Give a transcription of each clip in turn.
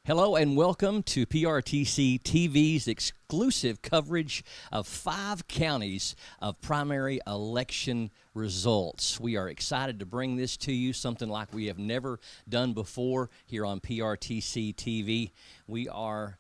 Hello and welcome to PRTC TV's exclusive coverage of 5 counties of primary election results. We are excited to bring this to you, something like we have never done before here on PRTC TV. We are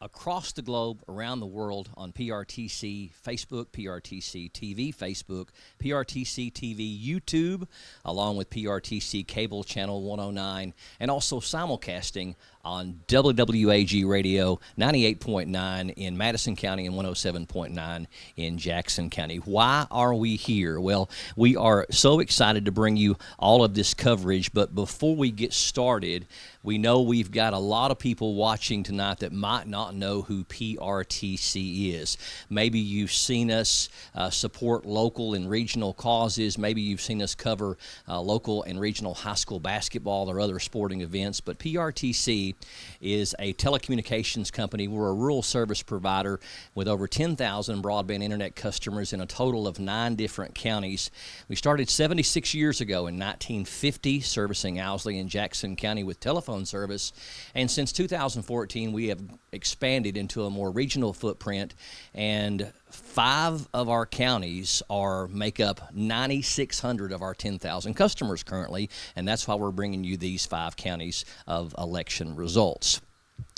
across the globe, around the world on PRTC Facebook, PRTC TV Facebook, PRTC TV YouTube, along with PRTC Cable Channel 109, and also simulcasting on WWAG Radio 98.9 in Madison County and 107.9 in Jackson County. Why are we here? Well, we are so excited to bring you all of this coverage, but before we get started, we know we've got a lot of people watching tonight that might not know who PRTC is. Maybe you've seen us support local and regional causes. Maybe you've seen us cover local and regional high school basketball or other sporting events, but PRTC is a telecommunications company. We're a rural service provider with over 10,000 broadband internet customers in a total of 9 different counties. We started 76 years ago in 1950, servicing Owsley and Jackson County with telephone service, and since 2014 we have expanded into a more regional footprint, and 5 of our counties make up 9,600 of our 10,000 customers currently, and that's why we're bringing you these 5 counties of election results.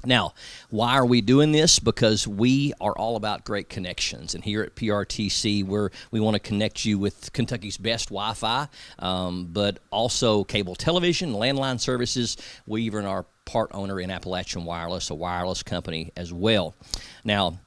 Now, why are we doing this? Because we are all about great connections, and here at PRTC, we want to connect you with Kentucky's best Wi-Fi, but also cable television, landline services. We even are part owner in Appalachian Wireless, a wireless company as well. Now,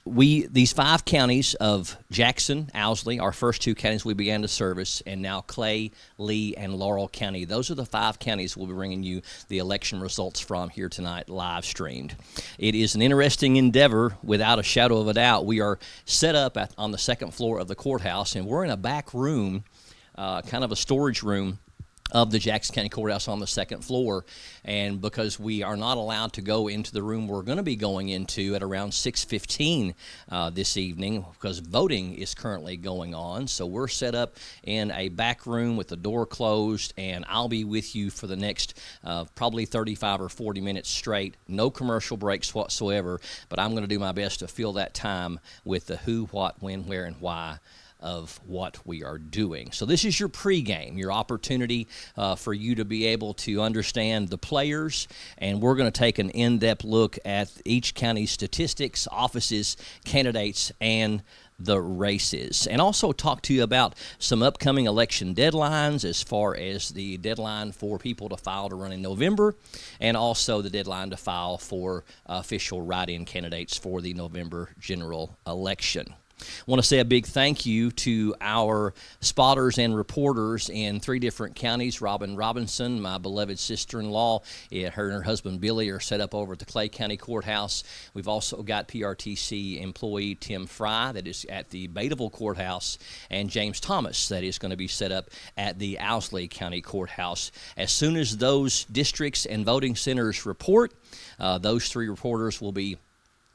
these 5 counties of Jackson, Owsley, our first 2 counties we began to service, and now Clay, Lee, and Laurel County. Those are the 5 counties we'll be bringing you the election results from here tonight, live streamed. It is an interesting endeavor, without a shadow of a doubt. We are set up on the 2nd floor of the courthouse, and we're in a back room, kind of a storage room, of the Jackson County Courthouse on the 2nd floor, and because we are not allowed to go into the room we're going to be going into at around 6:15 this evening, because voting is currently going on, so we're set up in a back room with the door closed, and I'll be with you for the next probably 35 or 40 minutes straight. No commercial breaks whatsoever, but I'm going to do my best to fill that time with the who, what, when, where, and why of what we are doing. So this is your pregame, your opportunity for you to be able to understand the players, and we're going to take an in-depth look at each county's statistics, offices, candidates, and the races, and also talk to you about some upcoming election deadlines as far as the deadline for people to file to run in November, and also the deadline to file for official write-in candidates for the November general election. I want to say a big thank you to our spotters and reporters in 3 different counties. Robin Robinson, my beloved sister-in-law, her and her husband Billy are set up over at the Clay County Courthouse. We've also got PRTC employee Tim Fry that is at the Betaville Courthouse, and James Thomas that is going to be set up at the Owsley County Courthouse. As soon as those districts and voting centers report, those 3 reporters will be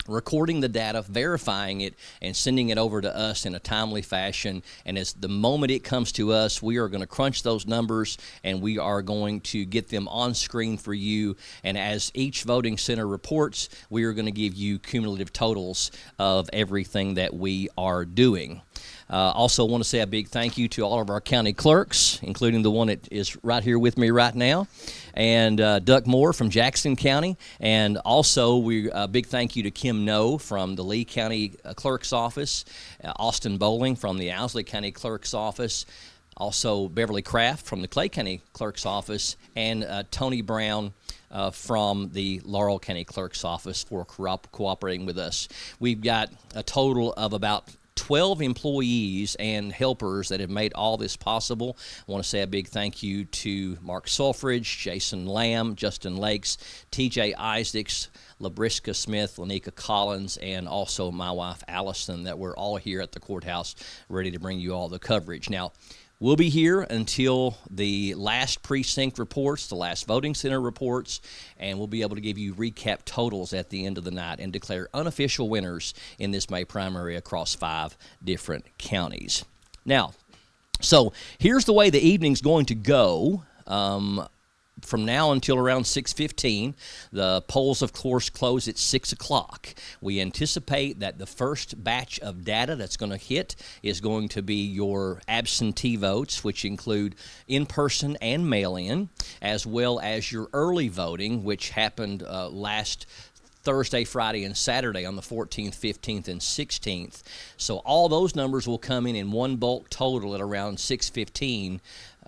recording the data, verifying it, and sending it over to us in a timely fashion. And as the moment it comes to us, we are going to crunch those numbers, and we are going to get them on screen for you. And as each voting center reports, we are going to give you cumulative totals of everything that we are doing. Also want to say a big thank you to all of our county clerks, including the one that is right here with me right now, and Duck Moore from Jackson County. And also a big thank you to Kim No from the Lee County Clerk's Office, Austin Bowling from the Owsley County Clerk's Office, also Beverly Kraft from the Clay County Clerk's Office, and Tony Brown from the Laurel County Clerk's Office for cooperating with us. We've got a total of about 12 employees and helpers that have made all this possible. I want to say a big thank you to Mark Sulfridge, Jason Lamb, Justin Lakes, TJ Isaacs, LaBrisca Smith, Lanika Collins, and also my wife Allison, that we're all here at the courthouse ready to bring you all the coverage. Now, we'll be here until the last precinct reports, the last voting center reports, and we'll be able to give you recap totals at the end of the night and declare unofficial winners in this May primary across 5 different counties. Now, so here's the way the evening's going to go. from now until around 6:15. The polls, of course, close at 6 o'clock. We anticipate that the first batch of data that's going to hit is going to be your absentee votes, which include in-person and mail-in, as well as your early voting, which happened last Thursday, Friday, and Saturday on the 14th, 15th, and 16th. So all those numbers will come in one bulk total at around 6:15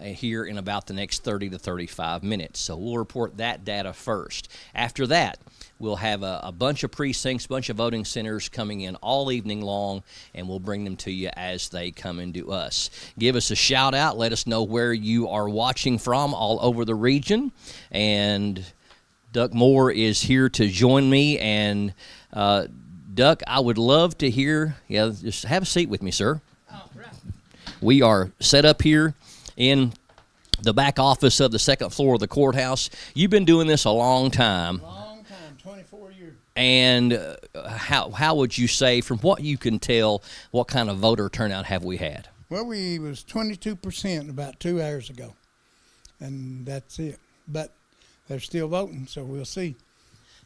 here in about the next 30 to 35 minutes. So we'll report that data first. After that, we'll have a bunch of precincts, bunch of voting centers coming in all evening long, and we'll bring them to you as they come into us. Give us a shout out. Let us know where you are watching from all over the region. And Duck Moore is here to join me. And Duck, I would love to hear, just have a seat with me, sir. All right. We are set up here in the back office of the second floor of the courthouse. You've been doing this a long time. Long time, 24 years. And how would you say, from what you can tell, what kind of voter turnout have we had? Well, we was 22% about 2 hours ago, and that's it. But they're still voting, so we'll see.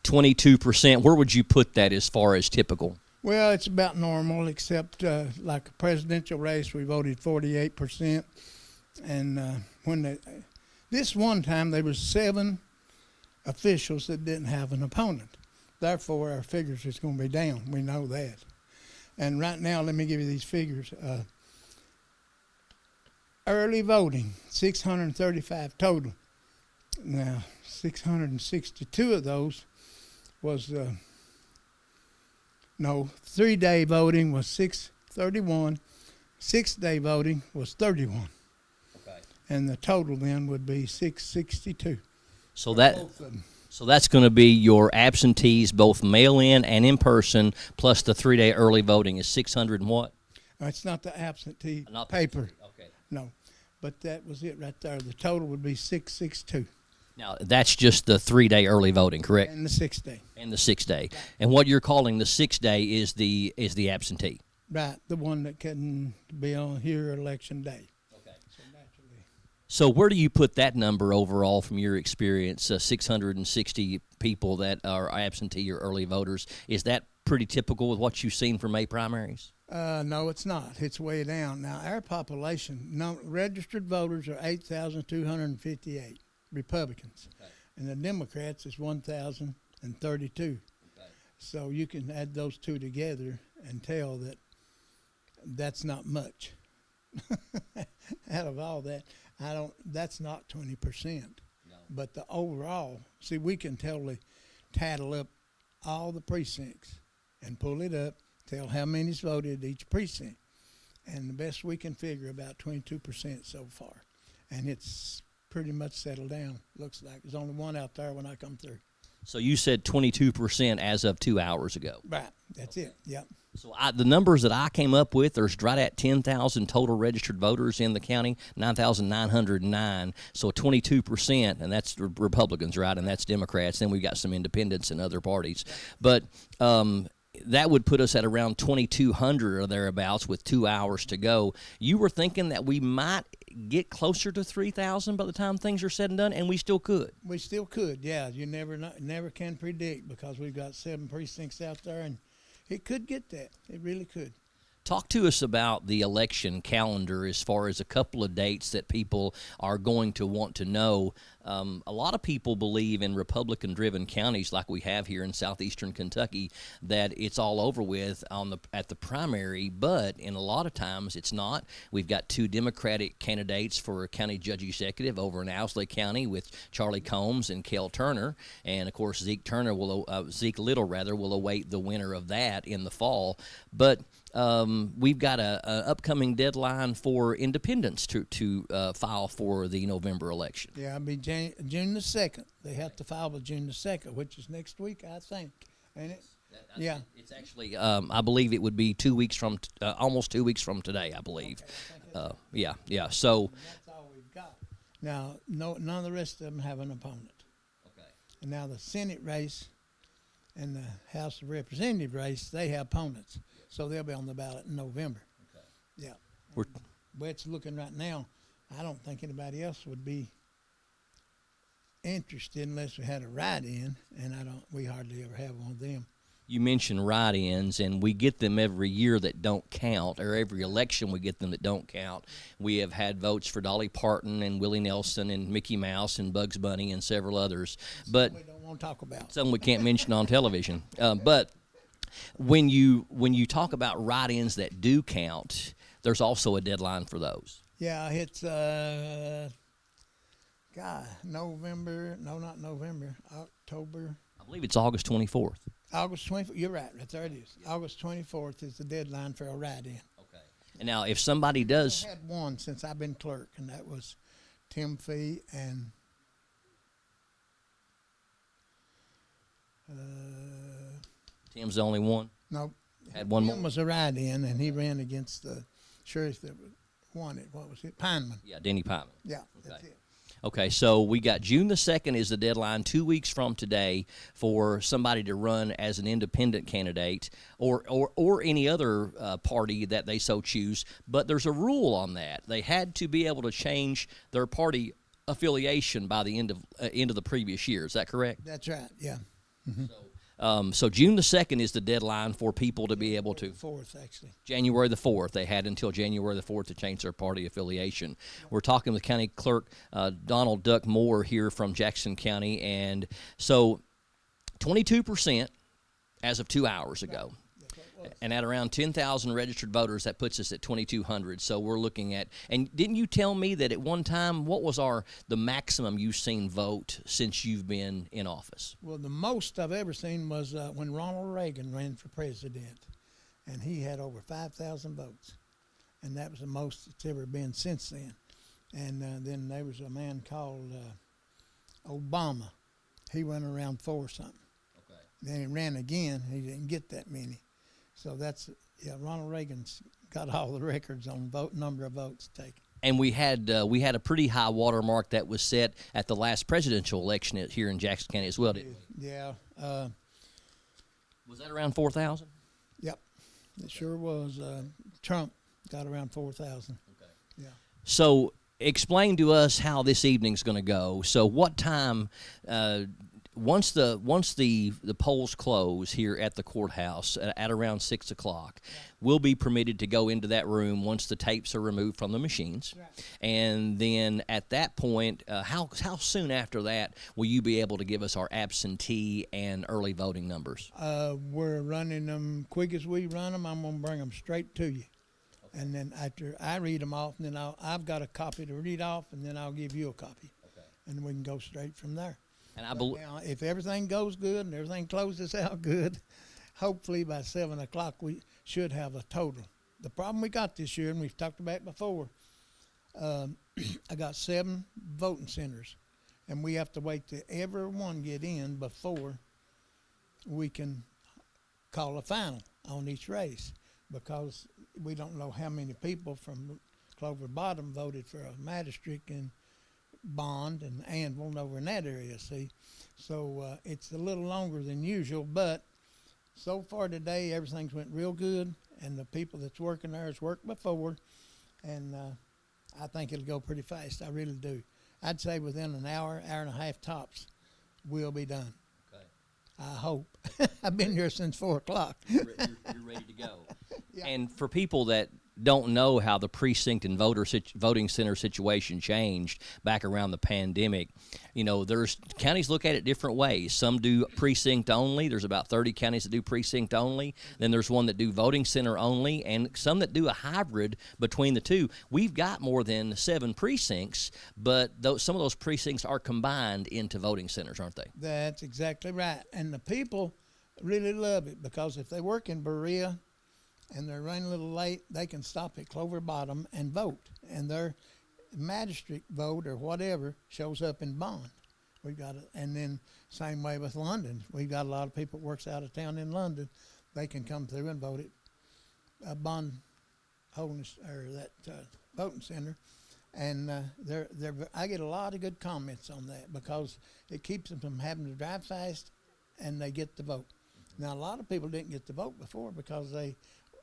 22%. Where would you put that as far as typical? Well, it's about normal, except like a presidential race, we voted 48%. And this one time, there was 7 officials that didn't have an opponent. Therefore, our figures is going to be down. We know that. And right now, let me give you these figures. Early voting, 635 total. Now, 662 of those was, 3-day voting was 631. 6-day voting was 31. Okay. And the total then would be 662. So that's going to be your absentees, both mail-in and in-person, plus the 3-day early voting is 600 and what? It's not the absentee Not paper. Okay. No. But that was it right there. The total would be 662. Now, that's just the 3-day early voting, correct? And the 6-day. And the 6-day. And what you're calling the 6-day is the absentee. Right, the one that couldn't be on here election day. Okay. So naturally. So where do you put that number overall from your experience, 660 people that are absentee or early voters? Is that pretty typical with what you've seen for May primaries? No, it's not. It's way down. Now, our population, registered voters are 8,258 Republicans. Okay. And the Democrats is 1,032. Okay. So you can add those two together and tell that that's not much. Out of all that, that's not 20%. No. But the overall, see, we can totally tattle up all the precincts and pull it up, tell how many's voted each precinct. And the best we can figure, about 22% so far. And it's pretty much settled down. Looks like there's only one out there when I come through. So you said 22% as of 2 hours ago. Right, that's it, yep. So the numbers that I came up with, there's right at 10,000 total registered voters in the county, 9,909. So 22%, and that's Republicans, right? And that's Democrats. Then we've got some independents and other parties. But that would put us at around 2,200 or thereabouts with 2 hours to go. You were thinking that we might get closer to 3,000 by the time things are said and done, and we still could. We still could, yeah. You never can predict because we've got 7 precincts out there, and it could get that. It really could. Talk to us about the election calendar as far as a couple of dates that people are going to want to know. A lot of people believe in Republican-driven counties like we have here in southeastern Kentucky that it's all over with at the primary, but in a lot of times it's not. We've got 2 Democratic candidates for county judge executive over in Owsley County with Charlie Combs and Kel Turner, and of course Zeke Little will await the winner of that in the fall. But we've got a upcoming deadline for independents to file for the November election. Yeah, it'll be June the 2nd. They have to file by June the 2nd, which is next week, I think. Ain't it? Yeah. It's actually, I believe it would be 2 weeks from, almost 2 weeks from today, I believe. Okay, Yeah. So and that's all we've got. Now, none of the rest of them have an opponent. okay. And now the Senate race and the House of Representative race, they have opponents. So they'll be on the ballot in November. Okay. Yeah. We're But it's looking right now, I don't think anybody else would be interested unless we had a write-in, and we hardly ever have one of them. You mentioned write-ins, and we get them every year that don't count, or every election we get them that don't count. We have had votes for Dolly Parton and Willie Nelson and Mickey Mouse and Bugs Bunny and several others, but We don't want to talk about. some we can't mention on television. But when you talk about write-ins that do count, there's also a deadline for those. Yeah, it's November. No, not November. October. I believe it's August 24th. August 24th. You're right. There it is. August 24th is the deadline for a write-in. Okay. And now, if somebody does, I had one since I've been clerk, and that was Tim Fee and Tim's the only one. no, Had one Tim more. was a write-in, and he ran against the sheriff that won it. What was it? Pineman. Yeah, Denny Pineman. Yeah, that's Okay. it. Okay, so we got June the 2nd is the deadline, 2 weeks from today, for somebody to run as an independent candidate or any other party that they so choose. But there's a rule on that. They had to be able to change their party affiliation by the end of the previous year. Is that correct? That's right. Yeah. So June the 2nd is the deadline for people to be able to. 4th, actually. January the 4th. They had until January the 4th to change their party affiliation. We're talking with County Clerk Donald Duck Moore here from Jackson County. And so 22% as of 2 hours ago. And at around 10,000 registered voters, that puts us at 2,200. So we're looking at, and didn't you tell me that at one time, what was the maximum you've seen vote since you've been in office? Well, the most I've ever seen was when Ronald Reagan ran for president, and he had over 5,000 votes, and that was the most it's ever been since then. And then there was a man called Obama. He went around 4 something. Okay. Then he ran again. He didn't get that many. So Ronald Reagan's got all the records on number of votes taken. And we had a pretty high watermark that was set at the last presidential election here in Jackson County as well, didn't we? Yeah. Was that around 4,000? Yep. It sure was. Trump got around 4,000. Okay. Yeah. So explain to us how this evening's going to go. So what time? Once the polls close here at the courthouse at around 6 o'clock, we'll be permitted to go into that room once the tapes are removed from the machines. Right. And then at that point, how soon after that will you be able to give us our absentee and early voting numbers? We're running them quick as we run them. I'm going to bring them straight to you. Okay. And then after I read them off, and then I've got a copy to read off, and then I'll give you a copy. Okay. And we can go straight from there. And I believe now, if everything goes good and everything closes out good, hopefully by 7 o'clock we should have a total. The problem we got this year, and we've talked about it before, I got 7 voting centers, and we have to wait till everyone get in before we can call a final on each race, because we don't know how many people from Clover Bottom voted for a magistrate and Bond and Anvil and over in that area, see. So it's a little longer than usual, but so far today everything's went real good, and the people that's working there has worked before, and I think it'll go pretty fast. I really do. I'd say within an hour, hour and a half tops, we'll be done. Okay. I hope. I've been here since 4 o'clock. You're ready to go. Yeah. And for people that don't know how the precinct and voting center situation changed back around the pandemic, there's counties look at it different ways. Some do precinct only. There's about 30 counties that do precinct only. Then there's one that do voting center only, and some that do a hybrid between the two. We've got more than 7 precincts, but some of those precincts are combined into voting centers, aren't they? That's exactly right. And the people really love it, because if they work in Berea and they're running a little late, they can stop at Clover Bottom and vote, and their magistrate vote or whatever shows up in Bond. We've got it, and then same way with London. We've got a lot of people that works out of town in London. They can come through and vote at Bond Holdings or that voting center, and I get a lot of good comments on that, because it keeps them from having to drive fast, and they get to vote. Now, a lot of people didn't get to vote before because they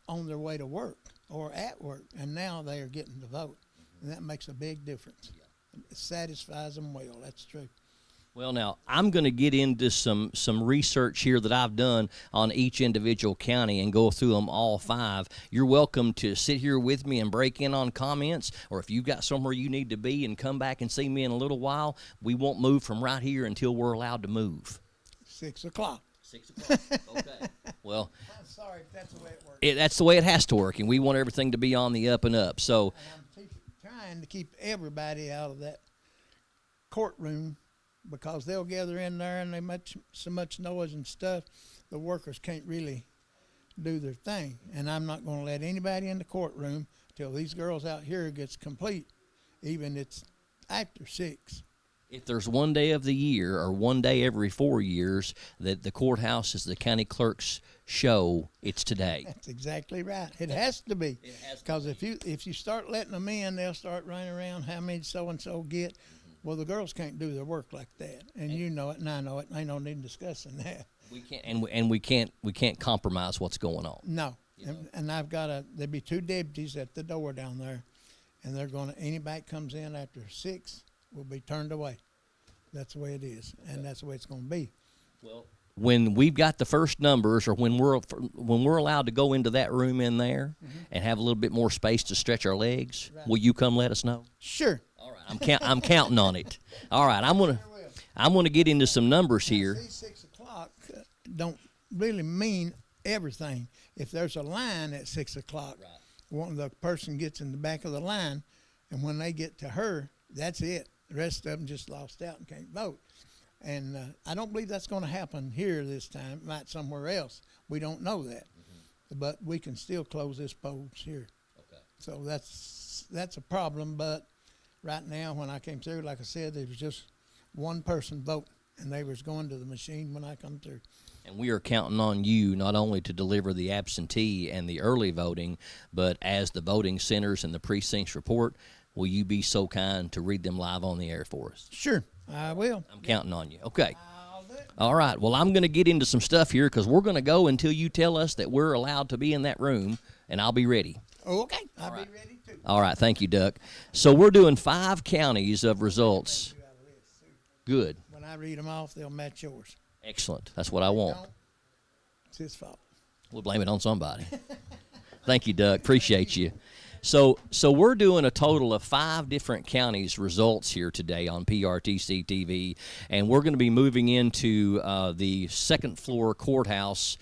on their way to work or at work, and now they are getting to vote, and that makes a big difference. It satisfies them well. That's true. Well, now, I'm going to get into some research here that I've done on each individual county and go through them all 5. You're welcome to sit here with me and break in on comments, or if you've got somewhere you need to be and come back and see me in a little while, we won't move from right here until we're allowed to move. 6 o'clock. 6 o'clock, okay. Well, I'm sorry if that's the way it works. that's the way it has to work, and we want everything to be on the up and up. So, And I'm trying to keep everybody out of that courtroom, because they'll gather in there and they make so much noise and stuff, the workers can't really do their thing. And I'm not going to let anybody in the courtroom till these girls out here gets complete, even it's after 6. if there's one day of the year or one day every 4 years that the courthouse is the county clerk's show, it's today. That's exactly right. It has to be. It has to Because if you start letting them in, they'll start running around how many so-and-so get. Well, the girls can't do their work like that, and you know it, and I know it. Ain't no need discussing that. We can't, and we can't compromise what's going on. No, You know. and I've got there'll be 2 deputies at the door down there, and they're going to, anybody that comes in after 6 will be turned away. That's the way it is, and that's the way it's going to be. Well, when we've got the first numbers, or when we're allowed to go into that room in there and have a little bit more space to stretch our legs, will you come let us know? Sure. All right, I'm counting on it. All right, I'm gonna get into some numbers here. See, 6 o'clock don't really mean everything. If there's a line at 6 o'clock, the person gets in the back of the line, and when they get to her, that's it. The rest of them just lost out and can't vote. And I don't believe that's going to happen here this time. It might somewhere else. We don't know that. But we can still close this polls here. Okay. So that's a problem. But right now, when I came through, like I said, there was just one person vote, and they was going to the machine when I come through. And we are counting on you not only to deliver the absentee and the early voting, but as the voting centers and the precincts report, will you be so kind to read them live on the air for us? Sure, I will. I'm counting on you. Okay. I'll do it. All right. Well, I'm going to get into some stuff here because we're going to go until you tell us that we're allowed to be in that room, and I'll be ready. Okay, I'll right. be ready too. All right. Thank you, Duck. So we're doing 5 counties of results. Good. When I read them off, they'll match yours. Excellent. That's what I want. Don't, it's his fault. We'll blame it on somebody. Thank you, Doug. Appreciate you. So we're doing a total of 5 different counties' results here today on PRTC TV, and we're going to be moving into the second floor courthouse,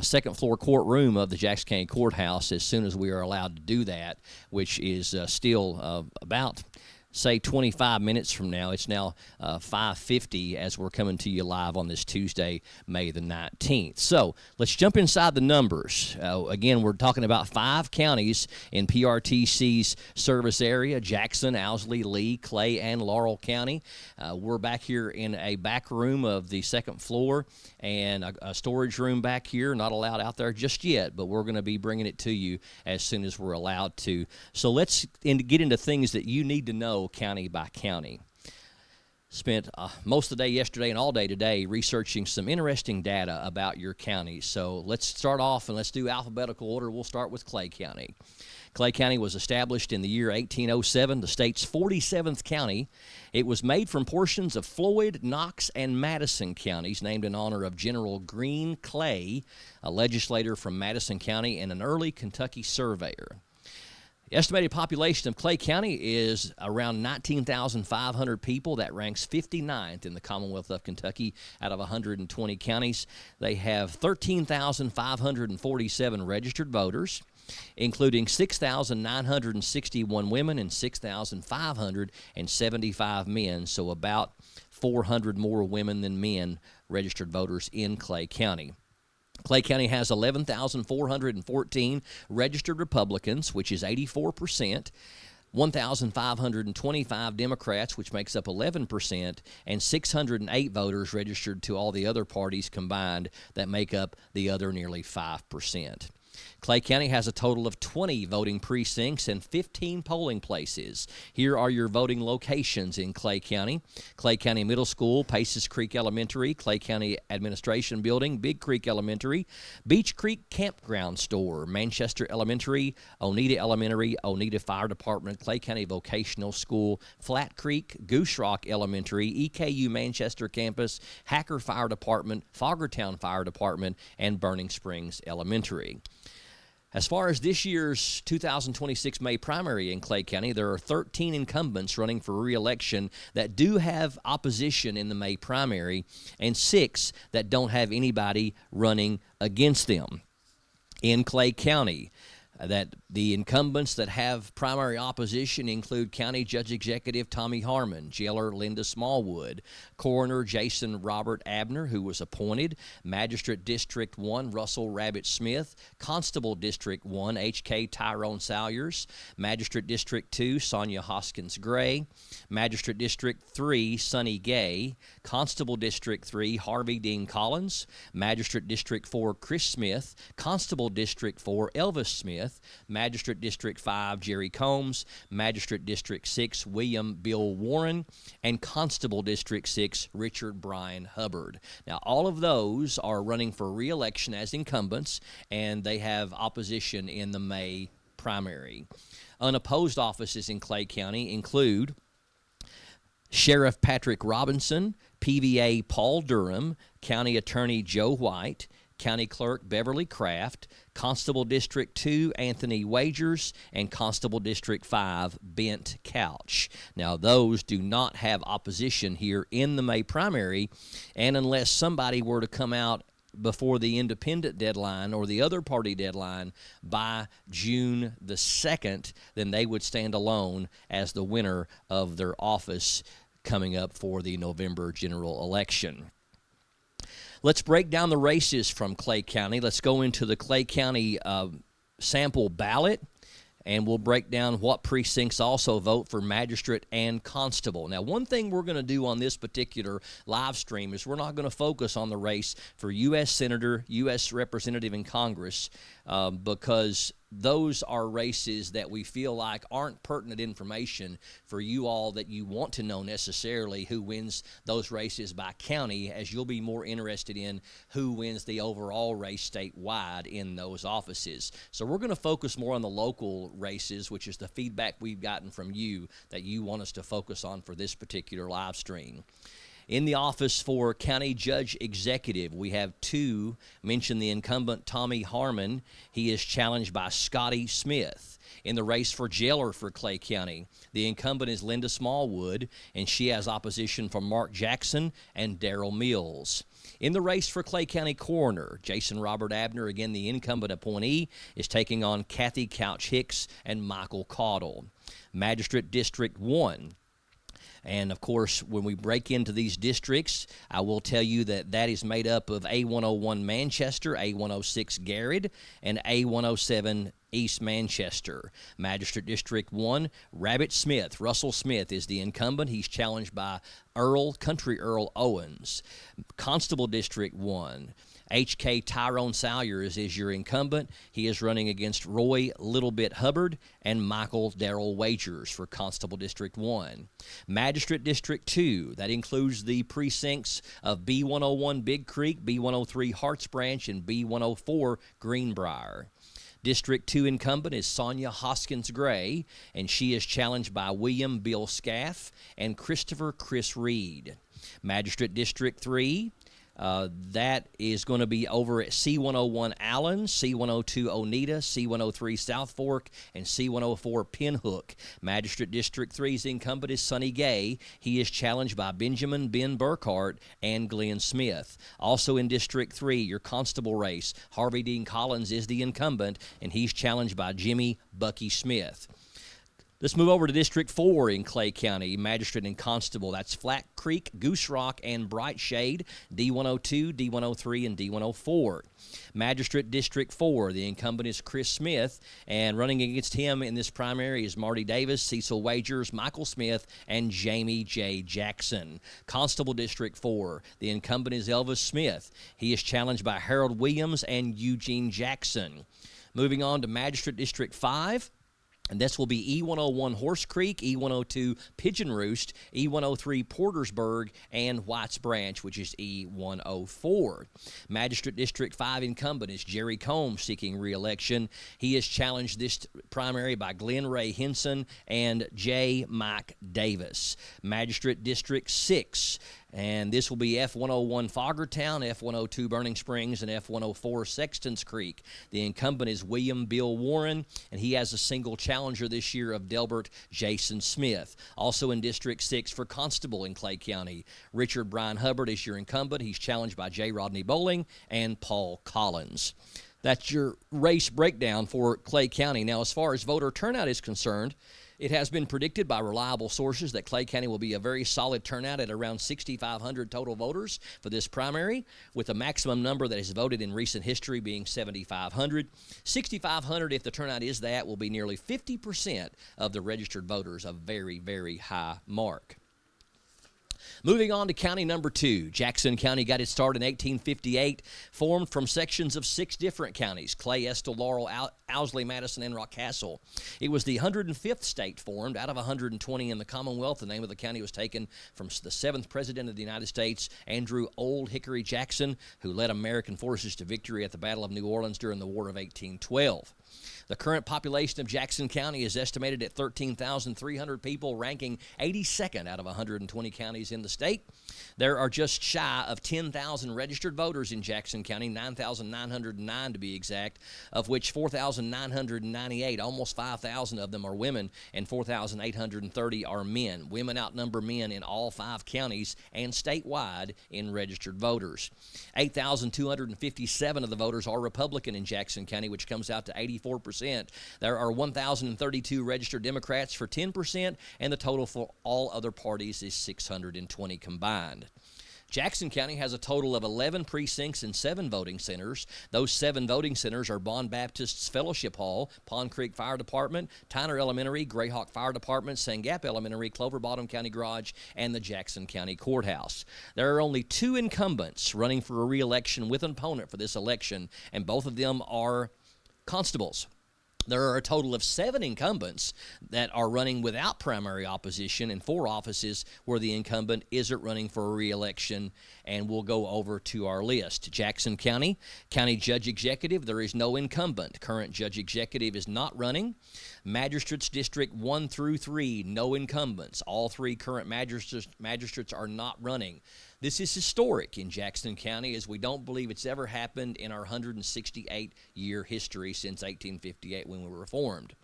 second floor courtroom of the Jackson County Courthouse as soon as we are allowed to do that, which is still about, say, 25 minutes from now. It's now 5:50 as we're coming to you live on this Tuesday, May the 19th. So let's jump inside the numbers. Again, we're talking about 5 counties in PRTC's service area: Jackson, Owsley, Lee, Clay, and Laurel County. We're back here in a back room of the second floor and a storage room back here. Not allowed out there just yet, but we're going to be bringing it to you as soon as we're allowed to. So let's get into things that you need to know county by county. Spent most of the day yesterday and all day today researching some interesting data about your county. So let's start off and let's do alphabetical order. We'll start with Clay County. Clay County was established in the year 1807, the state's 47th county. It was made from portions of Floyd, Knox, and Madison counties, named in honor of General Green Clay, a legislator from Madison County and an early Kentucky surveyor. The estimated population of Clay County is around 19,500 people. That ranks 59th in the Commonwealth of Kentucky out of 120 counties. They have 13,547 registered voters, including 6,961 women and 6,575 men, so about 400 more women than men registered voters in Clay County. Clay County has 11,414 registered Republicans, which is 84%, 1,525 Democrats, which makes up 11%, and 608 voters registered to all the other parties combined that make up the other nearly 5%. Clay County has a total of 20 voting precincts and 15 polling places. Here are your voting locations in Clay County. Clay County Middle School, Paces Creek Elementary, Clay County Administration Building, Big Creek Elementary, Beach Creek Campground Store, Manchester Elementary, Oneida Elementary, Oneida Fire Department, Clay County Vocational School, Flat Creek, Goose Rock Elementary, EKU Manchester Campus, Hacker Fire Department, Foggertown Fire Department, and Burning Springs Elementary. As far as this year's 2026 May primary in Clay County, there are 13 incumbents running for re-election that do have opposition in the May primary, and 6 that don't have anybody running against them. In Clay County, that the incumbents that have primary opposition include County Judge Executive Tommy Harmon, Jailer Linda Smallwood, Coroner Jason Robert Abner, who was appointed, Magistrate District 1 Russell Rabbit Smith, Constable District 1 H.K. Tyrone Salyers, Magistrate District 2 Sonia Hoskins Gray, Magistrate District 3 Sonny Gay, Constable District 3 Harvey Dean Collins, Magistrate District 4 Chris Smith, Constable District 4 Elvis Smith, Magistrate District 5 Jerry Combs, Magistrate District 6 William Bill Warren, and Constable District 6 Richard Brian Hubbard. Now, all of those are running for re-election as incumbents, and they have opposition in the May primary. Unopposed offices in Clay County include Sheriff Patrick Robinson, PVA Paul Durham, County Attorney Joe White, County Clerk Beverly Craft, Constable District 2 Anthony Wagers, and Constable District 5 Bent Couch. Now, those do not have opposition here in the May primary, and unless somebody were to come out before the independent deadline or the other party deadline by June the 2nd, then they would stand alone as the winner of their office coming up for the November general election. Let's break down the races from Clay County. Let's go into the Clay County sample ballot, and we'll break down what precincts also vote for magistrate and constable. Now, one thing we're going to do on this particular live stream is we're not going to focus on the race for U.S. Senator, U.S. Representative in Congress, because those are races that we feel like aren't pertinent information for you all that you want to know necessarily who wins those races by county, as you'll be more interested in who wins the overall race statewide in those offices. So we're going to focus more on the local races, which is the feedback we've gotten from you that you want us to focus on for this particular live stream. In the office for County Judge Executive, we have 2. Mention the incumbent Tommy Harmon. He is challenged by Scotty Smith. In the race for jailer for Clay County, the incumbent is Linda Smallwood, and she has opposition from Mark Jackson and Darrell Mills. In the race for Clay County Coroner, Jason Robert Abner, again the incumbent appointee, is taking on Kathy Couch Hicks and Michael Caudle. Magistrate District 1. And, of course, when we break into these districts, I will tell you that that is made up of A101 Manchester, A106 Garrett, and A107 East Manchester. Magistrate District 1, Rabbit Smith. Russell Smith is the incumbent. He's challenged by Country Earl Owens. Constable District 1, H.K. Tyrone Salyers is your incumbent. He is running against Roy Littlebit Hubbard and Michael Darrell Wagers for Constable District 1. Magistrate District 2, that includes the precincts of B101 Big Creek, B103 Harts Branch, and B104 Greenbrier. District 2 incumbent is Sonia Hoskins Gray, and she is challenged by William Bill Scaff and Christopher Chris Reed. Magistrate District 3, that is going to be over at C101 Allen, C102 Oneida, C103 South Fork, and C104 Pinhook. Magistrate District 3's incumbent is Sonny Gay. He is challenged by Benjamin Ben Burkhart and Glenn Smith. Also in District 3, your constable race, Harvey Dean Collins is the incumbent, and he's challenged by Jimmy Bucky Smith. Let's move over to District 4 in Clay County, Magistrate and Constable. That's Flat Creek, Goose Rock, and Bright Shade, D102, D103, and D104. Magistrate District 4, the incumbent is Chris Smith, and running against him in this primary is Marty Davis, Cecil Wagers, Michael Smith, and Jamie J. Jackson. Constable District 4, the incumbent is Elvis Smith. He is challenged by Harold Williams and Eugene Jackson. Moving on to Magistrate District 5. And this will be E101 Horse Creek, E102 Pigeon Roost, E103 Portersburg, and Whites Branch, which is E104. Magistrate District 5 incumbent is Jerry Combs seeking re-election. He is challenged this primary by Glenn Ray Henson and J. Mike Davis. Magistrate District 6. And this will be F101 Foggertown, F102 Burning Springs, and F104 Sextons Creek. The incumbent is William Bill Warren, and he has a single challenger this year of Delbert Jason Smith. Also in District 6 for Constable in Clay County, Richard Brian Hubbard is your incumbent. He's challenged by J. Rodney Bowling and Paul Collins. That's your race breakdown for Clay County. Now, as far as voter turnout is concerned, it has been predicted by reliable sources that Clay County will be a very solid turnout at around 6,500 total voters for this primary, with the maximum number that has voted in recent history being 7,500. 6,500, if the turnout is that, will be nearly 50% of the registered voters, a very, very high mark. Moving on to county number 2. Jackson County got its start in 1858, formed from sections of 6 different counties: Clay, Estill, Laurel, Owsley, Madison, and Rockcastle. It was the 105th state formed out of 120 in the Commonwealth. The name of the county was taken from the 7th President of the United States, Andrew Old Hickory Jackson, who led American forces to victory at the Battle of New Orleans during the War of 1812. The current population of Jackson County is estimated at 13,300 people, ranking 82nd out of 120 counties in the state. There are just shy of 10,000 registered voters in Jackson County, 9,909 to be exact, of which 4,998, almost 5,000 of them are women, and 4,830 are men. Women outnumber men in all 5 counties and statewide in registered voters. 8,257 of the voters are Republican in Jackson County, which comes out to 84%. There are 1,032 registered Democrats for 10%, and the total for all other parties is 620 combined. Jackson County has a total of 11 precincts and 7 voting centers. Those 7 voting centers are Bond Baptist's Fellowship Hall, Pond Creek Fire Department, Tyner Elementary, Greyhawk Fire Department, Sand Gap Elementary, Clover Bottom County Garage, and the Jackson County Courthouse. There are only 2 incumbents running for a re-election with an opponent for this election, and both of them are constables. There are a total of 7 incumbents that are running without primary opposition in 4 offices where the incumbent isn't running for a re-election, and we'll go over to our list. Jackson County, County Judge Executive, there is no incumbent. Current Judge Executive is not running. Magistrates District 1 through 3, no incumbents. All 3 current magistrates are not running. This is historic in Jackson County, as we don't believe it's ever happened in our 168-year history since 1858 when we were formed.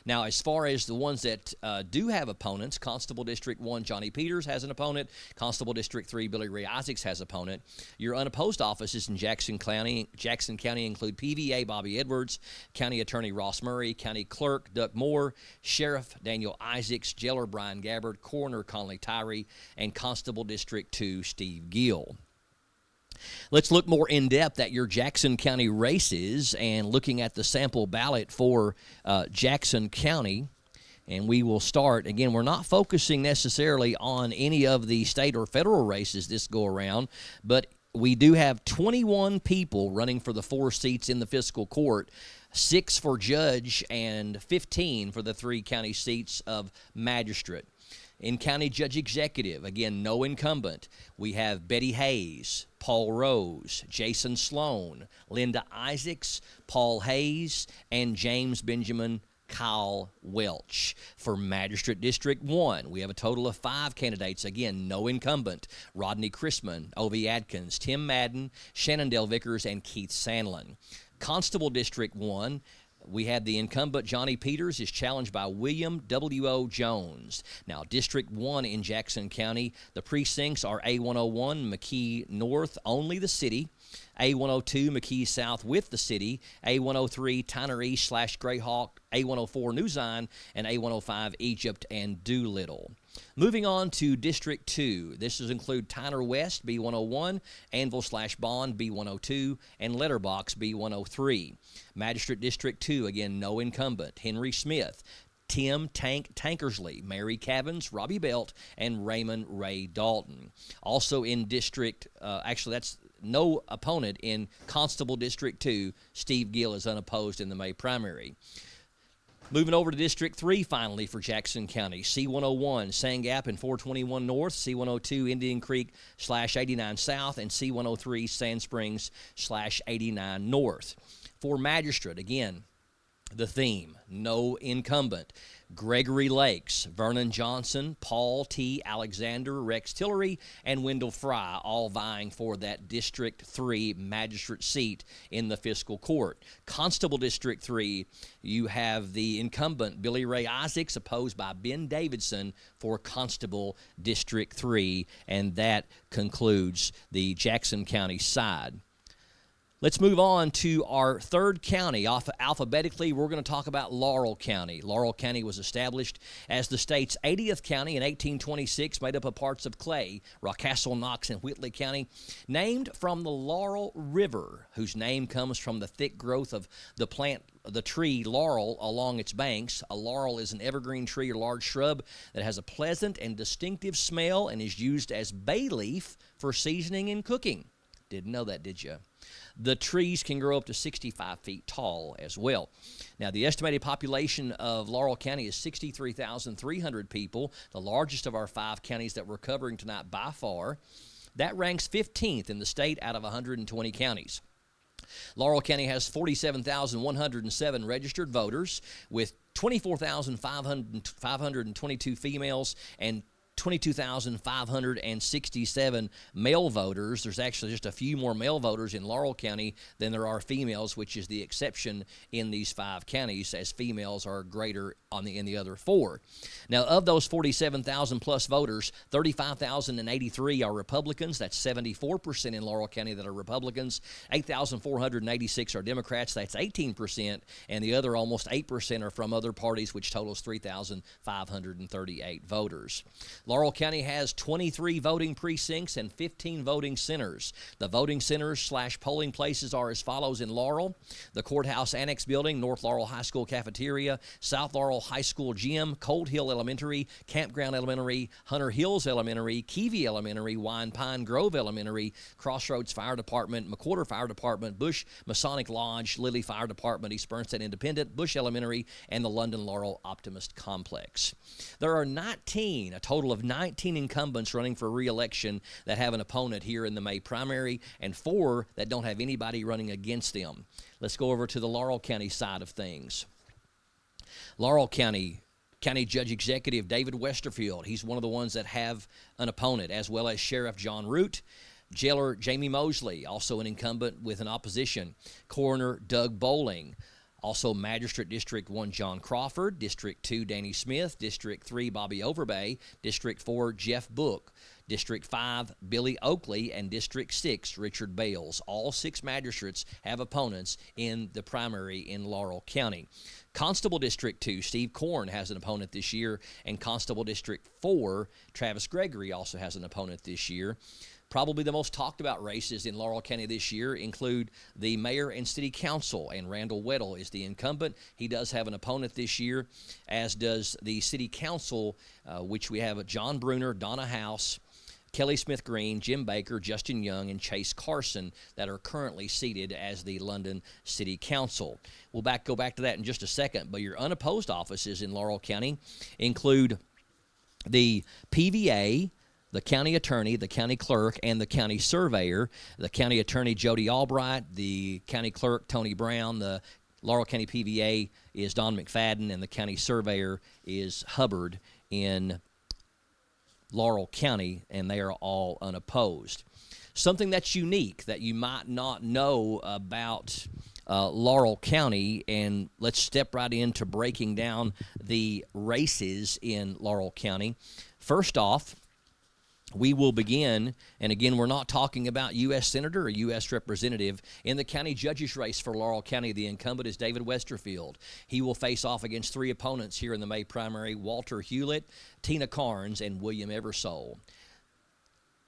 Now, as far as the ones that do have opponents, Constable District 1, Johnny Peters has an opponent. Constable District 3, Billy Ray Isaacs has an opponent. Your unopposed offices in Jackson County include PVA Bobby Edwards, County Attorney Ross Murray, County Clerk Duck Moore, Sheriff Daniel Isaacs, Jailer Brian Gabbard, Coroner Conley Tyree, and Constable District 2, Steve Gill. Let's look more in depth at your Jackson County races and looking at the sample ballot for Jackson County. And we will start, again, we're not focusing necessarily on any of the state or federal races this go around, but we do have 21 people running for the 4 seats in the fiscal court, 6 for judge and 15 for the 3 county seats of magistrate. In County Judge Executive, again, no incumbent. We have Betty Hayes, Paul Rose, Jason Sloan, Linda Isaacs, Paul Hayes, and James Benjamin Kyle Welch. For Magistrate District 1, we have a total of 5 candidates. Again, no incumbent. Rodney Chrisman, O.V. Adkins, Tim Madden, Shannondale Vickers, and Keith Sandlin. Constable District 1, we had the incumbent Johnny Peters is challenged by William W.O. Jones. Now, District 1 in Jackson County, the precincts are A101, McKee North, only the city, A102, McKee South with the city, A103, Tyner East / Greyhawk, A104, New Zion, and A105, Egypt and Doolittle. Moving on to District 2. This does include Tyner West, B101, Anvil / Bond, B102, and Letterbox, B103. Magistrate District 2, again, no incumbent. Henry Smith, Tim Tankersley, Mary Cavins, Robbie Belt, and Raymond Ray Dalton. Also in District, that's no opponent in Constable District 2. Steve Gill is unopposed in the May primary. Moving over to District 3, finally, for Jackson County. C-101, Sand Gap and 421 North. C-102, Indian Creek /89 South. And C-103, Sand Springs /89 North. For Magistrate, again, the theme, no incumbent. Gregory Lakes, Vernon Johnson, Paul T. Alexander, Rex Tillery, and Wendell Fry, all vying for that District 3 magistrate seat in the fiscal court. Constable District 3, you have the incumbent Billy Ray Isaacs, opposed by Ben Davidson for Constable District 3, and that concludes the Jackson County side. Let's move on to our third county. Alphabetically, we're going to talk about Laurel County. Laurel County was established as the state's 80th county in 1826, made up of parts of Clay, Rockcastle, Knox, and Whitley County, named from the Laurel River, whose name comes from the thick growth of the tree laurel along its banks. A laurel is an evergreen tree or large shrub that has a pleasant and distinctive smell and is used as bay leaf for seasoning and cooking. Didn't know that, did you? The trees can grow up to 65 feet tall as well. Now, the estimated population of Laurel County is 63,300 people, the largest of our 5 counties that we're covering tonight by far. That ranks 15th in the state out of 120 counties. Laurel County has 47,107 registered voters, with 24,522 females and 22,567 male voters. There's actually just a few more male voters in Laurel County than there are females, which is the exception in these 5 counties, as females are greater in the other 4. Now, of those 47,000 plus voters, 35,083 are Republicans. That's 74% in Laurel County that are Republicans. 8,486 are Democrats. That's 18%. And the other almost 8% are from other parties, which totals 3,538 voters. Laurel County has 23 voting precincts and 15 voting centers. The voting centers / polling places are as follows in Laurel: the Courthouse Annex Building, North Laurel High School Cafeteria, South Laurel High School Gym, Cold Hill Elementary, Campground Elementary, Hunter Hills Elementary, Keevee Elementary, Wine Pine Grove Elementary, Crossroads Fire Department, McWhorter Fire Department, Bush Masonic Lodge, Lilly Fire Department, East Bernstein Independent, Bush Elementary, and the London Laurel Optimist Complex. There are a total of 19 incumbents running for re-election that have an opponent here in the May primary, and 4 that don't have anybody running against them. Let's go over to the Laurel County side of things. Laurel County Judge Executive David Westerfield, he's one of the ones that have an opponent, as well as Sheriff John Root. Jailer Jamie Mosley, also an incumbent with an opposition. Coroner Doug Bowling. Also, Magistrate District 1, John Crawford. District 2, Danny Smith. District 3, Bobby Overbay. District 4, Jeff Book. District 5, Billy Oakley. And District 6, Richard Bales. All 6 magistrates have opponents in the primary in Laurel County. Constable District 2, Steve Korn has an opponent this year. And Constable District 4, Travis Gregory also has an opponent this year. Probably the most talked about races in Laurel County this year include the mayor and city council, and Randall Weddle is the incumbent. He does have an opponent this year, as does the city council, which we have John Bruner, Donna House, Kelly Smith Green, Jim Baker, Justin Young, and Chase Carson that are currently seated as the London City Council. We'll go back to that in just a second, but your unopposed offices in Laurel County include the PVA, the county attorney, the county clerk, and the county surveyor. The county attorney, Jody Albright, the county clerk, Tony Brown, the Laurel County PVA is Don McFadden, and the county surveyor is Hubbard in Laurel County, and they are all unopposed. Something that's unique that you might not know about Laurel County, and let's step right into breaking down the races in Laurel County. First off, we will begin, and again, we're not talking about U.S. Senator or U.S. Representative. In the county judge's race for Laurel County, the incumbent is David Westerfield. He will face off against 3 opponents here in the May primary: Walter Hewlett, Tina Carnes, and William Eversole.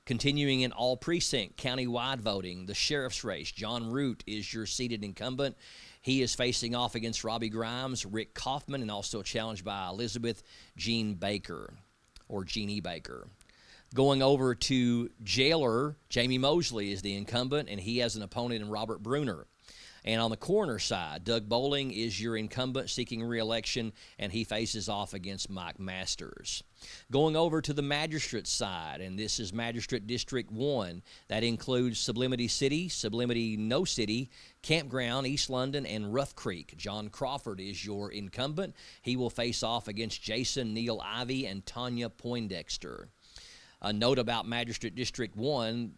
Continuing in all precinct, county-wide voting, the sheriff's race, John Root is your seated incumbent. He is facing off against Robbie Grimes, Rick Kaufman, and also challenged by Elizabeth Jean Baker, or Jeannie Baker. Going over to jailer, Jamie Mosley is the incumbent, and he has an opponent in Robert Bruner. And on the coroner side, Doug Bowling is your incumbent seeking re-election, and he faces off against Mike Masters. Going over to the magistrate side, and this is Magistrate District 1. That includes Sublimity City, Sublimity No City, Campground, East London, and Rough Creek. John Crawford is your incumbent. He will face off against Jason Neal Ivy and Tanya Poindexter. A note about Magistrate District 1,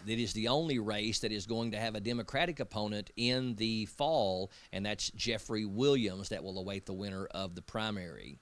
that is the only race that is going to have a Democratic opponent in the fall, and that's Jeffrey Williams that will await the winner of the primary.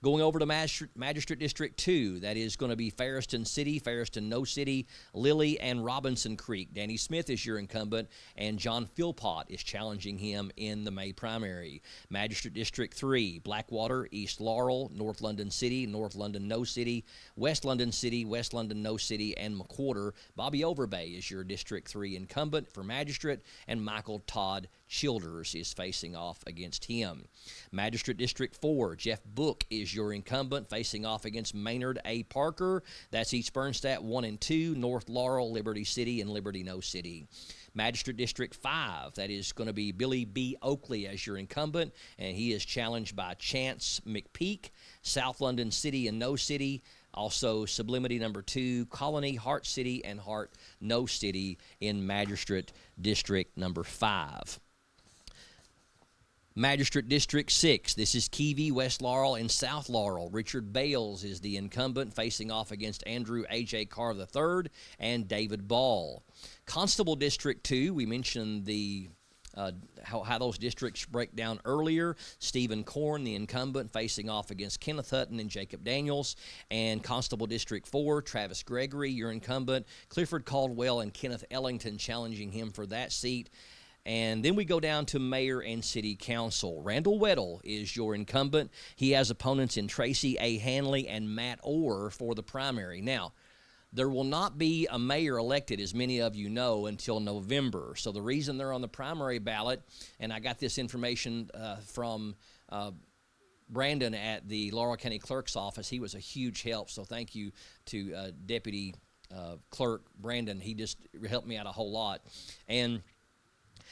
Going over to Magistrate District 2, that is going to be Ferriston City, Ferriston No City, Lilly, and Robinson Creek. Danny Smith is your incumbent, and John Philpott is challenging him in the May primary. Magistrate District 3, Blackwater, East Laurel, North London City, North London No City, West London City, West London No City, and McWhorter. Bobby Overbay is your District 3 incumbent for Magistrate, and Michael Todd Childers is facing off against him. Magistrate District 4, Jeff Book is your incumbent, facing off against Maynard A. Parker. That's East Bernstadt 1 and 2, North Laurel, Liberty City, and Liberty No City. Magistrate District 5, that is going to be Billy B. Oakley as your incumbent, and he is challenged by Chance McPeak. South London City and No City, also Sublimity number 2, Colony, Hart City, and Hart No City in Magistrate District number 5. Magistrate District 6, this is Keevee, West Laurel, and South Laurel. Richard Bales is the incumbent, facing off against Andrew A.J. Carr III and David Ball. Constable District 2, we mentioned the how those districts break down earlier. Stephen Korn, the incumbent, facing off against Kenneth Hutton and Jacob Daniels. And Constable District 4, Travis Gregory, your incumbent. Clifford Caldwell and Kenneth Ellington challenging him for that seat. And then we go down to mayor and city council. Randall Weddle is your incumbent. He has opponents in Tracy A. Hanley and Matt Orr for the primary. Now, there will not be a mayor elected, as many of you know, until November. So the reason they're on the primary ballot, and I got this information from Brandon at the Laurel County Clerk's office. He was a huge help, so thank you to Deputy Clerk Brandon. He just helped me out a whole lot. And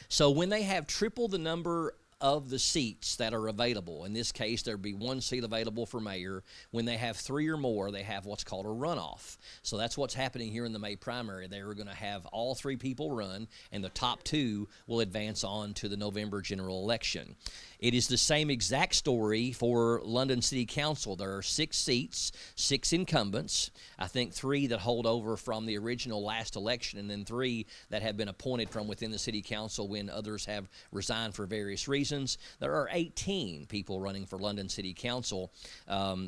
so when they have triple the number of the seats that are available, in this case there'd be 1 seat available for mayor. When they have 3 or more, they have what's called a runoff. So that's what's happening here in the May primary. They're going to have all 3 people run, and the top 2 will advance on to the November general election. It is the same exact story for London City Council. There are 6 seats, 6 incumbents. I think 3 that hold over from the original last election, and then 3 that have been appointed from within the city council when others have resigned for various reasons. There are 18 people running for London City Council.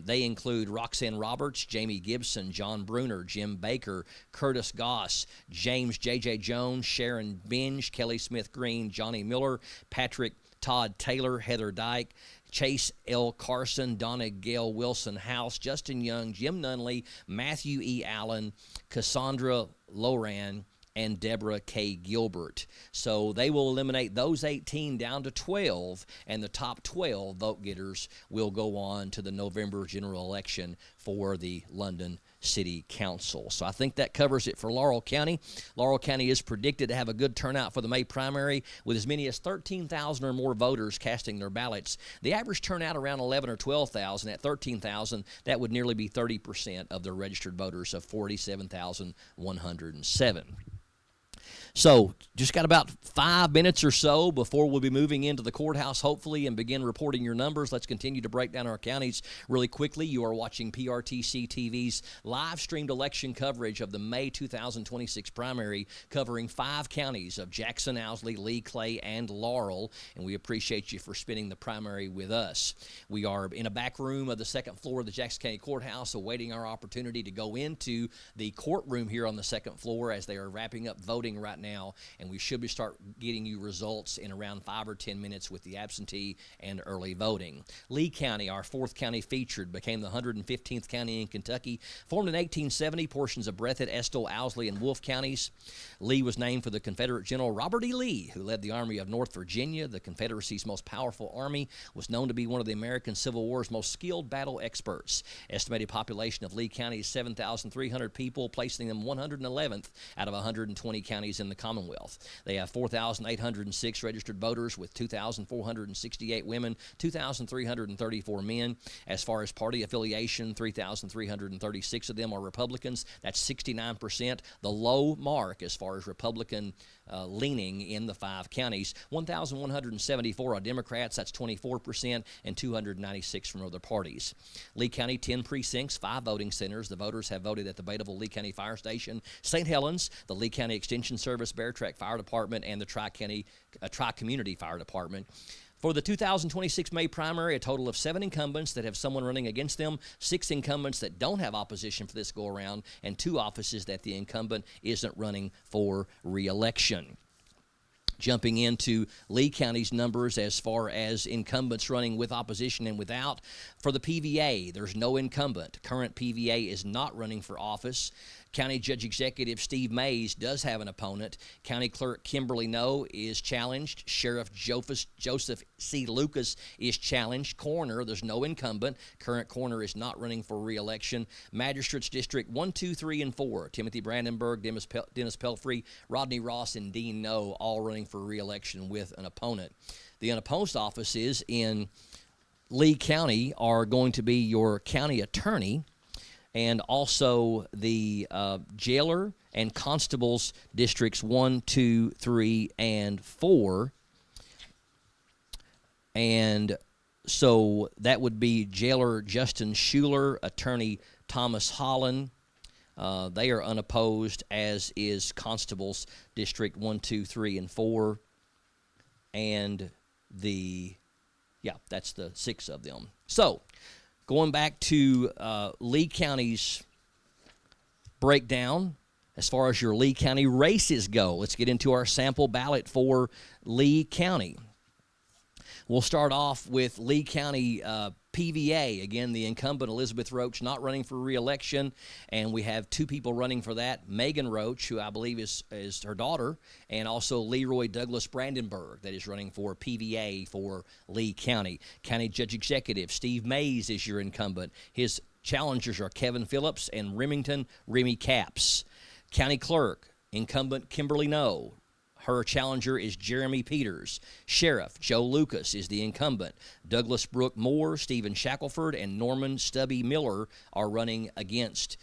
They include Roxanne Roberts, Jamie Gibson, John Bruner, Jim Baker, Curtis Goss, James J.J. Jones, Sharon Binge, Kelly Smith Green, Johnny Miller, Patrick Todd Taylor, Heather Dyke, Chase L. Carson, Donna Gail Wilson House, Justin Young, Jim Nunley, Matthew E. Allen, Cassandra Loran, and Deborah K. Gilbert. So they will eliminate those 18 down to 12, and the top 12 vote-getters will go on to the November general election for the London City Council. So I think that covers it for Laurel County. Laurel County is predicted to have a good turnout for the May primary, with as many as 13,000 or more voters casting their ballots. The average turnout around 11 or 12,000. At 13,000, that would nearly be 30% of the registered voters of 47,107. So just got about 5 minutes or so before we'll be moving into the courthouse, hopefully, and begin reporting your numbers. Let's continue to break down our counties really quickly. You are watching PRTC TV's live-streamed election coverage of the May 2026 primary, covering 5 counties of Jackson, Owsley, Lee, Clay, and Laurel, and we appreciate you for spending the primary with us. We are in a back room of the 2nd floor of the Jackson County Courthouse, awaiting our opportunity to go into the courtroom here on the 2nd floor as they are wrapping up voting voting right now, and we should start getting you results in around 5 or 10 minutes with the absentee and early voting. Lee County, our fourth county featured, became the 115th county in Kentucky. Formed in 1870, portions of Breathitt, Estill, Owsley, and Wolfe counties. Lee was named for the Confederate General Robert E. Lee, who led the Army of North Virginia. The Confederacy's most powerful army, was known to be one of the American Civil War's most skilled battle experts. Estimated population of Lee County is 7,300 people, placing them 111th out of 120 counties in the Commonwealth. They have 4,806 registered voters, with 2,468 women, 2,334 men. As far as party affiliation, 3,336 of them are Republicans. That's 69%. The low mark as far as Republican leaning in the 5 counties. 1,174 are Democrats. That's 24%, and 296 from other parties. Lee County, 10 precincts, 5 voting centers. The voters have voted at the Betaville Lee County Fire Station, St. Helens, the Lee County Extension Service, Bear Track Fire Department, and the Tri-Community Fire Department. For the 2026 May primary, a total of 7 incumbents that have someone running against them, 6 incumbents that don't have opposition for this go-around, and 2 offices that the incumbent isn't running for re-election. Jumping into Lee County's numbers as far as incumbents running with opposition and without. For the PVA, there's no incumbent. Current PVA is not running for office. County Judge Executive Steve Mays does have an opponent. County Clerk Kimberly No is challenged. Sheriff Joseph C. Lucas is challenged. Coroner, there's no incumbent. Current coroner is not running for re-election. Magistrates District 1, 2, 3, and 4, Timothy Brandenburg, Dennis Pelfrey, Rodney Ross, and Dean No, all running for re-election with an opponent. The unopposed offices in Lee County are going to be your county attorney, and also the jailer and constables districts 1, 2, 3, and 4. And so that would be jailer Justin Schuler, attorney Thomas Holland. They are unopposed, as is constables district 1, 2, 3, and 4. And that's the 6 of them. So going back to Lee County's breakdown, as far as your Lee County races go, let's get into our sample ballot for Lee County. We'll start off with Lee County PVA. Again, the incumbent Elizabeth Roach not running for re-election, and we have 2 people running for that. Megan Roach, who I believe is her daughter, and also Leroy Douglas Brandenburg, that is running for PVA for Lee County. County Judge Executive Steve Mays is your incumbent. His challengers are Kevin Phillips and Remington Remy Capps. County Clerk, incumbent Kimberly No. Her challenger is Jeremy Peters. Sheriff Joe Lucas is the incumbent. Douglas Brooke Moore, Stephen Shackelford, and Norman Stubby Miller are running against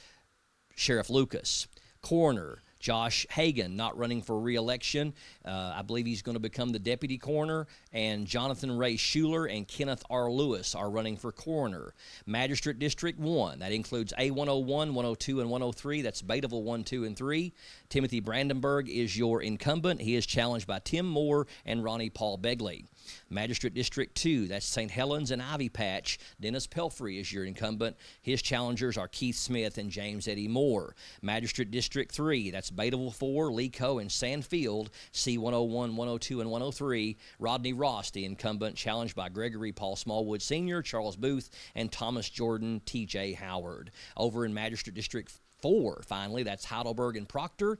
Sheriff Lucas. Coroner Josh Hagan not running for re-election. I believe he's going to become the deputy coroner. And Jonathan Ray Schuler and Kenneth R. Lewis are running for coroner. Magistrate District 1, that includes A101, 102, and 103. That's Betaville 1, 2, and 3. Timothy Brandenburg is your incumbent. He is challenged by Tim Moore and Ronnie Paul Begley. Magistrate District 2, that's St. Helens and Ivy Patch. Dennis Pelfrey is your incumbent. His challengers are Keith Smith and James Eddie Moore. Magistrate District 3, that's Betaville 4, Leco, and Sandfield, C101, 102, and 103. Rodney Ross, the incumbent, challenged by Gregory Paul Smallwood Sr., Charles Booth, and Thomas Jordan, T.J. Howard. Over in Magistrate District 4, finally, that's Heidelberg and Proctor.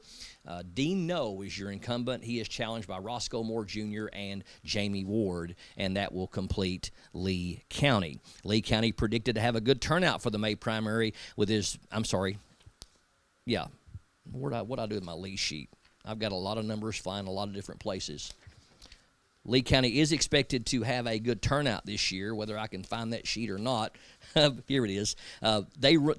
Dean No is your incumbent. He is challenged by Roscoe Moore Jr. and Jamie Ward, and that will complete Lee County. Lee County predicted to have a good turnout for the May primary with his, what'd I do with my Lee sheet? I've got a lot of numbers flying a lot of different places. Lee County is expected to have a good turnout this year, whether I can find that sheet or not. Here it is.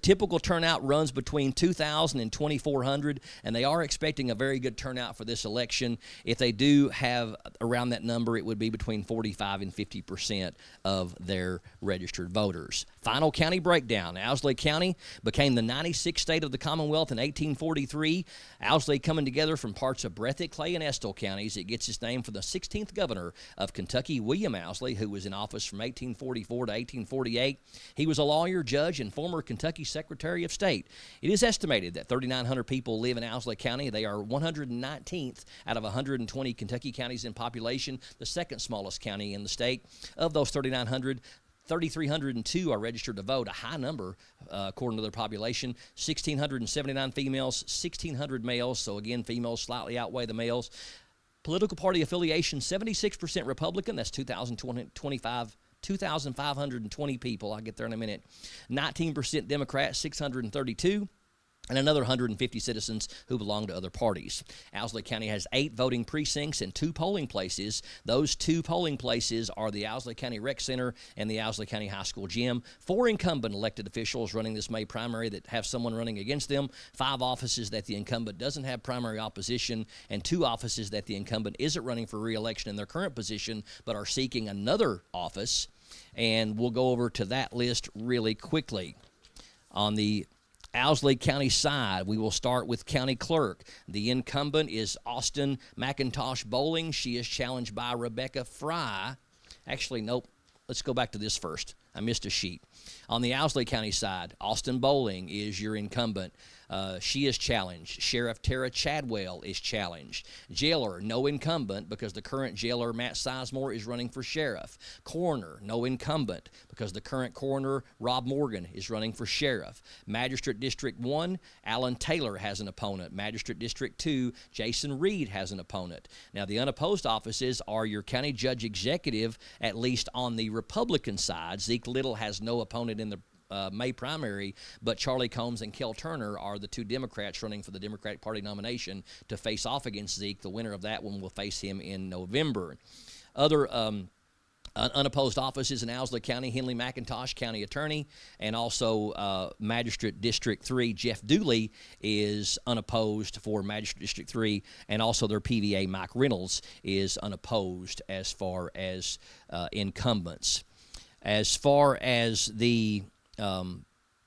Typical turnout runs between 2,000 and 2,400, and they are expecting a very good turnout for this election. If they do have around that number, it would be between 45 and 50% of their registered voters. Final county breakdown. Owsley County became the 96th state of the Commonwealth in 1843. Owsley coming together from parts of Breathitt, Clay, and Estill counties. It gets its name from the 16th governor governor of Kentucky, William Owsley, who was in office from 1844 to 1848. He was a lawyer, judge, and former Kentucky Secretary of State. It is estimated that 3,900 people live in Owsley County. They are 119th out of 120 Kentucky counties in population, the second smallest county in the state. Of those 3,900, 3,302 are registered to vote, a high number according to their population. 1,679 females, 1,600 males. So again, females slightly outweigh the males. Political party affiliation, 76% Republican. That's 2,520 people. I'll get there in a minute. 19% Democrat, 632. And another 150 citizens who belong to other parties. Owsley County has 8 voting precincts and 2 polling places. Those 2 polling places are the Owsley County Rec Center and the Owsley County High School Gym. 4 incumbent elected officials running this May primary that have someone running against them. 5 offices that the incumbent doesn't have primary opposition, and 2 offices that the incumbent isn't running for re-election in their current position but are seeking another office. And we'll go over to that list really quickly. On the Owsley County side, we will start with County Clerk. The incumbent is Austin McIntosh Bowling. She is challenged by Rebecca Fry. Actually, nope. Let's go back to this first. I missed a sheet. On the Owsley County side, Austin Bowling is your incumbent. She is challenged. Sheriff Tara Chadwell is challenged. Jailer, no incumbent because the current jailer, Matt Sizemore, is running for sheriff. Coroner, no incumbent because the current coroner, Rob Morgan, is running for sheriff. Magistrate District 1, Alan Taylor has an opponent. Magistrate District 2, Jason Reed has an opponent. Now, the unopposed offices are your county judge executive, at least on the Republican side. Zeke Little has no opponent in the May primary, but Charlie Combs and Kel Turner are the 2 Democrats running for the Democratic Party nomination to face off against Zeke. The winner of that one will face him in November. Other unopposed offices in Owsley County, Henley McIntosh, County Attorney, and also Magistrate District 3, Jeff Dooley is unopposed for Magistrate District 3, and also their PVA, Mike Reynolds, is unopposed as far as incumbents. As far as the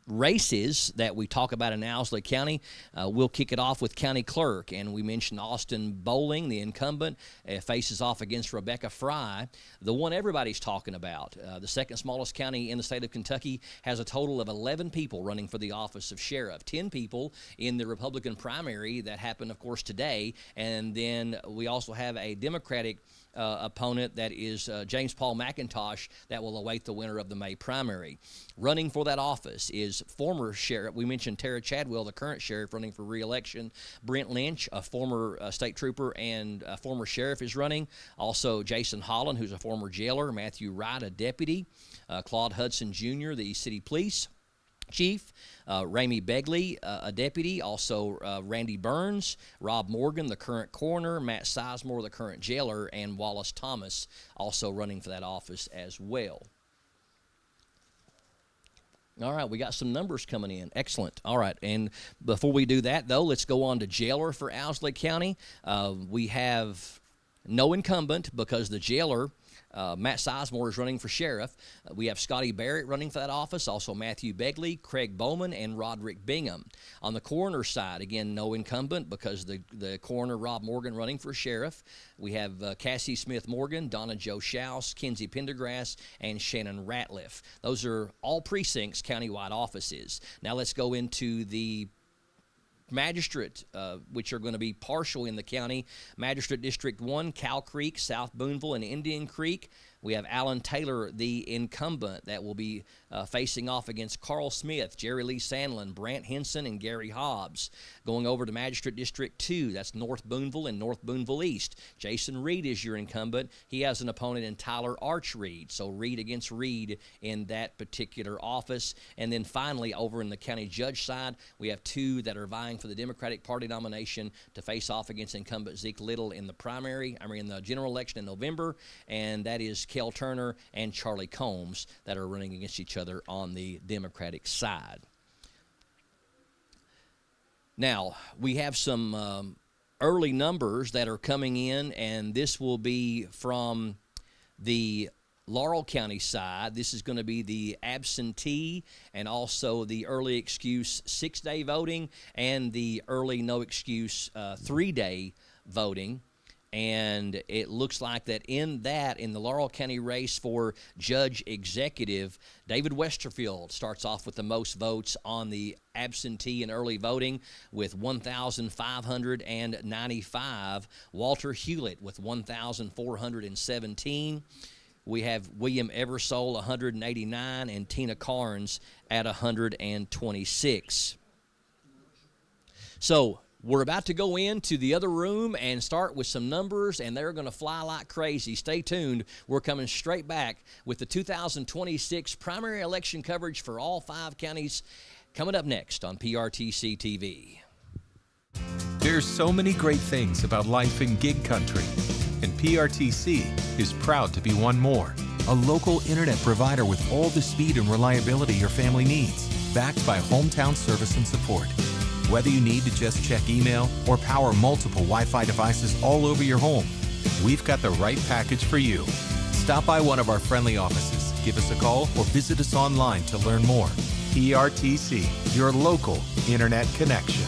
races that we talk about in Owsley County, we'll kick it off with County Clerk, and we mentioned Austin Bowling, the incumbent, faces off against Rebecca Fry, the one everybody's talking about. The second smallest county in the state of Kentucky has a total of 11 people running for the office of sheriff, 10 people in the Republican primary that happened, of course, today, and then we also have a Democratic opponent that is James Paul McIntosh that will await the winner of the May primary. Running for that office is former sheriff. We mentioned Tara Chadwell, the current sheriff, running for re-election. Brent Lynch, a former state trooper and a former sheriff, is running. Also, Jason Holland, who's a former jailer. Matthew Wright, a deputy. Claude Hudson Jr., the city police chief. Ramey Begley, a deputy. Also, Randy Burns, Rob Morgan, the current coroner, Matt Sizemore, the current jailer, and Wallace Thomas also running for that office as well. All right, we got some numbers coming in. Excellent. All right, and before we do that, though, let's go on to jailer for Owsley County. We have no incumbent because the jailer, Matt Sizemore, is running for sheriff. We have Scotty Barrett running for that office, also Matthew Begley, Craig Bowman, and Roderick Bingham. On the coroner side, again, no incumbent because the coroner, Rob Morgan, running for sheriff. We have Cassie Smith Morgan, Donna Jo Schaus, Kenzie Pendergrass, and Shannon Ratliff. Those are all precincts, countywide offices. Now let's go into the magistrate, which are going to be partial in the county. Magistrate District 1, Cow Creek, South Boonville, and Indian Creek. We have Alan Taylor, the incumbent, that will be facing off against Carl Smith, Jerry Lee Sandlin, Brant Henson, and Gary Hobbs. Going over to Magistrate District 2, that's North Boonville and North Boonville East. Jason Reed is your incumbent. He has an opponent in Tyler Arch Reed, so Reed against Reed in that particular office. And then finally, over in the county judge side, we have 2 that are vying for the Democratic Party nomination to face off against incumbent Zeke Little in the general election in November, and that is Kel Turner and Charlie Combs that are running against each other on the Democratic side. Now, we have some early numbers that are coming in, and this will be from the Laurel County side. This is going to be the absentee and also the early excuse 6-day voting and the early no excuse 3-day voting. And it looks like that in the Laurel County race for Judge Executive, David Westerfield starts off with the most votes on the absentee and early voting with 1,595. Walter Hewlett with 1,417. We have William Eversole, 189, and Tina Carnes at 126. So we're about to go into the other room and start with some numbers, and they're going to fly like crazy. Stay tuned. We're coming straight back with the 2026 primary election coverage for all 5 counties coming up next on PRTC TV. There's so many great things about life in gig country, and PRTC is proud to be one more. A local internet provider with all the speed and reliability your family needs, backed by hometown service and support. Whether you need to just check email or power multiple Wi-Fi devices all over your home, we've got the right package for you. Stop by one of our friendly offices, give us a call, or visit us online to learn more. PRTC, your local internet connection.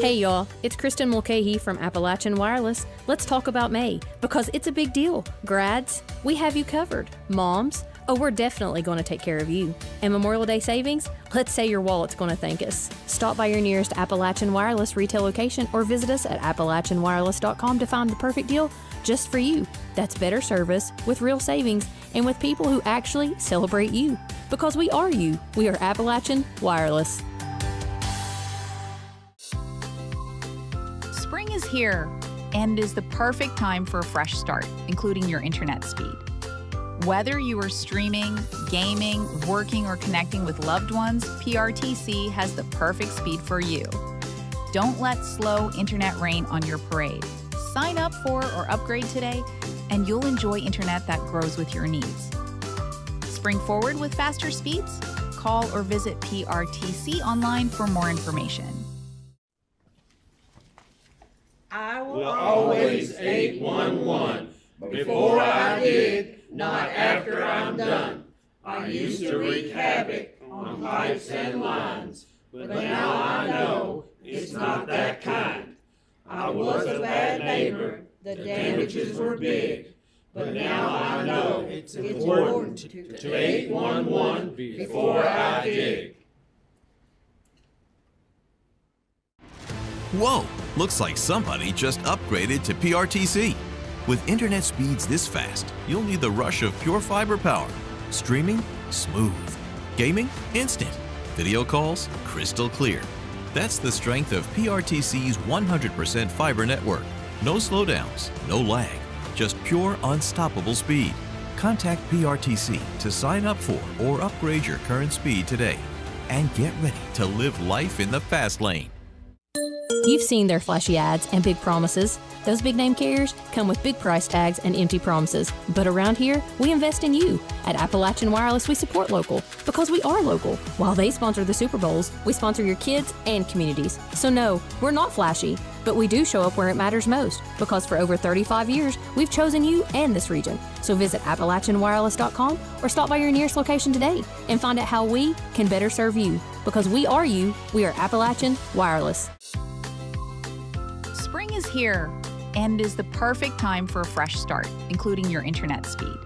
Hey y'all, it's Kristen Mulcahy from Appalachian Wireless. Let's talk about May, because it's a big deal. Grads, we have you covered. Moms, oh, we're definitely going to take care of you. And Memorial Day savings? Let's say your wallet's going to thank us. Stop by your nearest Appalachian Wireless retail location or visit us at AppalachianWireless.com to find the perfect deal just for you. That's better service with real savings and with people who actually celebrate you. Because we are you. We are Appalachian Wireless. Spring is here and is the perfect time for a fresh start, including your internet speed. Whether you are streaming, gaming, working, or connecting with loved ones, PRTC has the perfect speed for you. Don't let slow internet rain on your parade. Sign up for or upgrade today, and you'll enjoy internet that grows with your needs. Spring forward with faster speeds? Call or visit PRTC online for more information. I will always 811 before I dig. Not after I'm done. I used to wreak havoc on pipes and lines, but now I know it's not that kind. I was a bad neighbor, the damages were big, but now I know it's important to 811 before I dig. Whoa, looks like somebody just upgraded to PRTC. With internet speeds this fast, you'll need the rush of pure fiber power. Streaming? Smooth. Gaming? Instant. Video calls? Crystal clear. That's the strength of PRTC's 100% fiber network. No slowdowns, no lag, just pure unstoppable speed. Contact PRTC to sign up for or upgrade your current speed today. And get ready to live life in the fast lane. You've seen their flashy ads and big promises. Those big name carriers come with big price tags and empty promises. But around here, we invest in you. At Appalachian Wireless, we support local because we are local. While they sponsor the Super Bowls, we sponsor your kids and communities. So no, we're not flashy, but we do show up where it matters most because for over 35 years, we've chosen you and this region. So visit AppalachianWireless.com or stop by your nearest location today and find out how we can better serve you. Because we are you, we are Appalachian Wireless. Spring is here and is the perfect time for a fresh start, including your internet speed.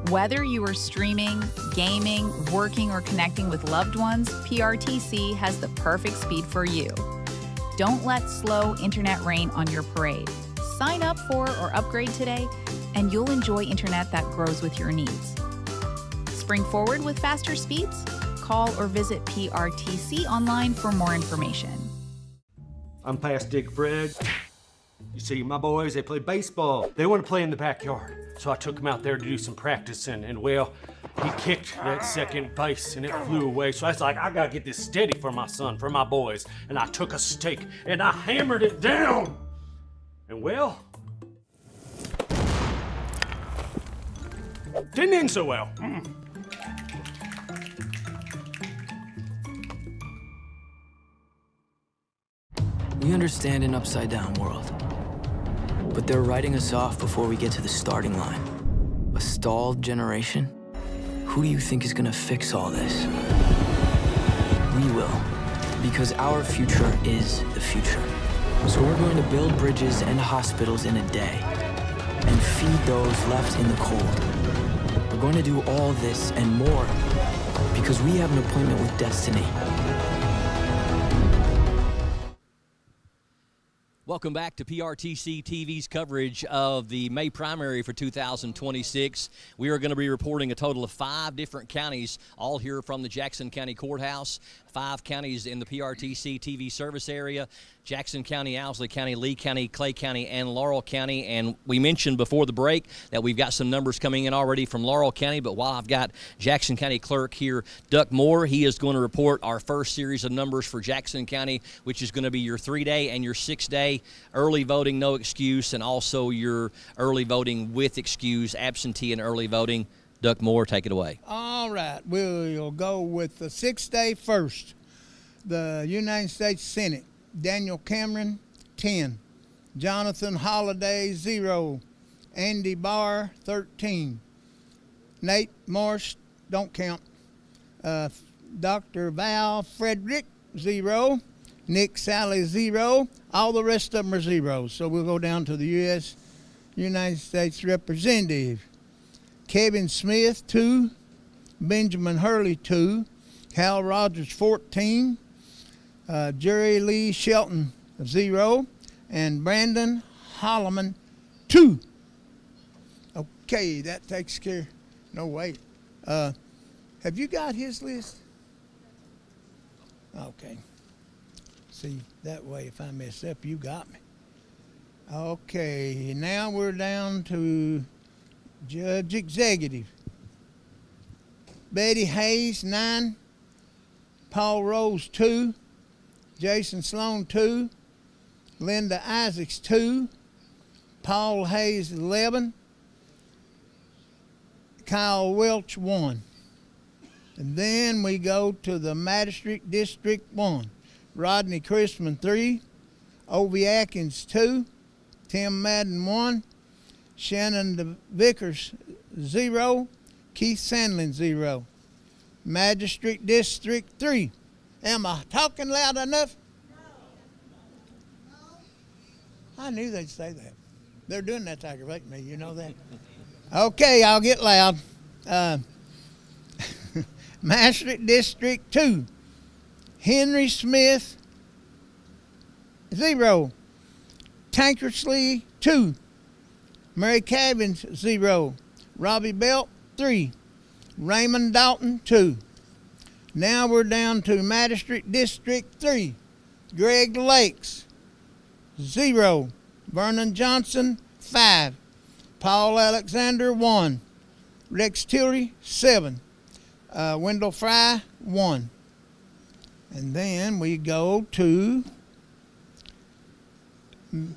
Whether you are streaming, gaming, working, or connecting with loved ones, PRTC has the perfect speed for you. Don't let slow internet rain on your parade. Sign up for or upgrade today, and you'll enjoy internet that grows with your needs. Spring forward with faster speeds? Call or visit PRTC online for more information. I'm past Dick Fred. You see, my boys, they play baseball. They want to play in the backyard. So I took them out there to do some practicing, and well, he kicked that second base and it flew away. So I was like, I gotta get this steady for my son, for my boys. And I took a stake and I hammered it down. And well, didn't end so well. We understand an upside-down world, but they're writing us off before we get to the starting line. A stalled generation? Who do you think is gonna fix all this? We will, because our future is the future. So we're going to build bridges and hospitals in a day and feed those left in the cold. We're going to do all this and more because we have an appointment with destiny. Welcome back to PRTC TV's coverage of the May primary for 2026. We are going to be reporting a total of 5 different counties, all here from the Jackson County Courthouse. 5 counties in the PRTC TV service area: Jackson County, Owsley County, Lee County, Clay County, and Laurel County. And we mentioned before the break that we've got some numbers coming in already from Laurel County, but while I've got Jackson County Clerk here, Duck Moore, he is going to report our first series of numbers for Jackson County, which is going to be your 3-day and your 6-day early voting, no excuse, and also your early voting with excuse, absentee and early voting. Duck Moore, take it away. All right, we'll go with the 6-day first. The United States Senate, Daniel Cameron, 10. Jonathan Holliday, 0. Andy Barr, 13. Nate Morse, don't count. Dr. Val Frederick, 0. Nick Sally, 0. All the rest of them are zeros. So we'll go down to the United States Representative. Kevin Smith, 2. Benjamin Hurley, 2. Hal Rogers, 14. Jerry Lee Shelton, 0. And Brandon Holloman, 2. Okay, that takes care. No, wait. Have you got his list? Okay. See, that way if I mess up, you got me. Okay, now we're down to Judge Executive. Betty Hayes, 9. Paul Rose, 2. Jason Sloan, 2. Linda Isaacs, 2. Paul Hayes, 11. Kyle Welch, 1. And then we go to the Magistrate District 1. Rodney Christman, 3. Ovie Atkins, 2. Tim Madden, 1. Shannon Vickers, 0. Keith Sandlin, 0. Magistrate District 3. Am I talking loud enough? No. I knew they'd say that. They're doing that to aggravate me, you know that? Okay, I'll get loud. Magistrate District 2. Henry Smith, 0. Tankersley, 2. Mary Cabbins, 0. Robbie Belt, 3. Raymond Dalton, 2. Now we're down to Magistrate District 3. Greg Lakes, 0. Vernon Johnson, 5. Paul Alexander, 1. Rex Tillery, 7. Wendell Fry, 1. And then we go to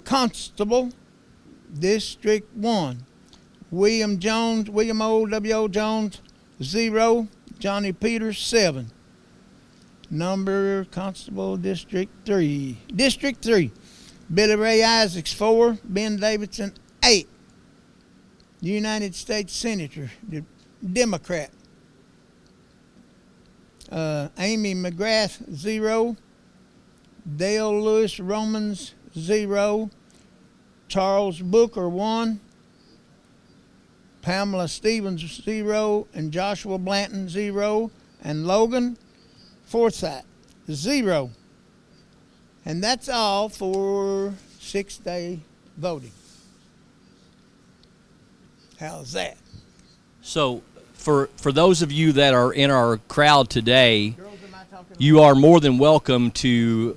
Constable District 1. William O. W. Jones, 0. Johnny Peters, 7. Number Constable District 3. District 3. Billy Ray Isaacs, 4. Ben Davidson, 8. United States Senator, Democrat. Amy McGrath, 0. Dale Lewis Romans, 0. Charles Booker, 1. Pamela Stevens, 0. And Joshua Blanton, 0. And Logan Forsythe, 0. And that's all for 6-day voting. How's that? So for those of you that are in our crowd today, you are more than welcome to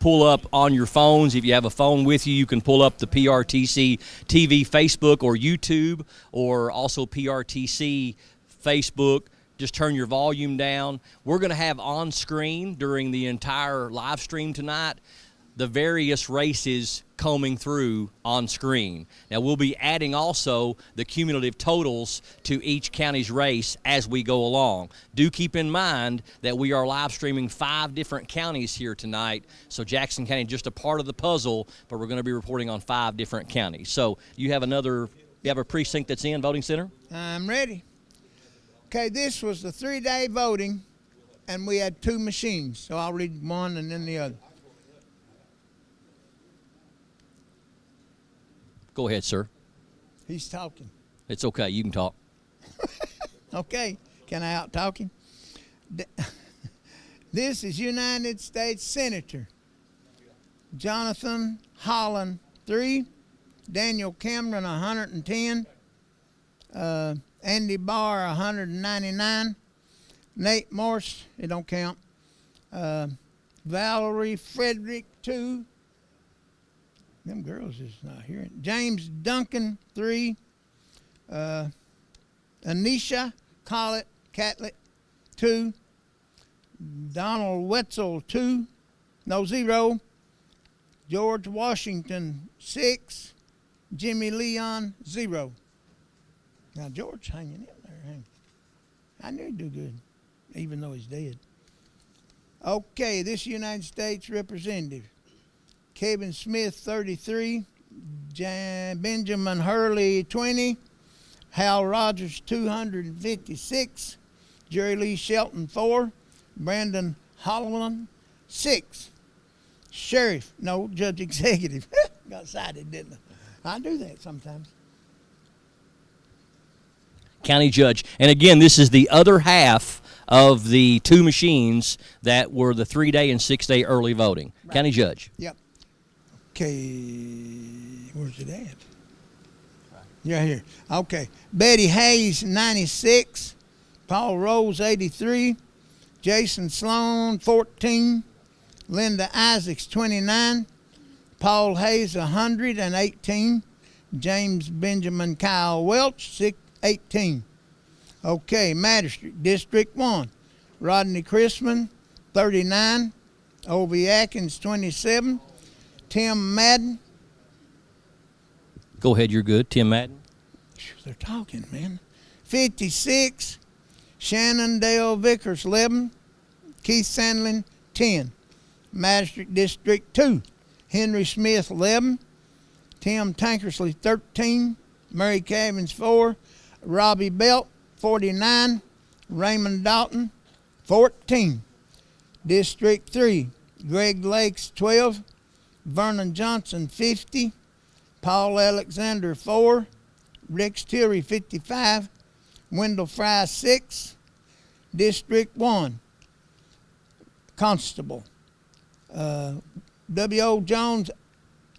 pull up on your phones. If you have a phone with you, you can pull up the PRTC TV Facebook or YouTube, or also PRTC Facebook. Just turn your volume down. We're going to have on screen during the entire live stream tonight the various races combing through on screen. Now, we'll be adding also the cumulative totals to each county's race as we go along. Do keep in mind that we are live streaming 5 different counties here tonight, so Jackson County is just a part of the puzzle, but we're going to be reporting on 5 different counties. So you have a precinct that's in, voting center? I'm ready. Okay, this was the 3-day voting, and we had 2 machines, so I'll read one and then the other. Go ahead, sir. He's talking. It's okay. You can talk. Okay. Can I out-talk him? This is United States Senator Jonathan Holland, 3. Daniel Cameron, 110. Andy Barr, 199. Nate Morse, it don't count. Valerie Frederick, 2. Them girls is not hearing. James Duncan, 3. Anisha Catlett, 2. Donald Wetzel, 2. No, 0. George Washington, 6. Jimmy Leon, 0. Now, George hanging in there. I knew he'd do good, even though he's dead. Okay, this United States Representative. Kevin Smith, 33. Benjamin Hurley, 20. Hal Rogers, 256. Jerry Lee Shelton, 4. Brandon Holloman, 6. Judge Executive. Got cited, didn't I? I do that sometimes. County Judge. And again, this is the other half of the 2 machines that were the 3-day and 6-day early voting. Right. County Judge. Yep. Okay, where's it at? Yeah, here. Okay. Betty Hayes, 96. Paul Rose, 83. Jason Sloan, 14. Linda Isaacs, 29. Paul Hayes, 118. James Benjamin Kyle Welch, 18. Okay, Magistrate, District 1. Rodney Chrisman, 39. O.V. Atkins, 27. Tim Madden. Go ahead, you're good. Tim Madden. They're talking, man. 56. Shannon Dale Vickers, 11. Keith Sandlin, 10. Magistrate District 2. Henry Smith, 11. Tim Tankersley, 13. Mary Cavins, 4. Robbie Belt, 49. Raymond Dalton, 14. District 3. Greg Lakes, 12. Vernon Johnson, 50. Paul Alexander, 4. Rex Tillery, 55. Wendell Fry, 6. District 1. Constable. W.O. Jones,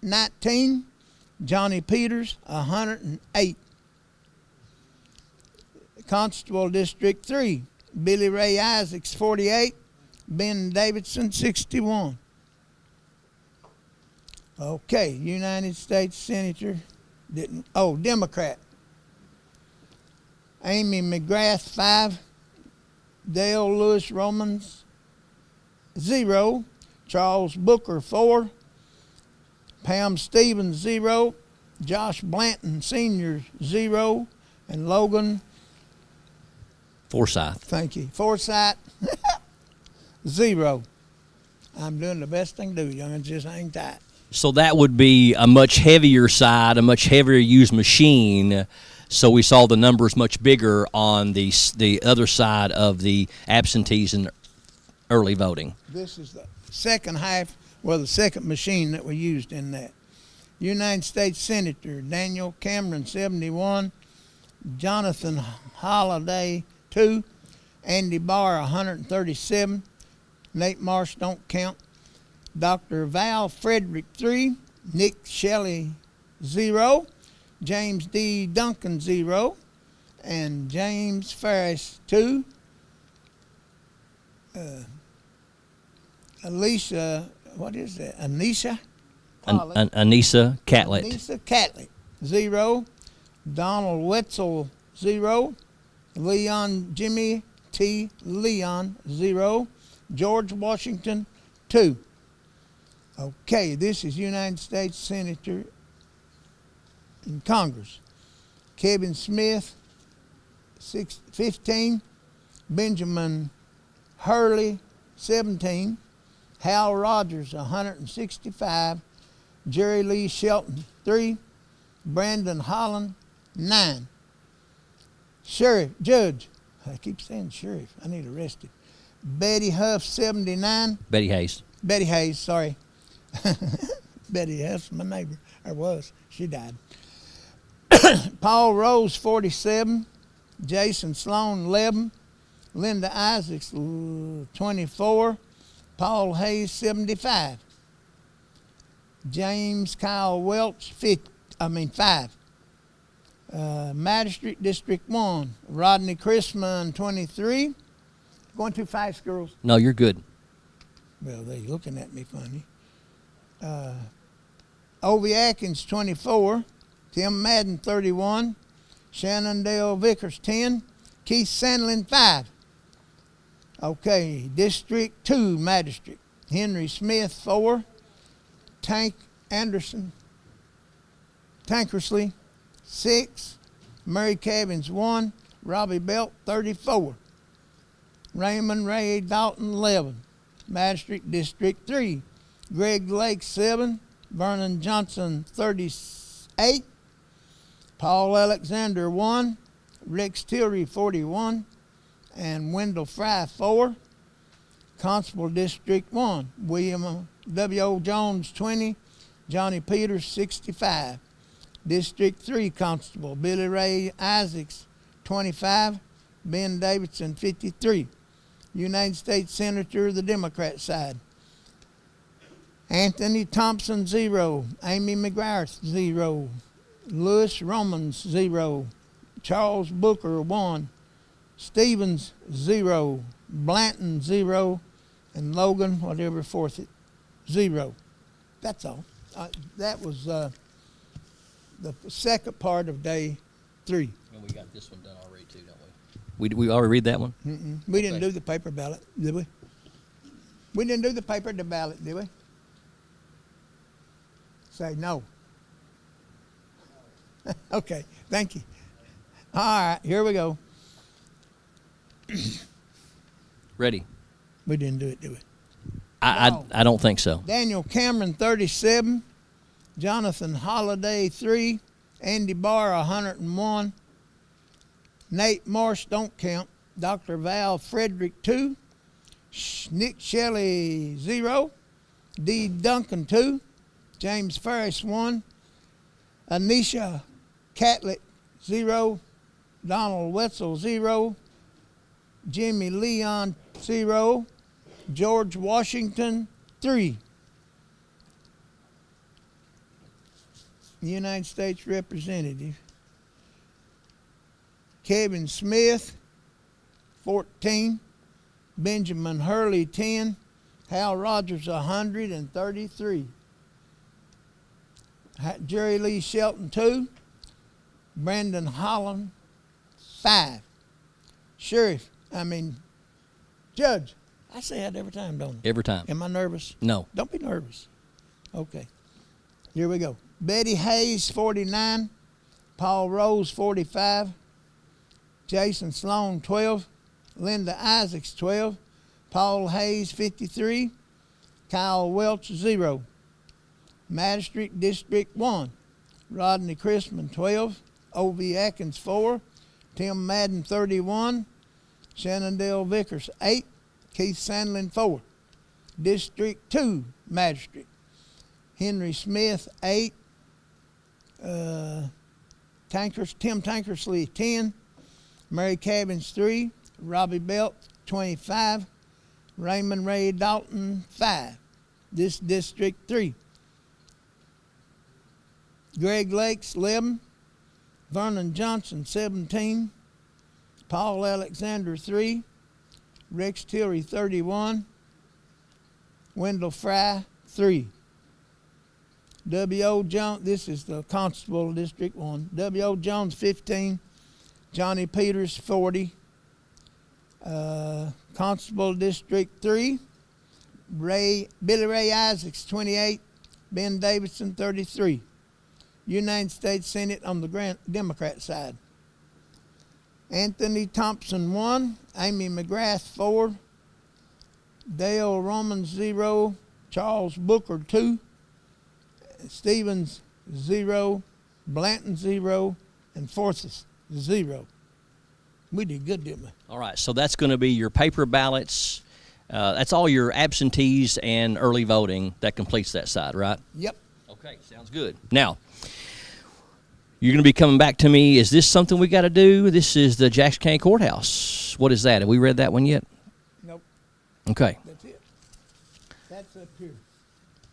19. Johnny Peters, 108. Constable District 3. Billy Ray Isaacs, 48. Ben Davidson, 61. Okay, United States Senator, Democrat. Amy McGrath, 5. Dale Lewis Romans, 0. Charles Booker, 4. Pam Stevens, 0. Josh Blanton, Sr., 0. And Logan Forsyth. Thank you. Forsyth, 0. I'm doing the best thing to do, young'uns. Just hang tight. So that would be a much heavier side, a much heavier used machine. So we saw the numbers much bigger on the other side of the absentees and early voting. This is the second half, the second machine that we used in that. United States Senator Daniel Cameron, 71. Jonathan Holliday, 2. Andy Barr, 137. Nate Marsh, don't count. Dr. Val Frederick, 3. Nick Shelley, 0. James D. Duncan, 0. And James Ferris, 2. Alicia, what is that? Anisha? Anissa Catlett. Anissa Catlett, 0. Donald Wetzel, 0. Leon Jimmy T. Leon, 0. George Washington, 2. Okay, this is United States Senator in Congress. Kevin Smith, 15. Benjamin Hurley, 17. Hal Rogers, 165. Jerry Lee Shelton, 3. Brandon Holland, 9. Judge, I keep saying sheriff, I need arrested. Betty Huff, 79. Betty Hayes, sorry. Betty Huff's my neighbor, or was. She died. Paul Rose, 47. Jason Sloan, 11. Linda Isaacs, 24. Paul Hayes, 75. James Kyle Welch, 5. Magistrate, District 1. Rodney Chrisman, 23. Going too fast, girls. No, you're good. Well, they looking at me funny. Ovie Atkins, 24. Tim Madden, 31. Shenandoah Vickers, 10. Keith Sandlin, 5. Okay, District 2 Magistrate. Henry Smith, 4. Tank Anderson, Tankersley, 6. Murray Cabins, 1. Robbie Belt, 34. Raymond Ray Dalton, 11. Magistrate, District 3. Greg Lake, 7. Vernon Johnson, 38. Paul Alexander, 1. Rex Tillery, 41. And Wendell Fry, 4. Constable, District 1. William W.O. Jones, 20. Johnny Peters, 65. District 3 Constable, Billy Ray Isaacs, 25. Ben Davidson, 53. United States Senator, the Democrat side. Anthony Thompson, 0. Amy McGrath, 0. Lewis Romans, 0. Charles Booker, 1. Stevens, 0. Blanton, 0. And Logan, whatever fourth it, 0. That's all. That was the second part of day 3. And we got this one done already too, don't we? We already read that one? Mm-mm. We didn't do the paper ballot, did we? We didn't do the paper to ballot, did we? Say no. Okay, thank you. All right, here we go. Ready? We didn't do it, did we? I don't think so. Daniel Cameron, 37. Jonathan Holliday, 3. Andy Barr, 101. Nate Morse, don't count. Dr. Val Frederick, 2. Nick Shelley, 0. D. Duncan, 2. James Ferris, 1. Anisha Catlett, 0. Donald Wetzel, 0. Jimmy Leon, 0. George Washington, 3. United States Representative. Kevin Smith, 14. Benjamin Hurley, 10. Hal Rogers, 133. Jerry Lee Shelton, 2. Brandon Holland, 5. Judge. I say that every time, don't I? Every time. Am I nervous? No. Don't be nervous. Okay. Here we go. Betty Hayes, 49. Paul Rose, 45. Jason Sloan, 12. Linda Isaacs, 12. Paul Hayes, 53. Kyle Welch, 0. Magistrate, District 1. Rodney Chrisman, 12. O.V. Atkins, 4. Tim Madden, 31. Shenandoah Vickers, 8. Keith Sandlin, 4. District 2 Magistrate. Henry Smith, 8. Tim Tankersley, 10. Mary Cabins, 3. Robbie Belt, 25. Raymond Ray Dalton, 5. This District 3. Greg Lakes, 11. Vernon Johnson, 17. Paul Alexander, 3. Rex Tillery, 31. Wendell Fry, 3. W.O. Jones, this is the Constable, District 1. W.O. Jones, 15. Johnny Peters, 40. Constable, District 3. Billy Ray Isaacs, 28. Ben Davidson, 33. United States Senate on the Democrat side. Anthony Thompson, 1. Amy McGrath, 4. Dale Romans, 0. Charles Booker, 2. Stevens, 0. Blanton, 0. And Forsyth, 0. We did good, didn't we? All right, so that's going to be your paper ballots. That's all your absentees and early voting. That completes that side, right? Yep. Okay, sounds good. Now, You're going to be coming back to me. Is this something we got to do? This is the Jackson County Courthouse. What is that? Have we read that one yet? Nope. Okay. That's it. That's up here.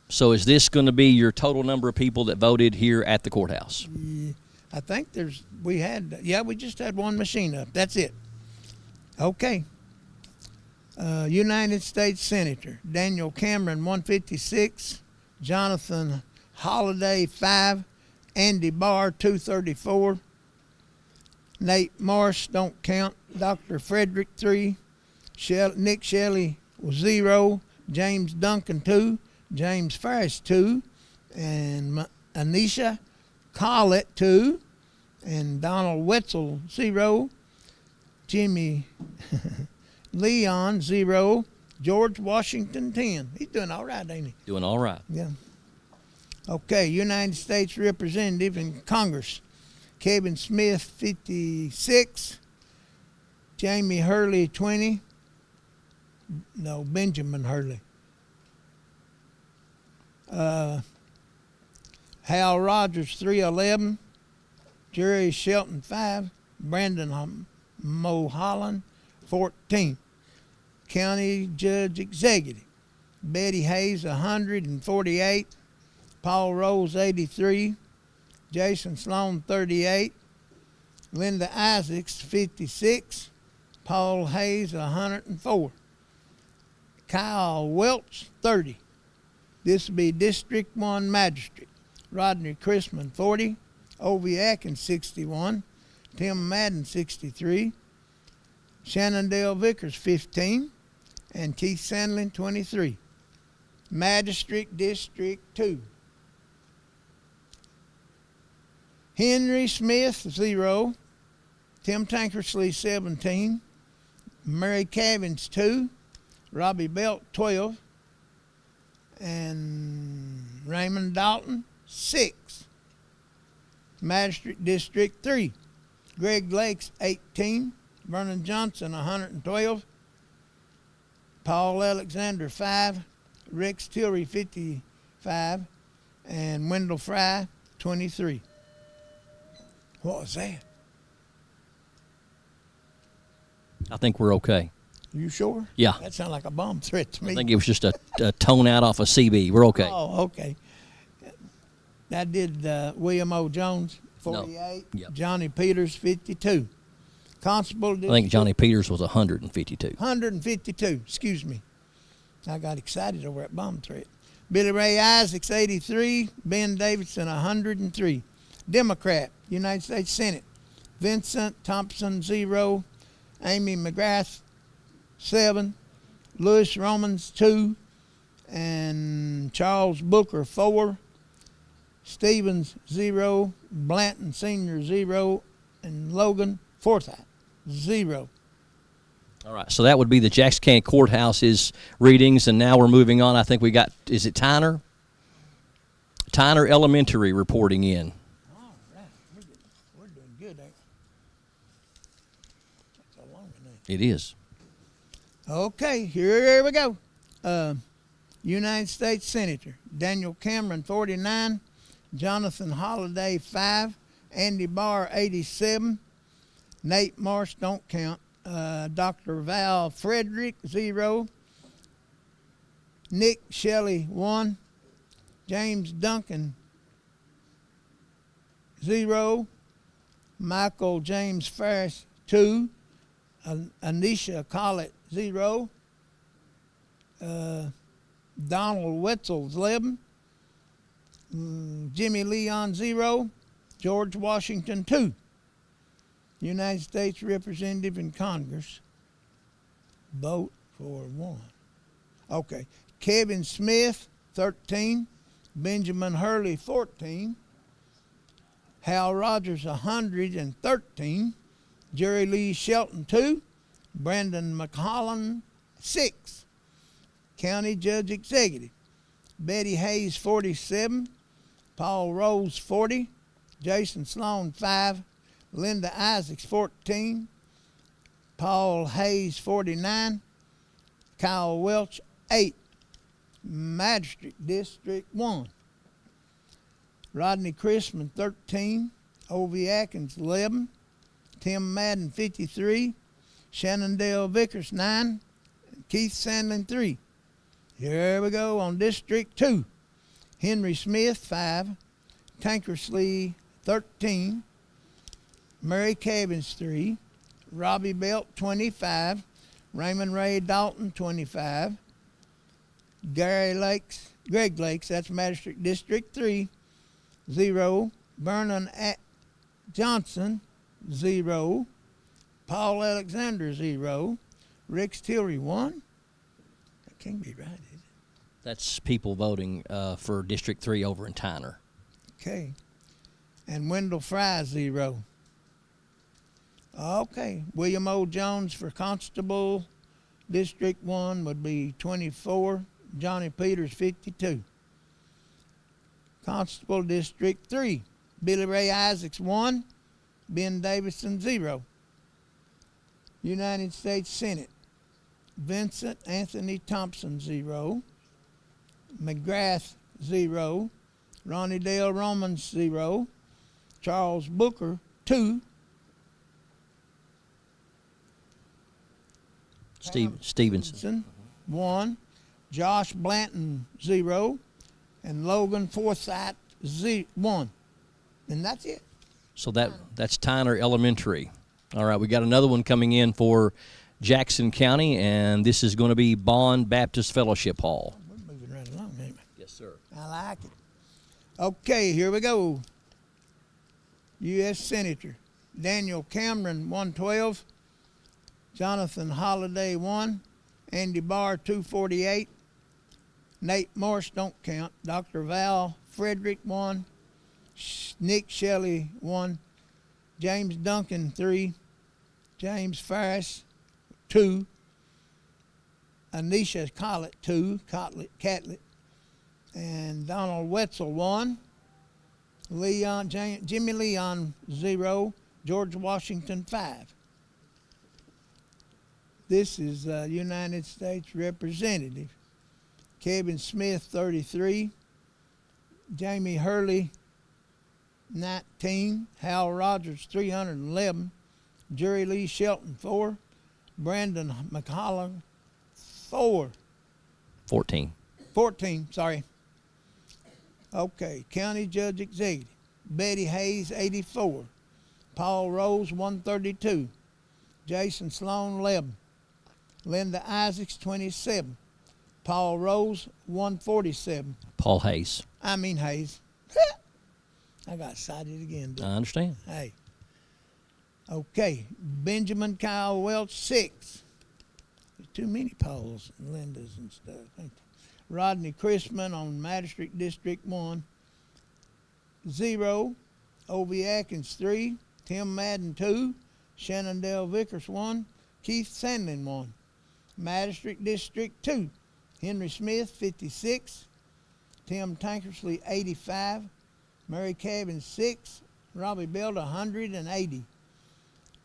So is this going to be your total number of people that voted here at the courthouse? Yeah, I think we just had one machine up. That's it. Okay. United States Senator Daniel Cameron, 156. Jonathan Holliday, 5. Andy Barr, 234. Nate Morse, don't count. Dr. Frederick, 3. Nick Shelley, 0. James Duncan, 2. James Ferris, 2. And Anisha Collett, 2. And Donald Wetzel, 0. Jimmy Leon, 0. George Washington, 10. He's doing all right, ain't he? Doing all right. Yeah. Okay, United States Representative in Congress. Kevin Smith, 56. Jamie Hurley, 20. No, Benjamin Hurley. Hal Rogers, 311. Jerry Shelton, 5. Brandon Mulholland, 14. County Judge Executive. Betty Hayes, 148. Paul Rose, 83. Jason Sloan, 38. Linda Isaacs, 56. Paul Hayes, 104. Kyle Welch, 30. This will be District 1 Magistrate. Rodney Chrisman, 40. Ovie Atkins, 61. Tim Madden, 63. Shannondale Vickers, 15. And Keith Sandlin, 23. Magistrate District 2. Henry Smith, 0. Tim Tankersley, 17. Mary Cavins, 2. Robbie Belt, 12. And Raymond Dalton, 6. Magistrate District 3. Greg Lakes, 18. Vernon Johnson, 112. Paul Alexander, 5. Rex Tillery, 55. And Wendell Fry, 23. What was that? I think we're okay. You sure? Yeah. That sounded like a bomb threat to me. I think it was just a tone out off a CB. We're okay. Oh, okay. That did William O. Jones, 48. No. Yep. Johnny Peters, 52. Constable. I think Johnny Peters was 152. 152. Excuse me. I got excited over that bomb threat. Billy Ray Isaacs, 83. Ben Davidson, 103. Democrat, United States Senate. Vincent Thompson, 0. Amy McGrath, 7. Louis Romans, 2. And Charles Booker, 4. Stevens, 0. Blanton Sr., 0. And Logan Forsyth, 0. All right, so that would be the Jackson County Courthouse's readings, and now we're moving on. I think we got, is it Tyner? Tyner Elementary reporting in. All right, we're doing good, ain't we? That's a long one, ain't It is. Okay, here we go. United States Senator Daniel Cameron, 49. Jonathan Holliday, 5. Andy Barr, 87. Nate Marsh, don't count. Dr. Val Frederick, 0. Nick Shelley, 1. James Duncan, 0. Michael James Ferris, 2. Anisha Collett, 0. Donald Wetzel, 11. Jimmy Leon, 0. George Washington, 2. United States Representative in Congress. Vote for 1. Okay. Kevin Smith, 13. Benjamin Hurley, 14. Hal Rogers, 113. Jerry Lee Shelton, 2. Brandon McCollum, 6. County Judge Executive. Betty Hayes, 47. Paul Rose, 40. Jason Sloan, 5. Linda Isaacs, 14. Paul Hayes, 49. Kyle Welch, 8. Magistrate District 1. Rodney Chrisman, 13. O.V. Atkins 11, Tim Madden 53, Shenandoah Vickers 9, and Keith Sandlin 3. Here we go on District 2. Henry Smith 5, Tankersley 13, Murray Cabins 3, Robbie Belt 25, Raymond Ray Dalton 25, Greg Lakes, that's Magistrate District 3, 0, Vernon Johnson 0, Paul Alexander 0, Rex Tillery 1. That can't be right, is it? That's people voting for District 3 over in Tyner. Okay. And Wendell Fry 0. Okay. William O. Jones for Constable District 1 would be 24. Johnny Peters 52. Constable District 3. Billy Ray Isaacs 1. Ben Davidson 0. United States Senate. Vincent Anthony Thompson 0. McGrath 0. Ronnie Dale Romans 0. Charles Booker 2. Stevenson 1. Josh Blanton 0. And Logan Forsythe 1. And that's it. So that's Tyner Elementary. All right, we got another one coming in for Jackson County, and this is going to be Bond Baptist Fellowship Hall. We're moving right along, ain't we? Yes, sir. I like it. Okay, here we go. U.S. Senator Daniel Cameron 112, Jonathan Holliday 1, Andy Barr 248, Nate Morse don't count, Dr. Val Frederick 1, Nick Shelley 1, James Duncan 3, James Farris 2, Anisha Collett 2, Catlett, and Donald Wetzel 1, Jimmy Leon 0, George Washington 5. This is United States Representative Kevin Smith 33, Jamie Hurley 19, Hal Rogers 311, Jerry Lee Shelton 4, Brandon McCollum 14. 14, sorry. Okay, County Judge Executive, Betty Hayes 84, Paul Rose 132, Jason Sloan 11, Linda Isaacs 27, Paul Rose 147. Paul Hayes. Hayes. I got excited again. I understand. Hey. Okay, Benjamin Kyle Welch 6. There's too many Pauls and Lindas and stuff. Ain't there? Rodney Chrisman on Magistrate District 1. 0. O.V. Atkins 3. Tim Madden 2. Shenandoah Vickers 1. Keith Sandlin 1. Magistrate District 2. Henry Smith 56. Tim Tankersley 85. Murray Cabin 6. Robbie Belt 180.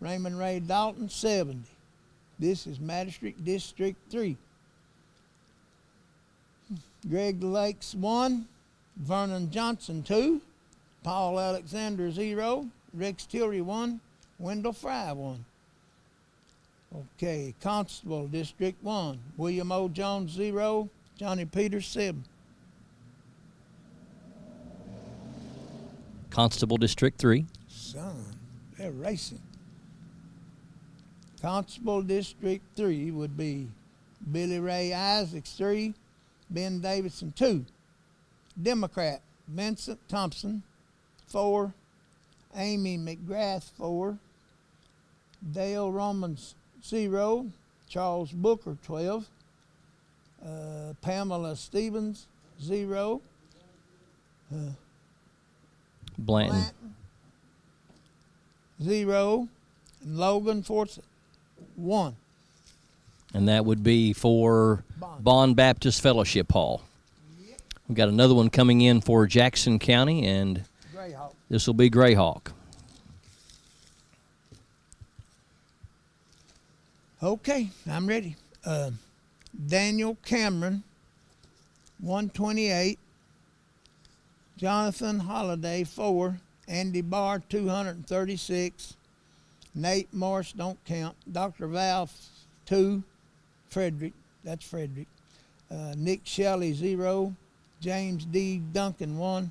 Raymond Ray Dalton 70. This is Magistrate District 3. Greg Lakes 1, Vernon Johnson 2, Paul Alexander 0, Rex Tillery 1, Wendell Fry 1. Okay, Constable District 1, William O. Jones 0, Johnny Peters 7. Constable District 3. Son, they're racing. Constable District 3 would be Billy Ray Isaacs 3, Ben Davidson 2. Democrat Vincent Thompson 4. Amy McGrath 4. Dale Romans 0. Charles Booker 12. Pamela Stevens 0. Blanton 0. And Logan Forsythe 1. And that would be for Bond Baptist Fellowship Hall. We've got another one coming in for Jackson County, and this will be Greyhawk. Okay, I'm ready. Daniel Cameron, 128. Jonathan Holliday, 4. Andy Barr, 236. Nate Morris, don't count. Dr. Val, 2. Frederick, that's Frederick. Nick Shelley, 0. James D. Duncan, 1.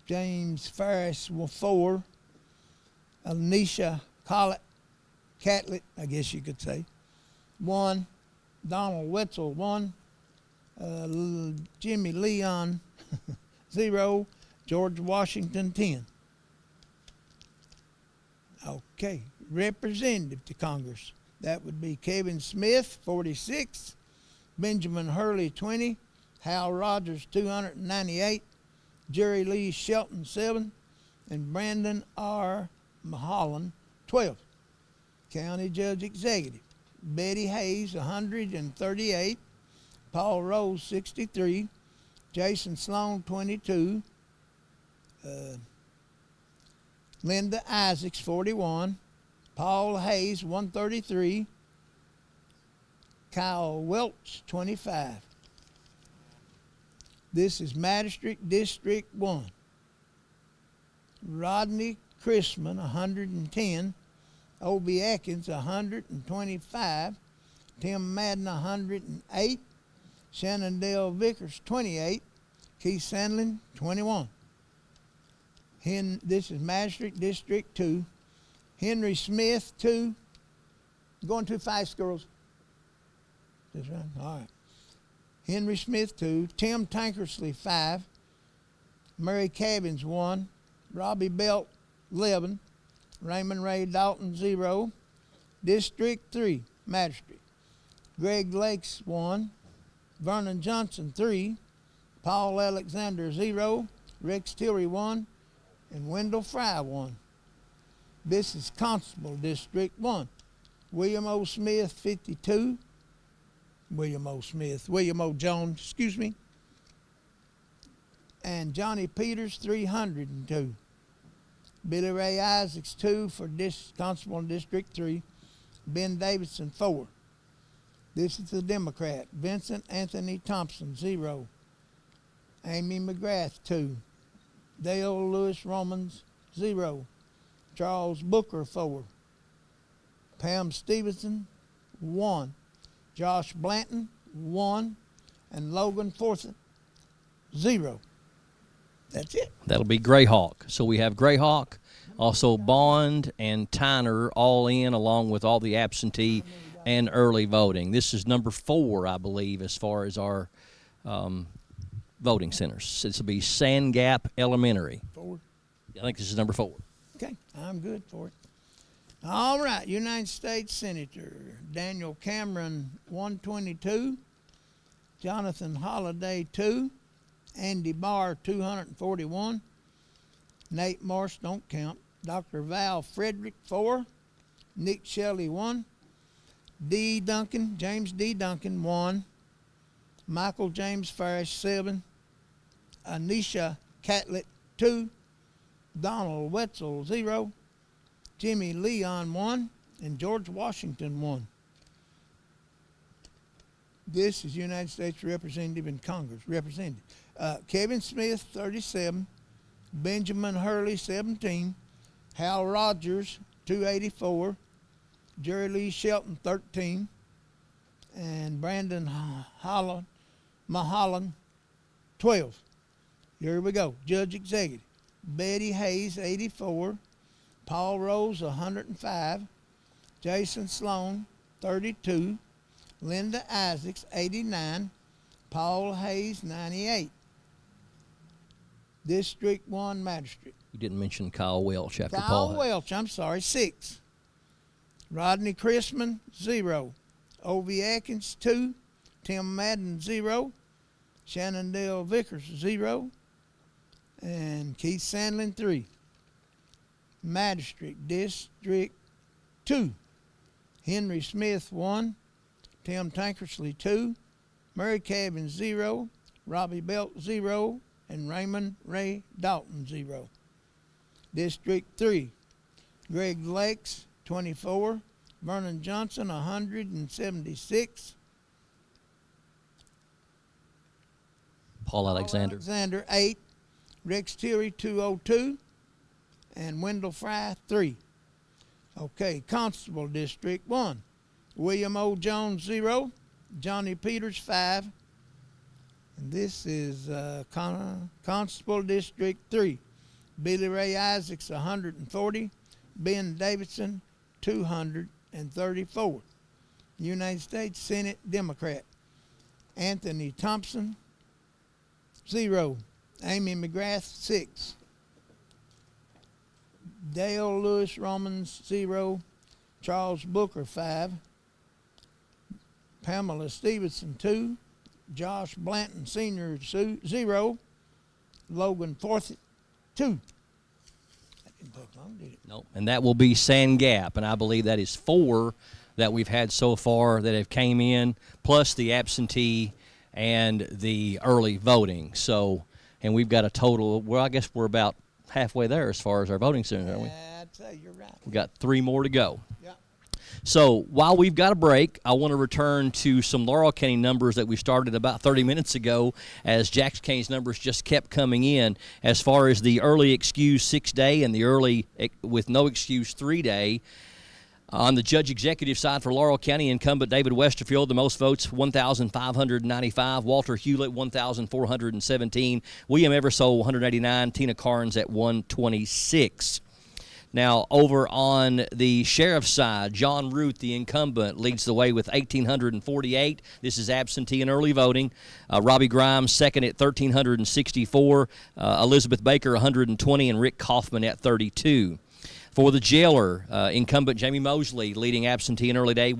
James Ferris, 4. Anisha Catlett, I guess you could say, 1. Donald Wetzel, 1. Jimmy Leon, 0. George Washington, 10. Okay, representative to Congress. That would be Kevin Smith, 46. Benjamin Hurley, 20. Hal Rogers, 298. Jerry Lee Shelton, 7. And Brandon R. Mulholland, 12. County Judge Executive. Betty Hayes, 138. Paul Rose, 63. Jason Sloan, 22. Linda Isaacs, 41. Paul Hayes, 133. Kyle Welch, 25. This is Magistrate District 1. Rodney Chrisman, 110. Obie Atkins, 125. Tim Madden, 108. Shenandoah Vickers, 28. Keith Sandlin, 21. This is Magistrate District 2. Henry Smith, 2. Going too fast, girls. This right? All right. Henry Smith, 2. Tim Tankersley, 5. Mary Cabbins, 1. Robbie Belt, 11. Raymond Ray Dalton, 0. District 3, Magistrate. Greg Lakes, 1. Vernon Johnson, 3. Paul Alexander, 0. Rex Tillery, 1. And Wendell Fry, 1. This is Constable District 1. William O. Smith, 52. William O. Jones, excuse me. And Johnny Peters, 302. Billy Ray Isaacs, 2 for Constable in District 3. Ben Davidson, 4. This is the Democrat. Vincent Anthony Thompson, 0. Amy McGrath, 2. Dale Lewis Romans, 0. Charles Booker, 4. Pam Stevenson, 1. Josh Blanton, 1. And Logan Forsyth, 0. That's it. That'll be Greyhawk. So we have Greyhawk, also Bond and Tyner all in, along with all the absentee and early voting. This is number 4, I believe, as far as our voting centers. This will be Sand Gap Elementary. 4. I think this is number 4. Okay, I'm good for it. All right, United States Senator Daniel Cameron, 122. Jonathan Holliday, 2. Andy Barr, 241. Nate Morse, don't count. Dr. Val Frederick, 4. Nick Shelley, 1. James D. Duncan, 1. Michael James Farish, 7. Anisha Catlett, 2. Donald Wetzel, 0. Jimmy Leon, 1. And George Washington, 1. This is United States Representative in Congress. Representative. Kevin Smith, 37. Benjamin Hurley, 17. Hal Rogers, 284. Jerry Lee Shelton, 13. And Brandon Mulholland, 12. Here we go. Judge Executive. Betty Hayes, 84. Paul Rose, 105. Jason Sloan, 32. Linda Isaacs, 89. Paul Hayes, 98. District 1 Magistrate. You didn't mention Kyle Welch after Paul. Kyle Welch, I'm sorry, 6. Rodney Chrisman, 0. Ovie Atkins, 2. Tim Madden, 0. Shenandoah Vickers, 0. And Keith Sandlin, 3. Magistrate District 2. Henry Smith, 1. Tim Tankersley, 2. Murray Cabin, 0. Robbie Belt, 0. And Raymond Ray Dalton, 0. District 3. Greg Lakes, 24. Vernon Johnson, 176. Paul Alexander. 8. Rex Tillery, 202. and Wendell Fry 3. Okay, Constable District 1, William O. Jones 0, Johnny Peters 5. And this is Constable District 3, Billy Ray Isaacs 140, Ben Davidson 234. United States Senate Democrat, Anthony Thompson 0, Amy McGrath 6, Dale Lewis Romans 0, Charles Booker 5, Pamela Stevenson 2, Josh Blanton Sr. 0, Logan Forsyth 2. That didn't take long, did it? No, and that will be Sand Gap, and I believe that is 4 that we've had so far that have came in, plus the absentee and the early voting. So, and we've got a total, well, I guess we're about halfway there as far as our voting center, aren't we? I'd say you're right. We've got 3 more to go. Yeah. So while we've got a break, I want to return to some Laurel County numbers that we started about 30 minutes ago, as Jackson County's numbers just kept coming in as far as the early excuse 6-day and the early with no excuse 3-day. On the judge executive side for Laurel County, incumbent David Westerfield, the most votes, 1,595. Walter Hewlett, 1,417. William Eversole, 189. Tina Carnes at 126. Now, over on the sheriff's side, John Root, the incumbent, leads the way with 1,848. This is absentee and early voting. Robbie Grimes, second at 1,364. Elizabeth Baker, 120, and Rick Kaufman at 32. For the jailer, incumbent Jamie Mosley leading absentee and early day,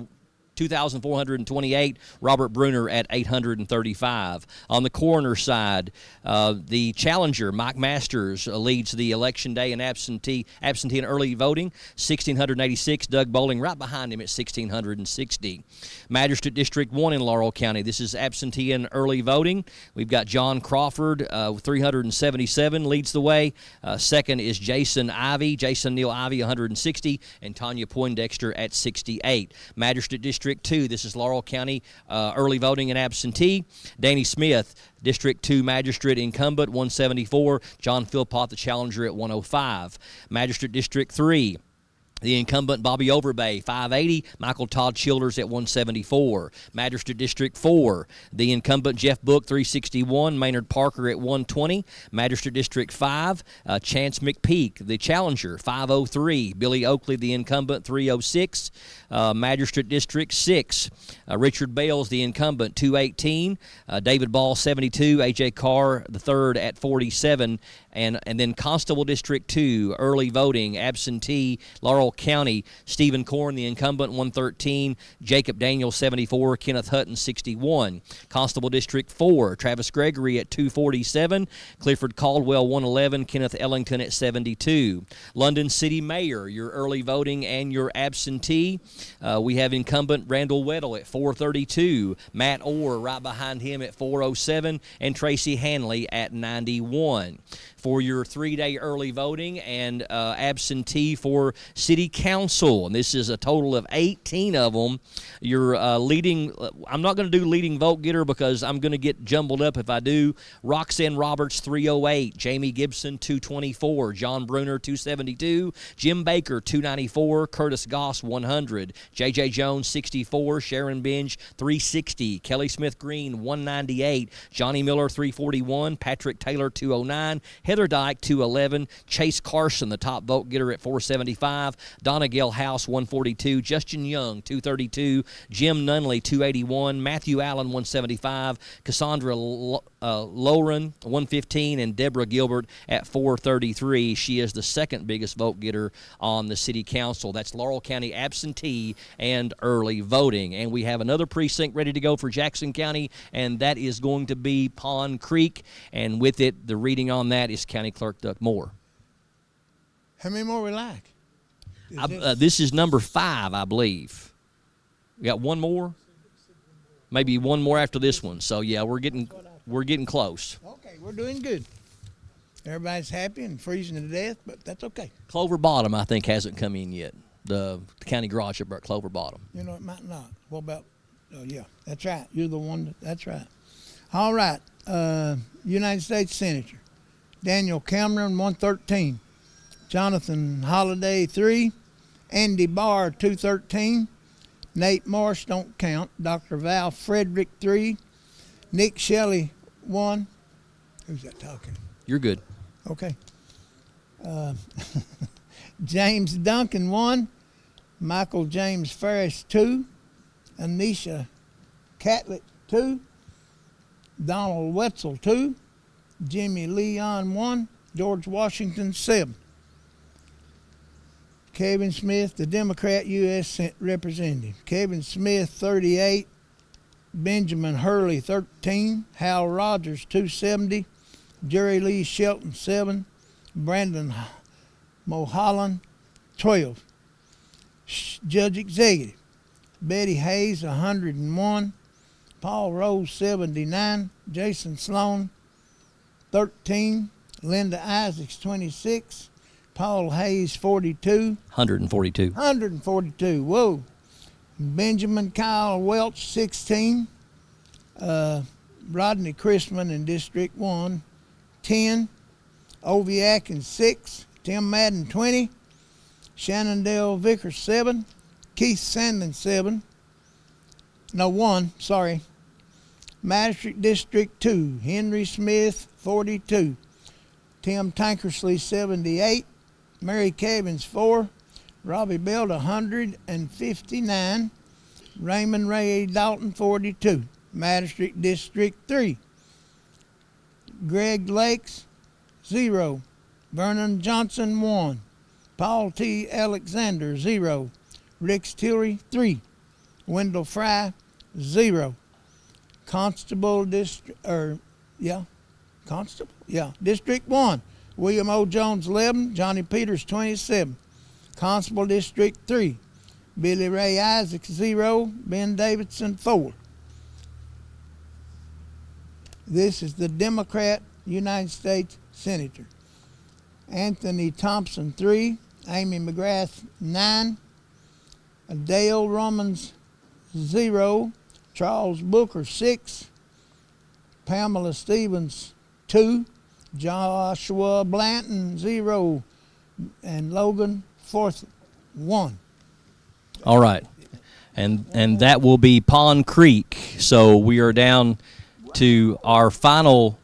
2,428. Robert Bruner at 835. On the coroner side, the challenger, Mike Masters, leads the election day and absentee and early voting, 1,686. Doug Bowling right behind him at 1,660. Magistrate District 1 in Laurel County. This is absentee and early voting. We've got John Crawford, 377, leads the way. Second is Jason Neal Ivey, 160, and Tanya Poindexter at 68. Magistrate District 2, this is Laurel County, early voting and absentee. Danny Smith, District 2 Magistrate incumbent, 174. John Philpott, the challenger, at 105. Magistrate District 3, the incumbent Bobby Overbay, 580. Michael Todd Childers at 174. Magistrate District 4, the incumbent Jeff Book, 361. Maynard Parker at 120. Magistrate District 5, Chance McPeak, the challenger, 503. Billy Oakley, the incumbent, 306. Magistrate District 6, Richard Bales, the incumbent, 218. David Ball, 72. A.J. Carr, the third, at 47. And then Constable District 2, early voting, absentee, Laurel County, Stephen Korn, the incumbent, 113. Jacob Daniel, 74. Kenneth Hutton, 61. Constable District 4, Travis Gregory at 247. Clifford Caldwell, 111. Kenneth Ellington at 72. London City Mayor, your early voting and your absentee. We have incumbent Randall Weddle at 432. Matt Orr right behind him at 407. And Tracy Hanley at 91. For your 3-day early voting and absentee for City Council. And this is a total of 18 of them. Your leading, I'm not going to do leading vote getter because I'm going to get jumbled up if I do. Roxanne Roberts, 308. Jamie Gibson, 224. John Bruner, 272. Jim Baker, 294. Curtis Goss, 100. J.J. Jones, 64. Sharon Binge, 360. Kelly Smith Green, 198. Johnny Miller, 341. Patrick Taylor, 209. Heather Dyke, 211. Chase Carson, the top vote getter, at 475. Donna Gale House, 142. Justin Young, 232. Jim Nunley, 281. Matthew Allen, 175. Cassandra Lauren, 115. And Deborah Gilbert at 433. She is the second biggest vote getter on the City Council. That's Laurel County absentee and early voting. And we have another precinct ready to go for Jackson County, and that is going to be Pond Creek. And with it, the reading on that is County Clerk Doug Moore. How many more we like? This is number 5, I believe. We got one more, maybe one more after this one. So yeah, we're getting close. Okay, we're doing good. Everybody's happy and freezing to death, but that's okay. Clover Bottom, I think, hasn't come in yet. The county garage up at Clover Bottom. You know, it might not. What about? Oh yeah, that's right. You're the one. That's right. All right. United States Senator Daniel Cameron, 113. Jonathan Holliday, 3. Andy Barr, 213. Nate Marsh, don't count. Dr. Val Frederick, 3. Nick Shelley, 1. Who's that talking? You're good. Okay. James Duncan, 1. Michael James Ferris, 2. Anisha Catlett, 2. Donald Wetzel, 2. Jimmy Leon, 1. George Washington, 7. Kevin Smith, the Democrat U.S. Representative. Kevin Smith, 38. Benjamin Hurley, 13. Hal Rogers, 270. Jerry Lee Shelton, 7. Brandon Mulholland, 12. Judge Executive. Betty Hayes, 101. Paul Rose, 79. Jason Sloan, 13. Linda Isaacs, 26. Paul Hayes, 42. 142. 142. Whoa. Benjamin Kyle Welch, 16. Rodney Chrisman in District 1, 10. Ovie Atkins, 6. Tim Madden, 20. Shannondale Vickers, 7. Keith Sandlin, 7. No, 1, sorry. Magistrate District 2, Henry Smith, 42. Tim Tankersley, 78. Mary Cavins, 4. Robbie Belt, 159. Raymond Ray Dalton, 42. Magistrate District 3. Greg Lakes, 0. Vernon Johnson, 1. Paul T. Alexander, 0. Rick Tillery, 3. Wendell Fry, 0. Constable District, District 1. William O. Jones, 11. Johnny Peters, 27. Constable District 3. Billy Ray Isaacs, 0. Ben Davidson, 4. This is the Democrat United States Senator. Anthony Thompson, 3. Amy McGrath, 9. Dale Romans, 0. Charles Booker, 6. Pamela Stevens, 2. Joshua Blanton, 0. And Logan Forth, 1. All right. And that will be Pond Creek. So we are down to our final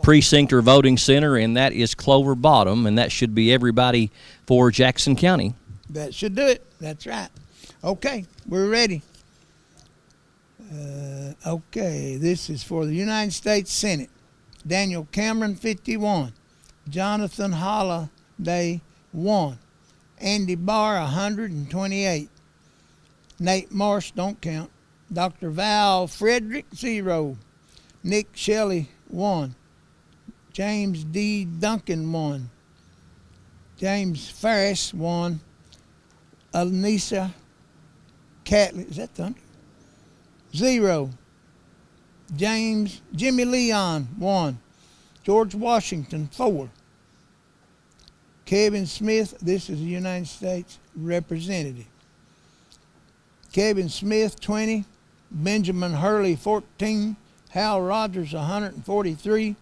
precinct or voting center, and that is Clover Bottom, and that should be everybody for Jackson County. That should do it. That's right. Okay, we're ready. Okay, this is for the United States Senate. Daniel Cameron, 51. Jonathan Holliday, 1. Andy Barr, 128. Nate Marsh, don't count. Dr. Val Frederick, 0. Nick Shelley, 1. James D. Duncan, 1. James Ferris, 1. Anisha Catlett, is that Thunder? 0. Jimmy Leon, 1. George Washington, 4. Kevin Smith, this is a United States Representative. Kevin Smith, 20. Benjamin Hurley, 14. Hal Rogers, 143.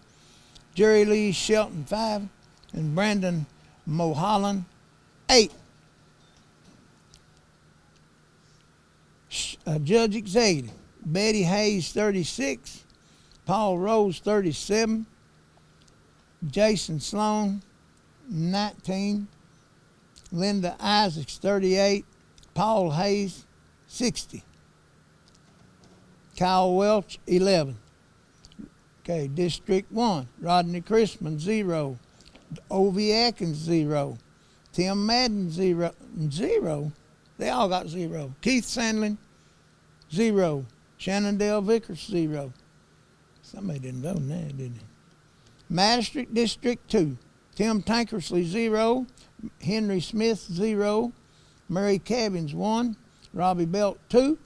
Jerry Lee Shelton, 5. And Brandon Mulholland, 8. Judge Executive. Betty Hayes, 36. Paul Rose, 37. Jason Sloan, 19. Linda Isaacs, 38. Paul Hayes, 60. Kyle Welch, 11. Okay, District 1. Rodney Chrisman, 0. Ovie Atkins, 0. Tim Madden, 0. 0? They all got 0. Keith Sandlin, 0. Shannondale Vickers, 0. Somebody didn't vote on that, did they? Magistrate District 2. Tim Tankersley, 0. Henry Smith, 0. Mary Cavins, 1. Robbie Belt, 2.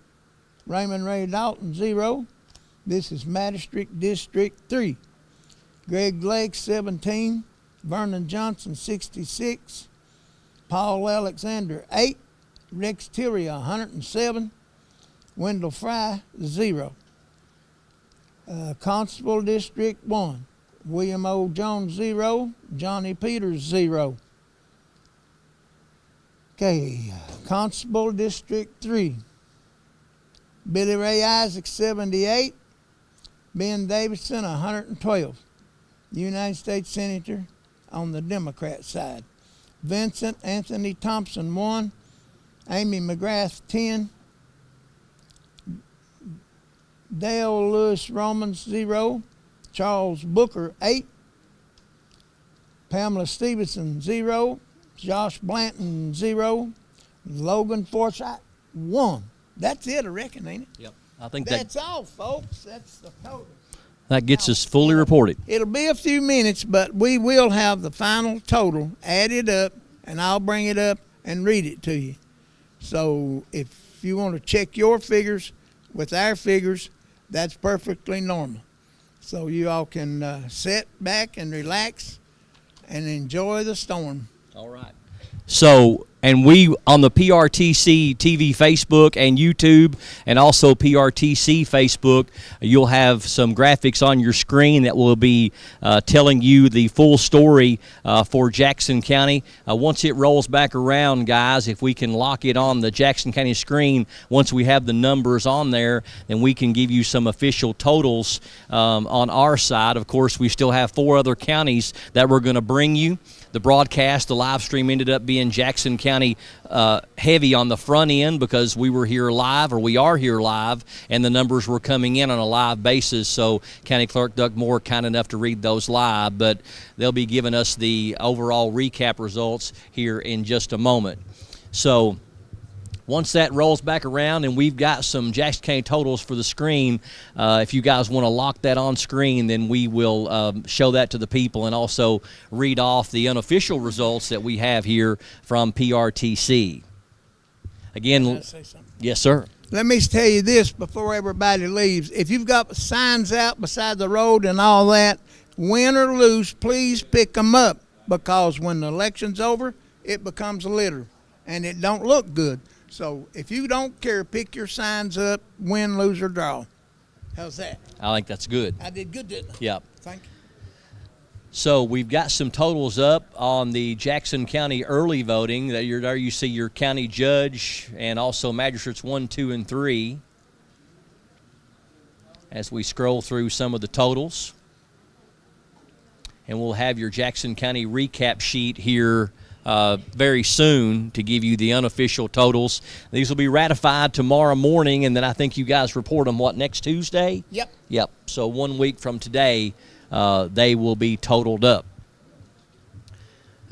Raymond Ray Dalton, 0. This is Magistrate District 3. Greg Lake, 17. Vernon Johnson, 66. Paul Alexander, 8. Rex Tillery, 107. Wendell Fry, 0. Constable District 1. William O. Jones, 0. Johnny Peters, 0. Okay, Constable District 3. Billy Ray Isaac, 78. Ben Davidson, 112. United States Senator on the Democrat side. Vincent Anthony Thompson, 1. Amy McGrath, 10. Dale Lewis Romans, 0. Charles Booker, 8. Pamela Stevenson, 0. Josh Blanton, 0. Logan Forsythe, 1. That's it, I reckon, ain't it? Yep. I think That's all, folks. That's the total. that gets us fully reported. It'll be a few minutes, but we will have the final total added up, and I'll bring it up and read it to you. So if you want to check your figures with our figures, that's perfectly normal. So you all can sit back and relax and enjoy the storm. All right. So, and we on the PRTC TV Facebook and YouTube, and also PRTC Facebook, you'll have some graphics on your screen that will be telling you the full story for Jackson County. Once it rolls back around, guys, if we can lock it on the Jackson County screen, once we have the numbers on there, then we can give you some official totals on our side. Of course, we still have 4 other counties that we're going to bring you. The broadcast, the live stream ended up being Jackson County heavy on the front end because we were here live, or we are here live, and the numbers were coming in on a live basis. So County Clerk Doug Moore kind enough to read those live, but they'll be giving us the overall recap results here in just a moment. So once that rolls back around and we've got some Jackson County totals for the screen, if you guys want to lock that on screen, then we will show that to the people and also read off the unofficial results that we have here from PRTC. Again, Can I say something? Yes, sir. Let me tell you this before everybody leaves. If you've got signs out beside the road and all that, win or lose, please pick them up, because when the election's over, it becomes litter, and it don't look good. So if you don't care, pick your signs up, win, lose, or draw. How's that? I think that's good. I did good, didn't I? Yep. Thank you. So we've got some totals up on the Jackson County early voting. There you see your county judge and also magistrates 1, 2, and 3. As we scroll through some of the totals. And we'll have your Jackson County recap sheet here very soon to give you the unofficial totals. These will be ratified tomorrow morning, and then I think you guys report them, next Tuesday? Yep. Yep. So 1 week from today, they will be totaled up.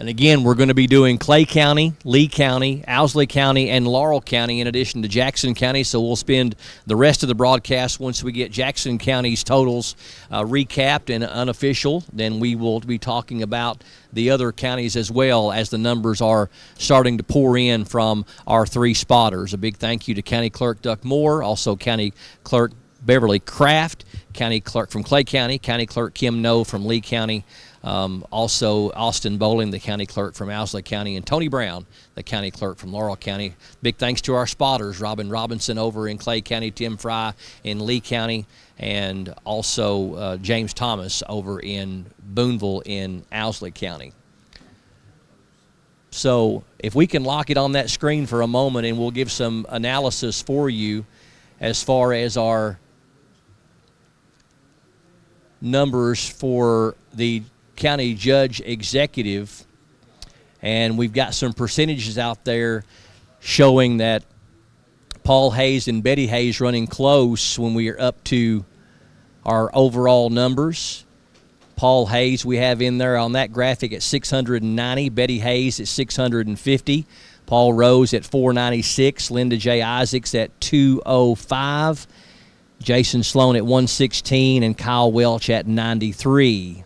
And again, we're going to be doing Clay County, Lee County, Owsley County, and Laurel County in addition to Jackson County. So we'll spend the rest of the broadcast, once we get Jackson County's totals recapped and unofficial, then we will be talking about the other counties as well, as the numbers are starting to pour in from our 3 spotters. A big thank you to County Clerk Duck Moore, also County Clerk Beverly Kraft, County Clerk from Clay County, County Clerk Kim No from Lee County, also Austin Bowling, the County Clerk from Owsley County, and Tony Brown, the County Clerk from Laurel County. Big thanks to our spotters, Robin Robinson over in Clay County, Tim Fry in Lee County, and also James Thomas over in Boonville in Owsley County. So if we can lock it on that screen for a moment, and we'll give some analysis for you as far as our numbers for the county judge executive, and we've got some percentages out there showing that Paul Hayes and Betty Hayes running close when we are up to our overall numbers. Paul Hayes we have in there on that graphic at 690, Betty Hayes at 650, Paul Rose at 496, Linda J. Isaacs at 205, Jason Sloan at 116, and Kyle Welch at 93.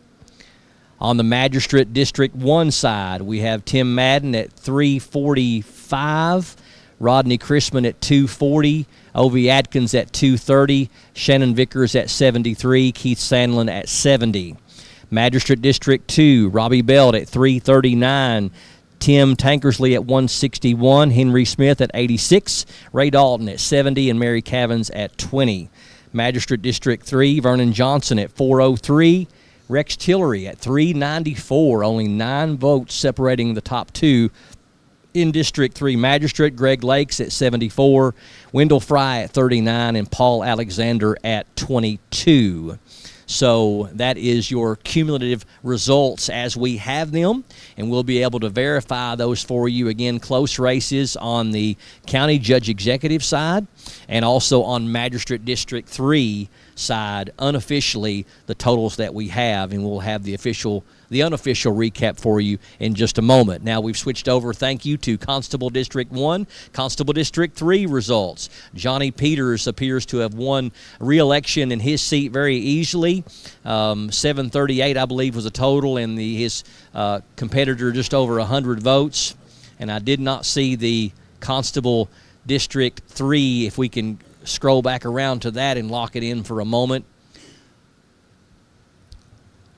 On the Magistrate District 1 side, we have Tim Madden at 345, Rodney Chrisman at 240, Ovi Adkins at 230, Shannon Vickers at 73, Keith Sandlin at 70. Magistrate District 2, Robbie Belt at 339, Tim Tankersley at 161, Henry Smith at 86, Ray Dalton at 70, and Mary Cavins at 20. Magistrate District 3, Vernon Johnson at 403, Rex Tillery at 394, only 9 votes separating the top 2 In District 3 Magistrate, Greg Lakes at 74, Wendell Fry at 39, and Paul Alexander at 22. So that is your cumulative results as we have them, and we'll be able to verify those for you. Again, close races on the county judge executive side and also on Magistrate District 3 side, unofficially, the totals that we have, and we'll have the unofficial recap for you in just a moment. Now we've switched over, thank you, to Constable District 1, Constable District 3 results. Johnny Peters appears to have won re-election in his seat very easily. 738, I believe, was the total, and his competitor just over 100 votes. And I did not see the Constable District 3, if we can scroll back around to that and lock it in for a moment.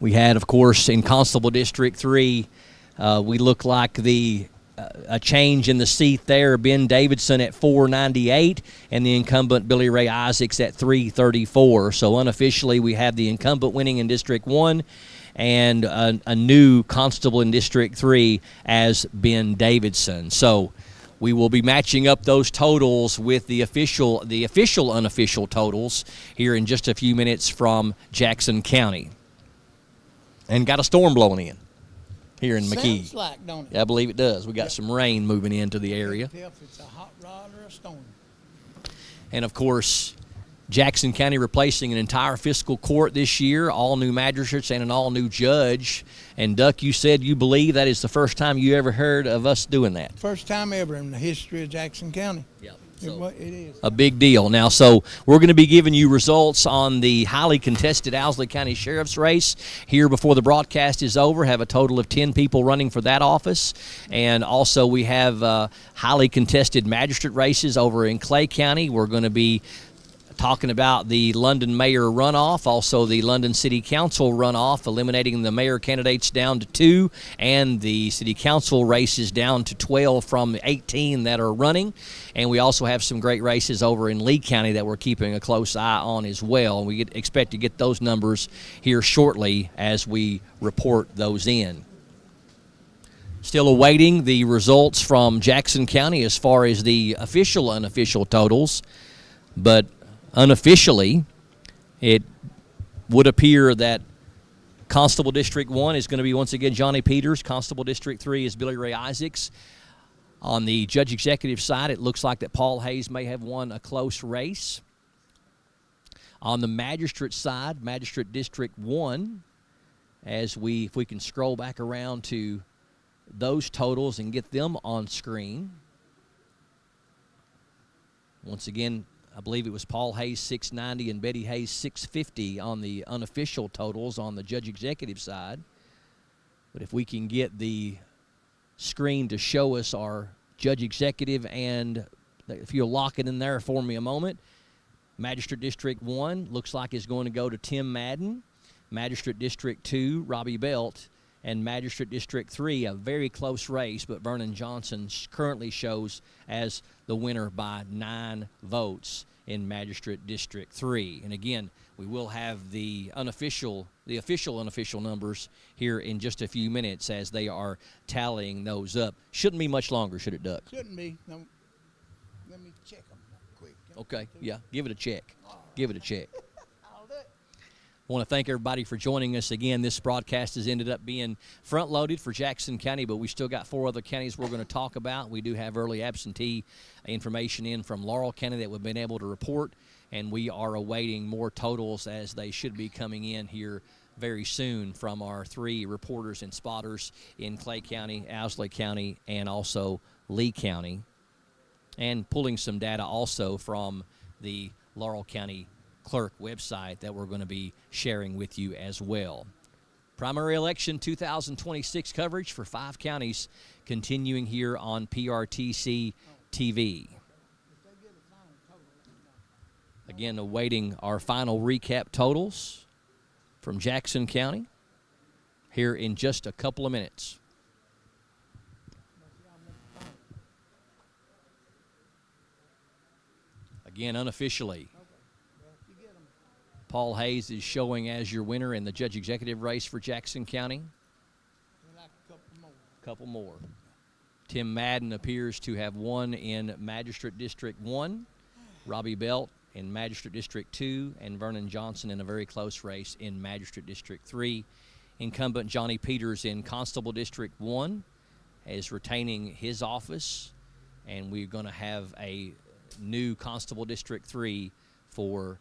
We had, of course, in Constable District 3, we look like a change in the seat there. Ben Davidson at 498 and the incumbent Billy Ray Isaacs at 334. So unofficially, we have the incumbent winning in District 1 and a new constable in District 3 as Ben Davidson. So we will be matching up those totals with the official unofficial totals here in just a few minutes from Jackson County. And got a storm blowing in here in McKee. Sounds like, don't it? Yeah, I believe it does. We got some rain moving into the area. Tell if it's a hot rod or a storm. And, of course, Jackson County replacing an entire fiscal court this year, all new magistrates and an all-new judge. And, Duck, you said you believe that is the first time you ever heard of us doing that. First time ever in the history of Jackson County. Yep. It is. A big deal. Now, so we're going to be giving you results on the highly contested Owsley County Sheriff's race here before the broadcast is over. Have a total of 10 people running for that office. And also we have highly contested magistrate races over in Clay County. We're going to be talking about the London mayor runoff, also the London City Council runoff, eliminating the mayor candidates down to 2, and the city council races down to 12 from 18 that are running. And we also have some great races over in Lee County that we're keeping a close eye on as well. We expect to get those numbers here shortly as we report those in. Still awaiting the results from Jackson County as far as the official unofficial totals, but unofficially, it would appear that Constable District 1 is going to be once again Johnny Peters. Constable District 3 is Billy Ray Isaacs. On the judge executive side, it looks like that Paul Hayes may have won a close race. On the magistrate side, Magistrate District 1, if we can scroll back around to those totals and get them on screen. Once again, I believe it was Paul Hayes 690 and Betty Hayes 650 on the unofficial totals on the judge executive side. But if we can get the screen to show us our judge executive, and if you'll lock it in there for me a moment, Magistrate District 1 looks like is going to go to Tim Madden. Magistrate District 2, Robbie Belt. And Magistrate District 3, a very close race, but Vernon Johnson currently shows as the winner by 9 votes in Magistrate District 3. And again, we will have the official unofficial numbers here in just a few minutes as they are tallying those up. Shouldn't be much longer, should it, Duck? Shouldn't be. No, let me check them quick. Okay, yeah, give it a check. Give it a check. I'll do it. I want to thank everybody for joining us again. This broadcast has ended up being front-loaded for Jackson County, but we still got 4 other counties we're going to talk about. We do have early absentee information in from Laurel County that we've been able to report, and we are awaiting more totals as they should be coming in here very soon from our 3 reporters and spotters in Clay County, Owsley County, and also Lee County, and pulling some data also from the Laurel County Clerk website that we're going to be sharing with you as well. Primary election 2026 coverage for 5 counties continuing here on PRTC TV. Again, awaiting our final recap totals from Jackson County here in just a couple of minutes. Again, unofficially, Paul Hayes is showing as your winner in the judge executive race for Jackson County. Like a couple more. Couple more. Tim Madden appears to have won in Magistrate District 1, Robbie Belt in Magistrate District 2, and Vernon Johnson in a very close race in Magistrate District 3. Incumbent Johnny Peters in Constable District 1 is retaining his office, and we're going to have a new Constable District 3 for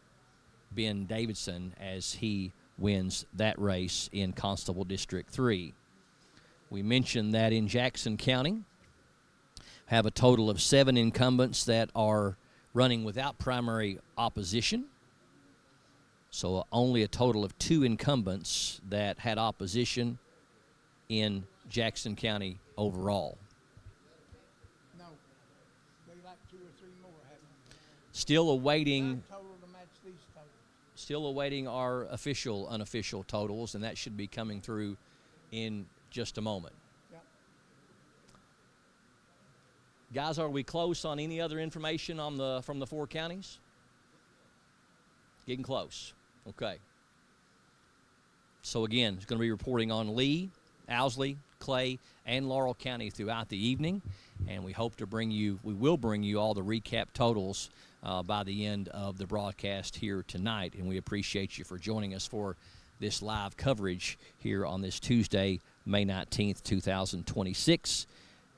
Ben Davidson as he wins that race in Constable District 3. We mentioned that in Jackson County, have a total of 7 incumbents that are running without primary opposition. So only a total of 2 incumbents that had opposition in Jackson County overall. No, they like 2 or 3 more, haven't they? Still awaiting Total to match these totals. Still awaiting our official, unofficial totals, and that should be coming through in just a moment. Yep. Guys, are we close on any other information on from the 4 counties? Getting close. Okay. So again, it's going to be reporting on Lee, Owsley, Clay, and Laurel County throughout the evening, and we will bring you all the recap totals by the end of the broadcast here tonight, and we appreciate you for joining us for this live coverage here on this Tuesday, May 19th, 2026,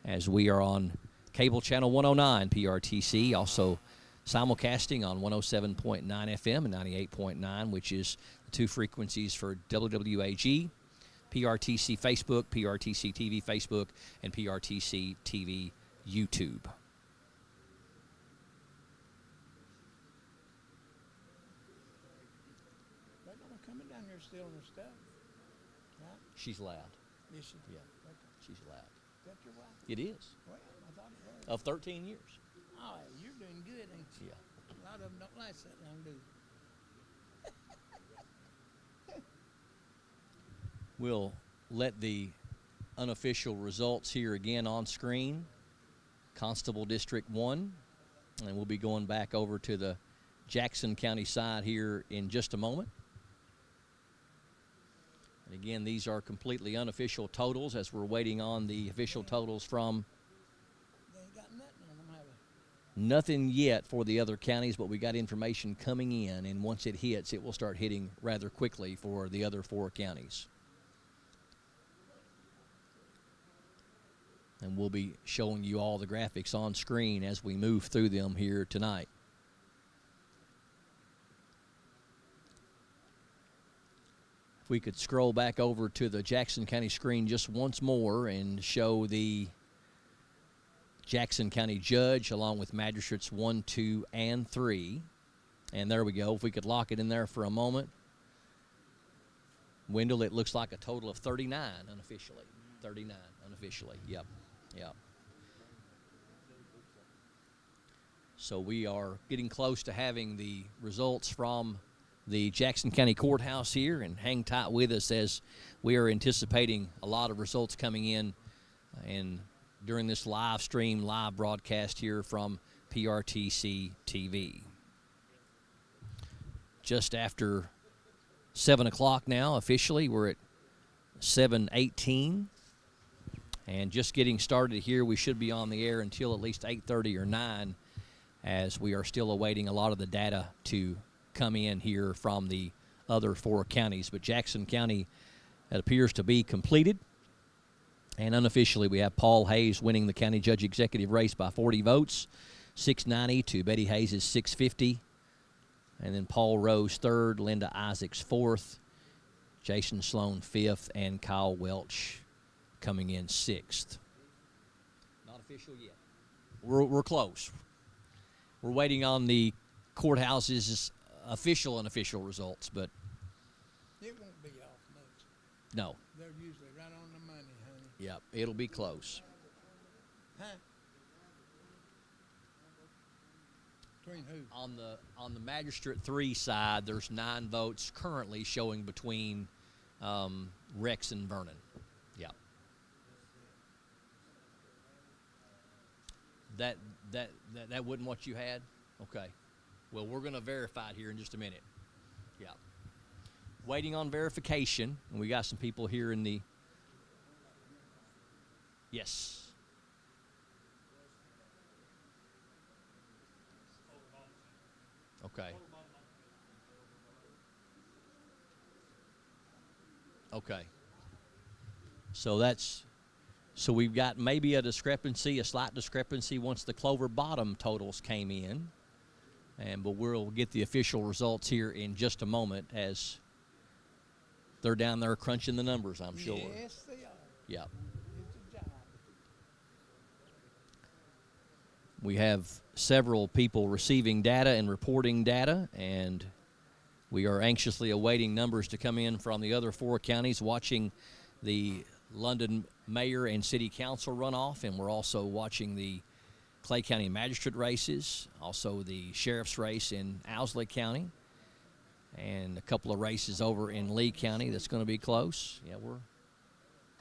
as we are on cable channel 109 PRTC, also simulcasting on 107.9 FM and 98.9, which is the 2 frequencies for WWAG, PRTC Facebook, PRTC TV Facebook, and PRTC TV YouTube. They're gonna coming down here stealing their stuff. Right? She's loud. Is she? Yeah, Okay. she's loud. Is that your wife? It is. Well, I thought it was. Of 13 years. Oh, you're doing good, ain't you? Yeah. A lot of them don't last that long, do they? We'll let the unofficial results here again on screen. Constable District 1, and we'll be going back over to the Jackson County side here in just a moment. And again, these are completely unofficial totals as we're waiting on the official totals from. They ain't got nothing on them, have they? Nothing yet for the other counties, but we got information coming in, and once it hits, it will start hitting rather quickly for the other 4 counties. And we'll be showing you all the graphics on screen as we move through them here tonight. If we could scroll back over to the Jackson County screen just once more and show the Jackson County judge along with magistrates 1, 2, and 3. And there we go. If we could lock it in there for a moment. Wendell, it looks like a total of 39 unofficially. 39 unofficially. Yep. Yep. So we are getting close to having the results from the Jackson County Courthouse here, and hang tight with us as we are anticipating a lot of results coming in and during this live stream, live broadcast here from PRTC TV. Just after 7 o'clock now, officially, we're at 7:18. And just getting started here, we should be on the air until at least 8:30 or 9, as we are still awaiting a lot of the data to come in here from the other 4 counties. But Jackson County, it appears to be completed. And unofficially, we have Paul Hayes winning the county judge executive race by 40 votes, 690 to Betty Hayes' 650. And then Paul Rose 3rd, Linda Isaacs 4th, Jason Sloan 5th, and Kyle Welch coming in 6th. Not official yet. We're close. We're waiting on the courthouse's official and unofficial results, but It won't be off much. no. They're usually right on the money, honey. Yep, it'll be close. Huh? Between who? On the Magistrate 3 side, there's 9 votes currently showing between Rex and Vernon. Yep. That wasn't what you had? Okay. Well, we're going to verify it here in just a minute. Yeah. Waiting on verification, and we got some people here in the. Yes. Okay. Okay. So we've got maybe a slight discrepancy once the Clover Bottom totals came in. But we'll get the official results here in just a moment as they're down there crunching the numbers, I'm sure. Yes, they are. Yep. It's a job. We have several people receiving data and reporting data, and we are anxiously awaiting numbers to come in from the other 4 counties, watching the London mayor and city council runoff, and we're also watching the Clay County magistrate races, also the sheriff's race in Owsley County, and a couple of races over in Lee County that's going to be close. Yeah, we're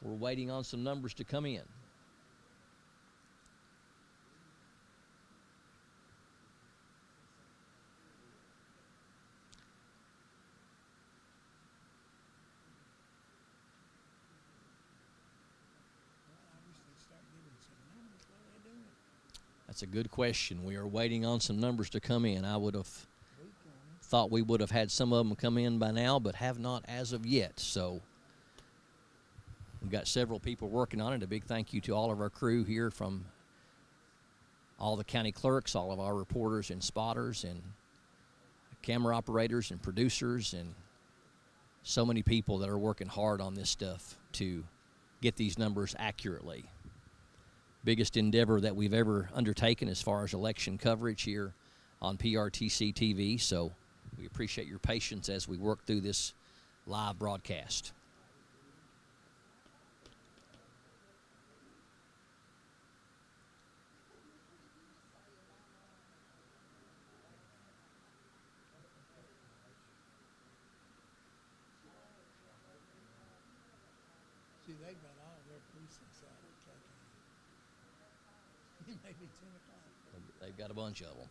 waiting on some numbers to come in. That's a good question. We are waiting on some numbers to come in. I would have thought we would have had some of them come in by now, but have not as of yet. So we've got several people working on it. A big thank you to all of our crew here, from all the county clerks, all of our reporters and spotters and camera operators and producers, and so many people that are working hard on this stuff to get these numbers accurately. Biggest endeavor that we've ever undertaken as far as election coverage here on PRTC TV. So we appreciate your patience as we work through this live broadcast. See, they've got all their precincts out at Clay County. Maybe 10 o'clock. They've got a bunch of them.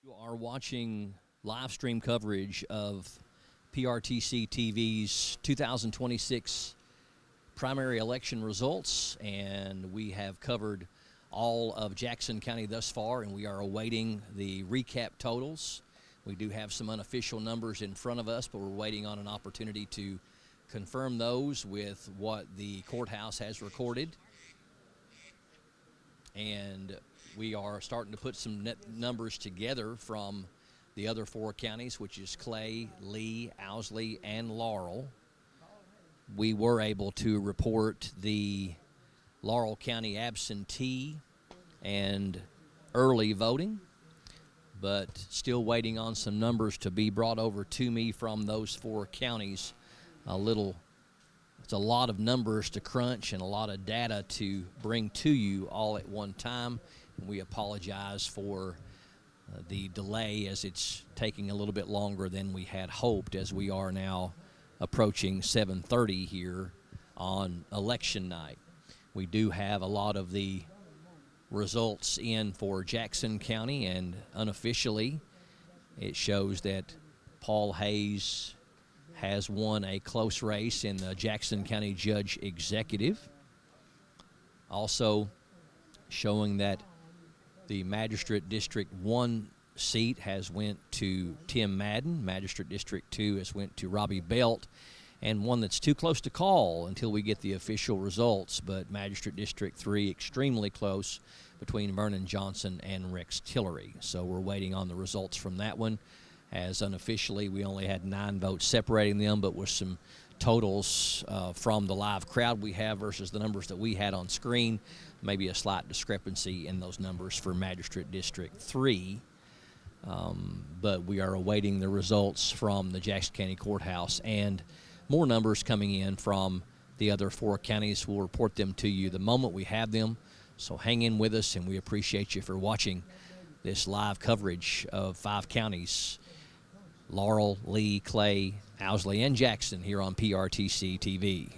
You are watching live stream coverage of PRTC TV's 2026 primary election results, and we have covered all of Jackson County thus far, and we are awaiting the recap totals. We do have some unofficial numbers in front of us, but we're waiting on an opportunity to confirm those with what the courthouse has recorded. And we are starting to put some net numbers together from the other 4 counties, which is Clay, Lee, Owsley, and Laurel. We were able to report the Laurel County absentee and early voting, but still waiting on some numbers to be brought over to me from those 4 counties. It's a lot of numbers to crunch and a lot of data to bring to you all at one time. And we apologize for the delay, as it's taking a little bit longer than we had hoped, as we are now approaching 7:30 here on election night. We do have a lot of the results in for Jackson County, and unofficially it shows that Paul Hayes has won a close race in the Jackson County Judge Executive. Also showing that the Magistrate District 1 seat has went to Tim Madden. Magistrate District 2 has went to Robbie Belt, and one that's too close to call until we get the official results, but Magistrate District 3 extremely close between Vernon Johnson and Rex Tillery. So we're waiting on the results from that one, as unofficially we only had 9 votes separating them, but with some totals from the live crowd we have versus the numbers that we had on screen, maybe a slight discrepancy in those numbers for Magistrate District 3. But we are awaiting the results from the Jackson County Courthouse, and more numbers coming in from the other 4 counties. We'll report them to you the moment we have them. So hang in with us, and we appreciate you for watching this live coverage of 5 counties: Laurel, Lee, Clay, Owsley, and Jackson here on PRTC TV.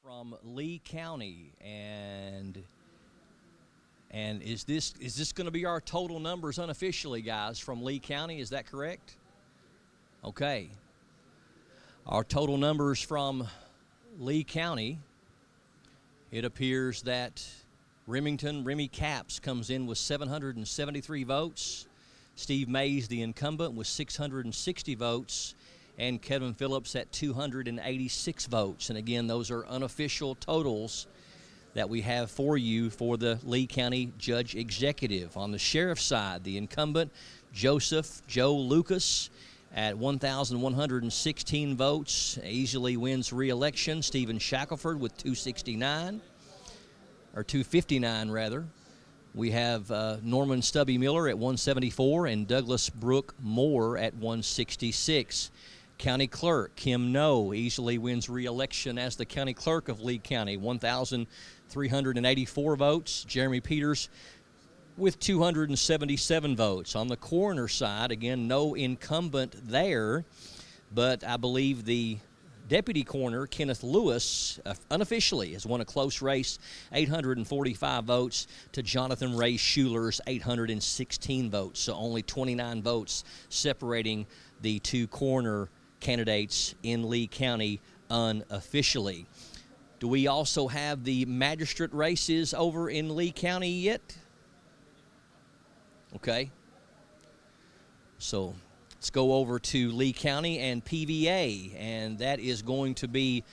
from Lee County, and is this going to be our total numbers unofficially, guys, from Lee County? Is that correct? Okay. Our total numbers from Lee County, it appears that Remy Capps comes in with 773 votes. Steve Mays, the incumbent, with 660 votes. And Kevin Phillips at 286 votes. And again, those are unofficial totals that we have for you for the Lee County Judge Executive. On the sheriff's side, the incumbent, Joe Lucas, at 1,116 votes, easily wins re-election. Stephen Shackelford with 259, or 259 rather. We have Norman Stubby Miller at 174 and Douglas Brooke Moore at 166. County Clerk Kim No easily wins re-election as the County Clerk of Lee County, 1,384 votes. Jeremy Peters with 277 votes. On the coroner side, again, no incumbent there, but I believe the Deputy Coroner Kenneth Lewis unofficially has won a close race, 845 votes to Jonathan Ray Schuler's 816 votes. So only 29 votes separating the two coroner candidates in Lee County unofficially. Do we also have the magistrate races over in Lee County yet? Okay. So let's go over to Lee County and PVA, and that is going to be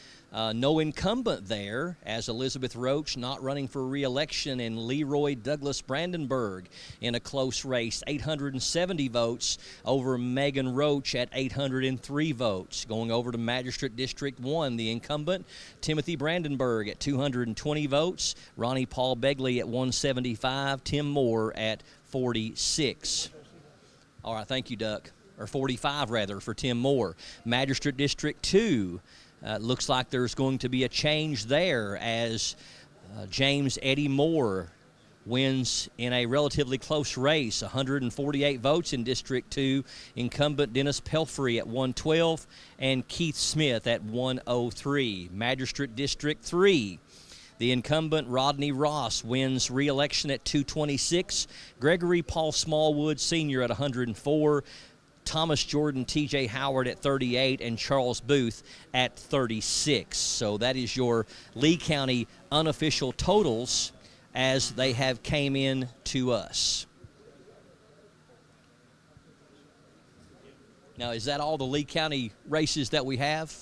no incumbent there, as Elizabeth Roach not running for re-election, and Leroy Douglas Brandenburg in a close race, 870 votes over Megan Roach at 803 votes. Going over to Magistrate District 1, the incumbent, Timothy Brandenburg at 220 votes, Ronnie Paul Begley at 175, Tim Moore at 46. All right, thank you, Duck. Or 45, rather, for Tim Moore. Magistrate District 2, looks like there's going to be a change there as James Eddie Moore wins in a relatively close race, 148 votes in District 2. Incumbent Dennis Pelfrey at 112 and Keith Smith at 103. Magistrate District 3. The incumbent, Rodney Ross, wins re-election at 226. Gregory Paul Smallwood Sr. at 104. Thomas Jordan, T.J. Howard at 38, and Charles Booth at 36. So that is your Lee County unofficial totals as they have came in to us. Now, is that all the Lee County races that we have?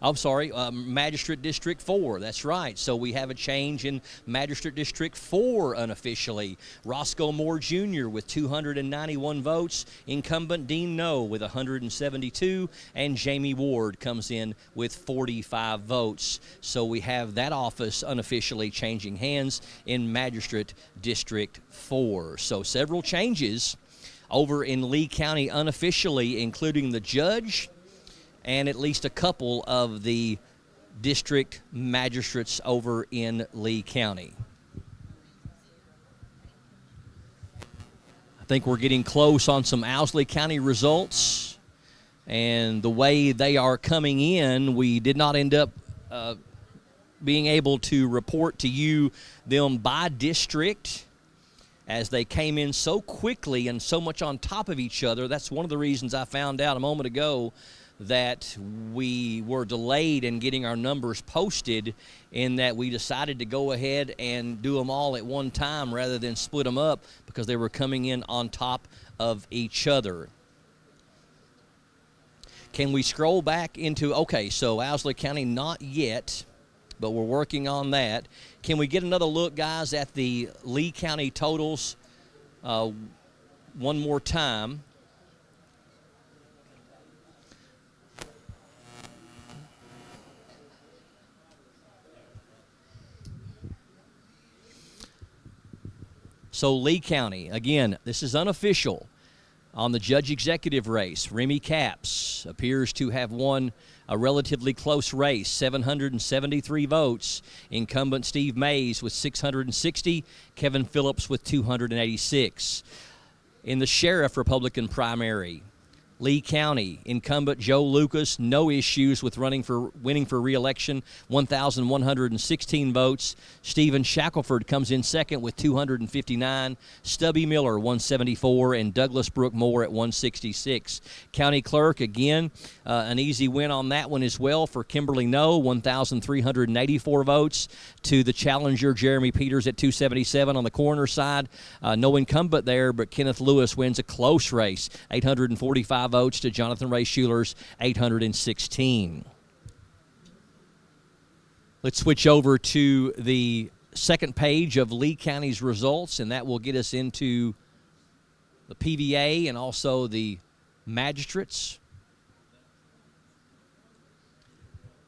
I'm sorry, Magistrate District 4, that's right. So we have a change in Magistrate District 4 unofficially. Roscoe Moore Jr. with 291 votes, incumbent Dean No with 172, and Jamie Ward comes in with 45 votes. So we have that office unofficially changing hands in Magistrate District 4. So several changes over in Lee County unofficially, including the judge and at least a couple of the district magistrates over in Lee County. I think we're getting close on some Owsley County results, and the way they are coming in, we did not end up being able to report to you them by district, as they came in so quickly and so much on top of each other. That's one of the reasons I found out a moment ago that we were delayed in getting our numbers posted, in that we decided to go ahead and do them all at one time rather than split them up because they were coming in on top of each other. Can we scroll back into, okay, so Owsley County not yet, but we're working on that. Can we get another look, guys, at the Lee County totals one more time? So Lee County, again, this is unofficial. On the judge executive race, Remy Capps appears to have won a relatively close race, 773 votes. Incumbent Steve Mays with 660, Kevin Phillips with 286. In the sheriff Republican primary, Lee County, incumbent Joe Lucas, no issues with winning for re-election, 1,116 votes. Stephen Shackelford comes in second with 259. Stubby Miller, 174, and Douglas Brook Moore at 166. County clerk, again, an easy win on that one as well for Kimberly No, 1,384 votes, to the challenger Jeremy Peters at 277 on the coroner side. No incumbent there, but Kenneth Lewis wins a close race, 845 votes to Jonathan Ray Schuler's 816. Let's switch over to the second page of Lee County's results, and that will get us into the PVA and also the magistrates.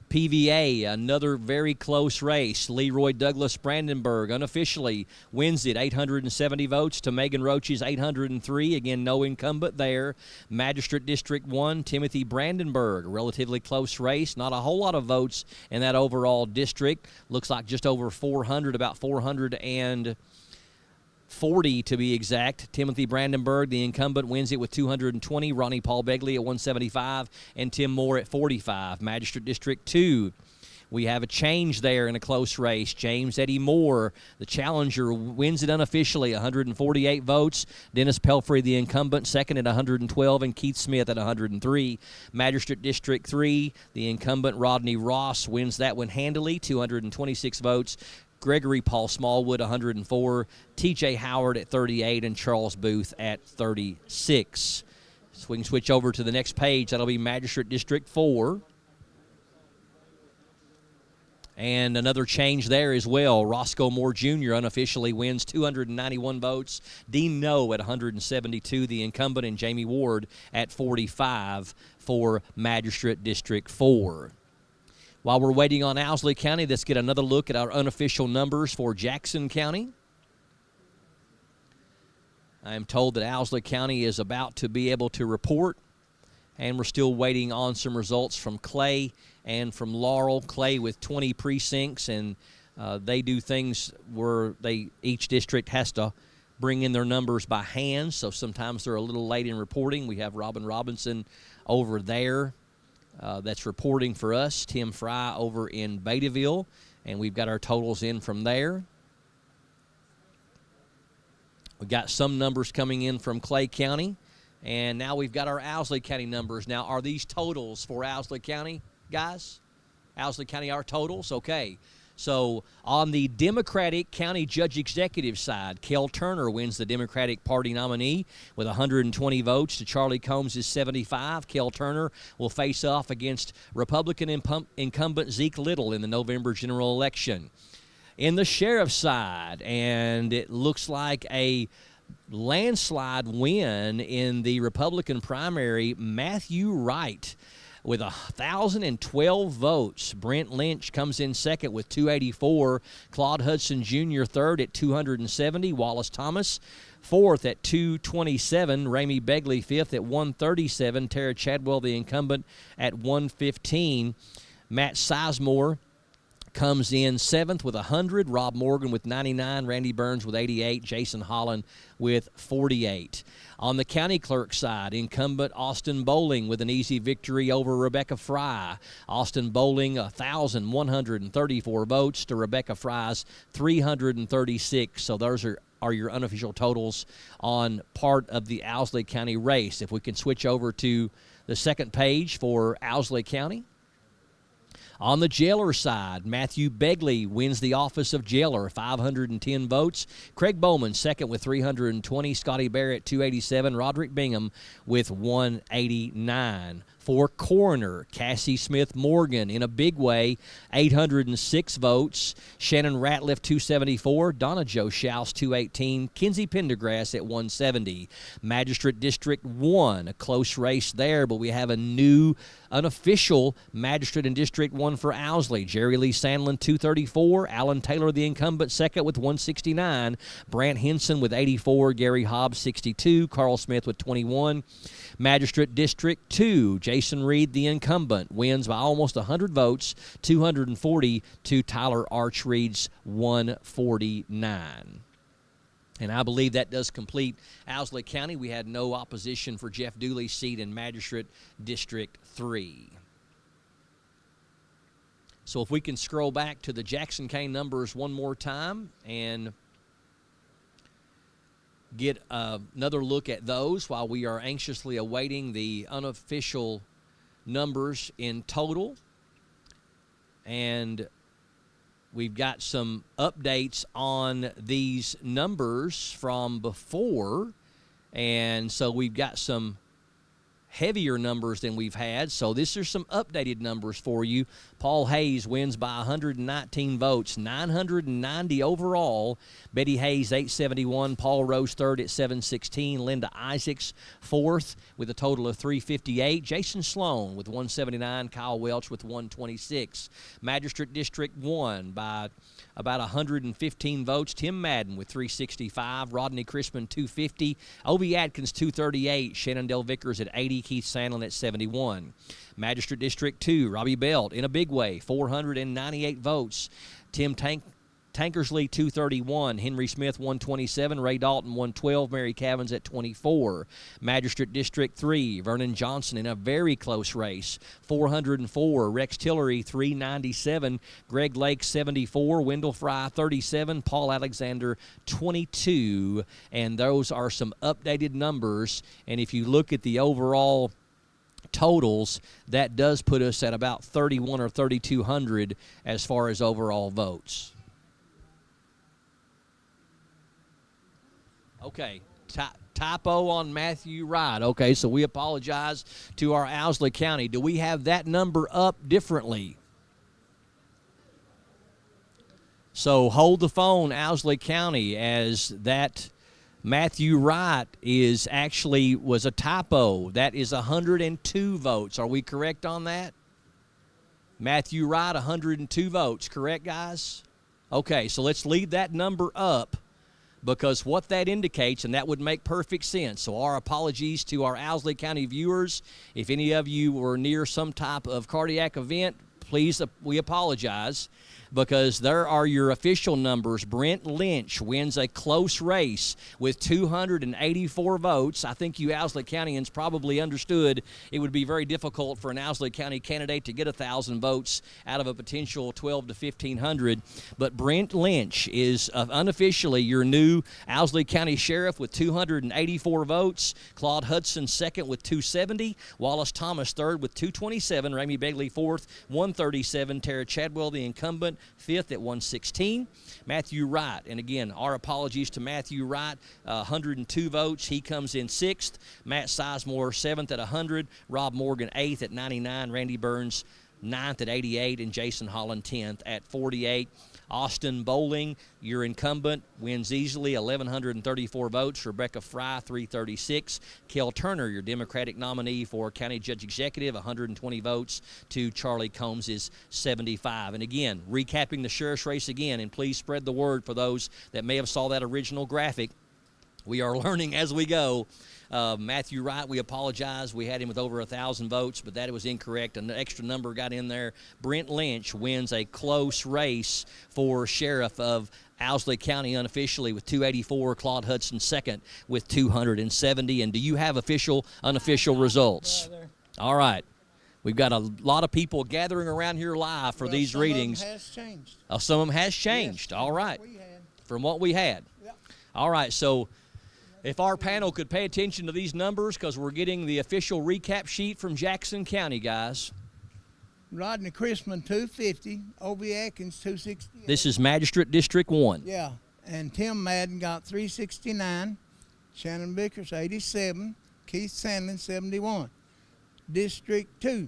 PVA, another very close race. Leroy Douglas Brandenburg unofficially wins it, 870 votes to Megan Roach's 803. Again, no incumbent there. Magistrate District 1, Timothy Brandenburg, a relatively close race. Not a whole lot of votes in that overall district. Looks like just over 400, about 440 to be exact. Timothy Brandenburg, the incumbent, wins it with 220. Ronnie Paul Begley at 175 and Tim Moore at 45. Magistrate District 2, we have a change there in a close race. James Eddie Moore, the challenger, wins it unofficially, 148 votes. Dennis Pelfrey, the incumbent, second at 112, and Keith Smith at 103. Magistrate District 3, the incumbent Rodney Ross wins that one handily, 226 votes. Gregory Paul Smallwood, 104, T.J. Howard at 38, and Charles Booth at 36. So we can switch over to the next page. That'll be Magistrate District 4. And another change there as well. Roscoe Moore Jr. unofficially wins 291 votes. Dean No at 172, the incumbent, and Jamie Ward at 45 for Magistrate District 4. While we're waiting on Owsley County, let's get another look at our unofficial numbers for Jackson County. I am told that Owsley County is about to be able to report, and we're still waiting on some results from Clay and from Laurel. Clay with 20 precincts, and they do things where each district has to bring in their numbers by hand, so sometimes they're a little late in reporting. We have Robin Robinson over there. That's reporting for us. Tim Fry over in Betaville, and we've got our totals in from there. We've got some numbers coming in from Clay County, and now we've got our Owsley County numbers. Now, are these totals for Owsley County, guys? Owsley County, our totals? Okay. So on the Democratic County Judge Executive side, Kel Turner wins the Democratic Party nominee with 120 votes to Charlie Combs' 75. Kel Turner will face off against Republican incumbent Zeke Little in the November general election. In the sheriff's side, and it looks like a landslide win in the Republican primary, Matthew Wright with 1,012 votes. Brent Lynch comes in second with 284. Claude Hudson Jr. third at 270. Wallace Thomas fourth at 227. Ramey Begley fifth at 137. Tara Chadwell, the incumbent, at 115. Matt Sizemore comes in seventh with 100. Rob Morgan with 99. Randy Burns with 88. Jason Holland with 48. On the county clerk side, incumbent Austin Bowling with an easy victory over Rebecca Fry. Austin Bowling, 1,134 votes to Rebecca Fry's 336. So those are your unofficial totals on part of the Owsley County race. If we can switch over to the second page for Owsley County. On the jailer side, Matthew Begley wins the office of jailer, 510 votes. Craig Bowman second with 320. Scotty Barrett, 287. Roderick Bingham with 189. For coroner, Cassie Smith Morgan in a big way, 806 votes. Shannon Ratliff, 274. Donna Jo Schaus, 218. Kinsey Pendergrass at 170. Magistrate District 1, a close race there, but we have a new unofficial magistrate in District 1 for Owsley. Jerry Lee Sandlin, 234. Alan Taylor, the incumbent, second with 169. Brant Henson with 84. Gary Hobbs, 62. Carl Smith with 21. Magistrate District 2, Jason Reed, the incumbent, wins by almost 100 votes, 240 to Tyler Arch Reed's 149. And I believe that does complete Owsley County. We had no opposition for Jeff Dooley's seat in Magistrate District 3. So if we can scroll back to the Jackson County numbers one more time and get another look at those while we are anxiously awaiting the unofficial numbers in total. And we've got some updates on these numbers from before. And so we've got some heavier numbers than we've had. So this are some updated numbers for you. Paul Hayes wins by 119 votes, 990 overall. Betty Hayes, 871. Paul Rose third at 716. Linda Isaacs fourth with a total of 358. Jason Sloan with 179. Kyle Welch with 126. Magistrate District 1 by about 115 votes. Tim Madden with 365. Rodney Crispin, 250. Obie Atkins, 238. Shenandoah Vickers at 80. Keith Sandlin at 71. Magistrate District 2, Robbie Belt in a big way, 498 votes. Tim Tankersley, 231. Henry Smith, 127. Ray Dalton, 112. Mary Cavins at 24. Magistrate District 3, Vernon Johnson in a very close race, 404. Rex Tillery, 397. Greg Lake, 74. Wendell Fry, 37. Paul Alexander, 22. And those are some updated numbers. And if you look at the overall totals, that does put us at about 31 or 3,200 as far as overall votes. Okay, typo on Matthew Wright. Okay, so we apologize to our Owsley County. Do we have that number up differently? So hold the phone, Owsley County, as that Matthew Wright was a typo. That is 102 votes. Are we correct on that? Matthew Wright, 102 votes. Correct, guys? Okay, so let's leave that number up, because what that indicates, and that would make perfect sense. So our apologies to our Owsley County viewers. If any of you were near some type of cardiac event, please, we apologize, because there are your official numbers. Brent Lynch wins a close race with 284 votes. I think you Owsley Countyans probably understood it would be very difficult for an Owsley County candidate to get 1,000 votes out of a potential 12 to 1,500. But Brent Lynch is unofficially your new Owsley County Sheriff with 284 votes. Claude Hudson second with 270. Wallace Thomas third with 227. Ramey Begley fourth, 137. Tara Chadwell, the incumbent, fifth at 116. Matthew Wright, and again, our apologies to Matthew Wright, 102 votes. He comes in sixth. Matt Sizemore, seventh at 100. Rob Morgan, eighth at 99. Randy Burns, ninth at 88. And Jason Holland, 10th at 48. Austin Bowling, your incumbent, wins easily, 1,134 votes. Rebecca Fry, 336. Kel Turner, your Democratic nominee for County Judge Executive, 120 votes to Charlie Combs' 75. And again, recapping the sheriff's race again, and please spread the word for those that may have saw that original graphic. We are learning as we go. Matthew Wright, we apologize. We had him with over 1,000 votes, but that was incorrect. An extra number got in there. Brent Lynch wins a close race for sheriff of Owsley County unofficially with 284. Claude Hudson second with 270. And do you have official, unofficial results? All right. We've got a lot of people gathering around here live for these readings. Some of them has changed. Some of them has changed. Yes, all right. From what we had. Yep. All right. So if our panel could pay attention to these numbers, because we're getting the official recap sheet from Jackson County, guys. Rodney Crispin, 250. Obie Atkins, 268. This is Magistrate District 1. Yeah, and Tim Madden got 369. Shannon Vickers, 87. Keith Sandlin, 71. District 2,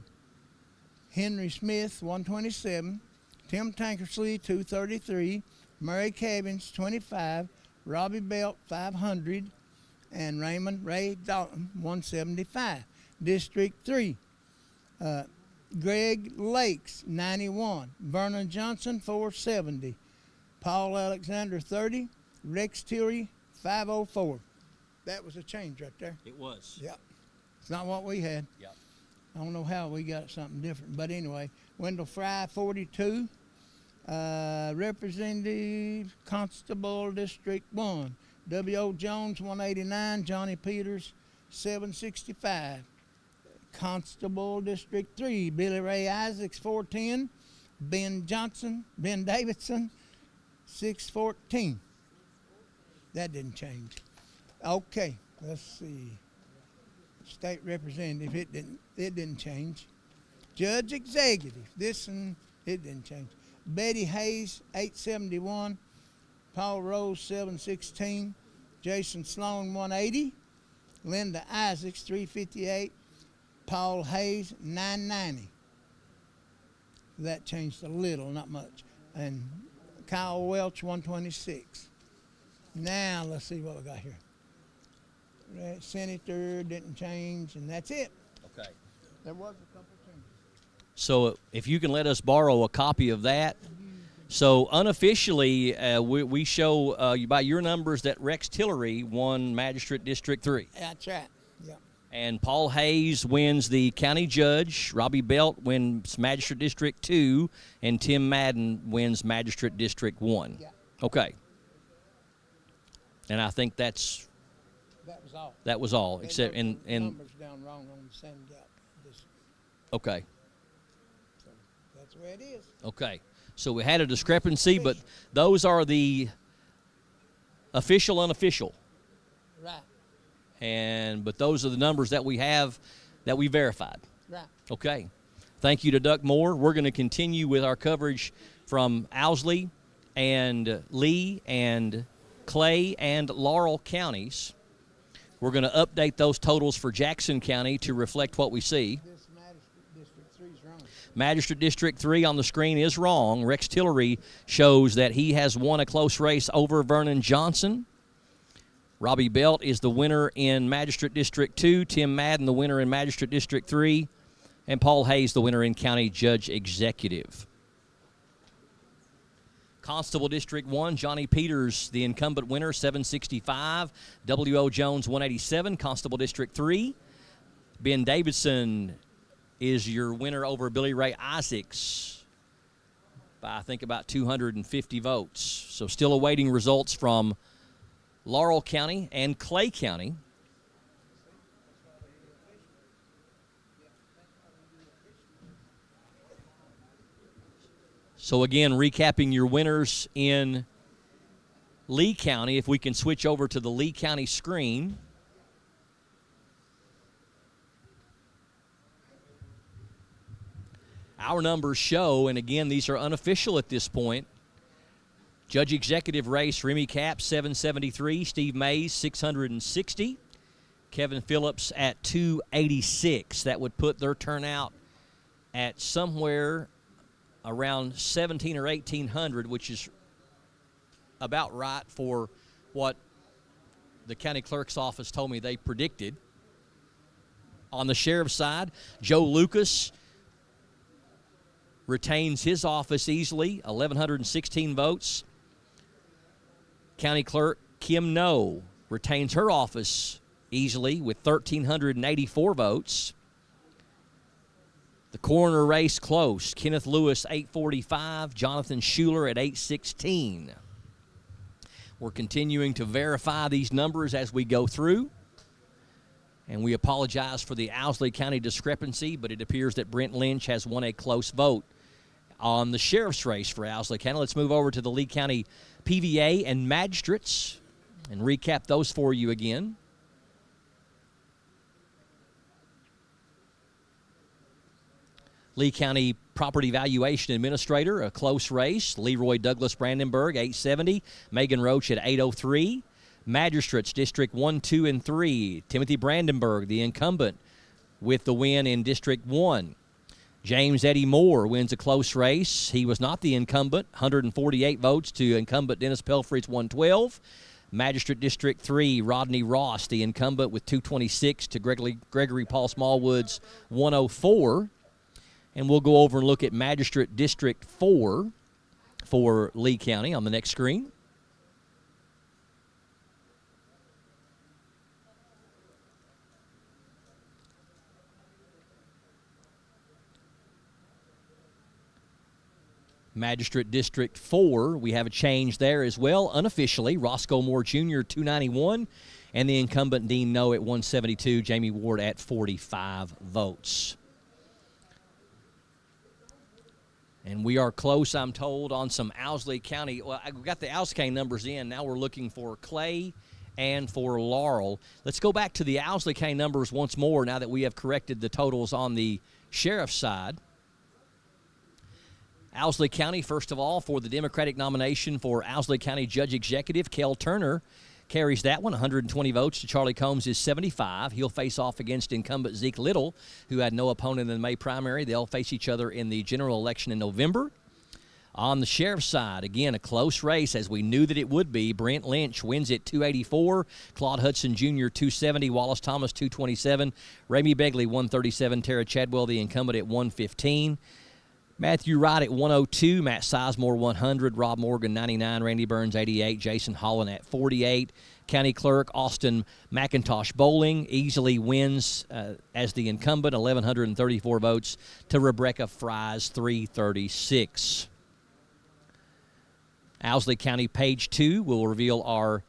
Henry Smith, 127. Tim Tankersley, 233. Murray Cavins, 25. Robbie Belt, 500. And Raymond Ray Dalton, 175. District 3, Greg Lakes, 91. Vernon Johnson, 470. Paul Alexander, 30. Rex Tillery, 504. That was a change right there. It was. Yep. It's not what we had. Yep. I don't know how we got something different. But anyway, Wendell Fry, 42. Representative Constable District 1. W.O. Jones, 189. Johnny Peters, 765. Constable District 3, Billy Ray Isaacs, 410. Ben Davidson, 614. That didn't change. Okay, let's see. State representative, it didn't change. Judge executive, it didn't change. Betty Hayes, 871. Paul Rose, 716. Jason Sloan, 180. Linda Isaacs, 358. Paul Hayes, 990. That changed a little, not much. And Kyle Welch, 126. Now, let's see what we got here. Senator didn't change, and that's it. Okay. There was a couple changes. So if you can let us borrow a copy of that. So unofficially, we show by your numbers that Rex Tillery won Magistrate District 3. That's right. Yeah. And Paul Hayes wins the county judge. Robbie Belt wins Magistrate District 2. And Tim Madden wins Magistrate District 1. Yeah. Okay. And I think that was all. That was all, They except wrote the in numbers down wrong on the same gap. okay. So that's the way it is. Okay. So we had a discrepancy, but those are the official, unofficial. Right. But those are the numbers that we have that we verified. Right. Okay. Thank you to Duck Moore. We're going to continue with our coverage from Owsley and Lee and Clay and Laurel counties. We're going to update those totals for Jackson County to reflect what we see. This Magistrate District 3 is wrong. Magistrate District 3 on the screen is wrong. Rex Tillery shows that he has won a close race over Vernon Johnson. Robbie Belt is the winner in Magistrate District 2. Tim Madden, the winner in Magistrate District 3. And Paul Hayes, the winner in County Judge Executive. Constable District 1, Johnny Peters, the incumbent winner, 765. W.O. Jones, 187. Constable District 3. Ben Davidson is your winner over Billy Ray Isaacs by, I think, about 250 votes. So still awaiting results from Laurel County and Clay County. So again, recapping your winners in Lee County, if we can switch over to the Lee County screen. Our numbers show, and again, these are unofficial at this point. Judge Executive race, Remy Cap, 773. Steve Mays, 660. Kevin Phillips at 286. That would put their turnout at somewhere around 1,700 or 1,800, which is about right for what the county clerk's office told me they predicted. On the sheriff's side, Joe Lucas retains his office easily, 1,116 votes. County clerk Kim No retains her office easily with 1,384 votes. The coroner race close. Kenneth Lewis, 845. Jonathan Schuler at 816. We're continuing to verify these numbers as we go through. And we apologize for the Owsley County discrepancy, but it appears that Brent Lynch has won a close vote on the sheriff's race for Owsley County. Let's move over to the Lee County PVA and magistrates and recap those for you again. Lee County Property Valuation Administrator, a close race. Leroy Douglas Brandenburg, 870. Megan Roach at 803. Magistrates, District 1, 2, and 3. Timothy Brandenburg, the incumbent, with the win in District 1. James Eddie Moore wins a close race. He was not the incumbent, 148 votes to incumbent Dennis Pelfrey's 112. Magistrate District 3, Rodney Ross, the incumbent, with 226 to Gregory Paul Smallwood's 104. And we'll go over and look at Magistrate District 4 for Lee County on the next screen. Magistrate District 4, we have a change there as well. Unofficially, Roscoe Moore Jr., 291, and the incumbent Dean No at 172, Jamie Ward at 45 votes. And we are close, I'm told, on some Owsley County. Well, we got the Owsley County numbers in. Now we're looking for Clay and for Laurel. Let's go back to the Owsley County numbers once more now that we have corrected the totals on the sheriff's side. Owsley County, first of all, for the Democratic nomination for Owsley County Judge Executive, Kel Turner carries that one, 120 votes to Charlie Combs is 75. He'll face off against incumbent Zeke Little, who had no opponent in the May primary. They'll face each other in the general election in November. On the sheriff's side, again, a close race, as we knew that it would be. Brent Lynch wins at 284. Claude Hudson Jr., 270. Wallace Thomas, 227. Ramey Begley, 137. Tara Chadwell, the incumbent, at 115. Matthew Wright at 102, Matt Sizemore 100, Rob Morgan 99, Randy Burns 88, Jason Holland at 48. County Clerk Austin McIntosh Bowling easily wins as the incumbent, 1,134 votes to Rebecca Fry's 336. Owsley County page 2 will reveal our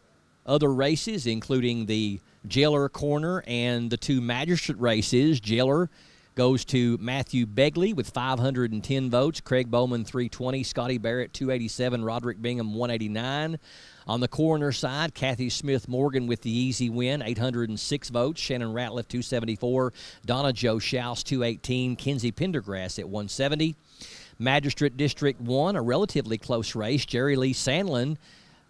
other races, including the jailer corner and the two magistrate races. Jailer goes to Matthew Begley with 510 votes, Craig Bowman 320, Scotty Barrett 287, Roderick Bingham 189. On the coroner side, Kathy Smith Morgan with the easy win, 806 votes, Shannon Ratliff 274, Donna Jo Schaus 218, Kenzie Pendergrass at 170. Magistrate District 1, a relatively close race. Jerry Lee Sandlin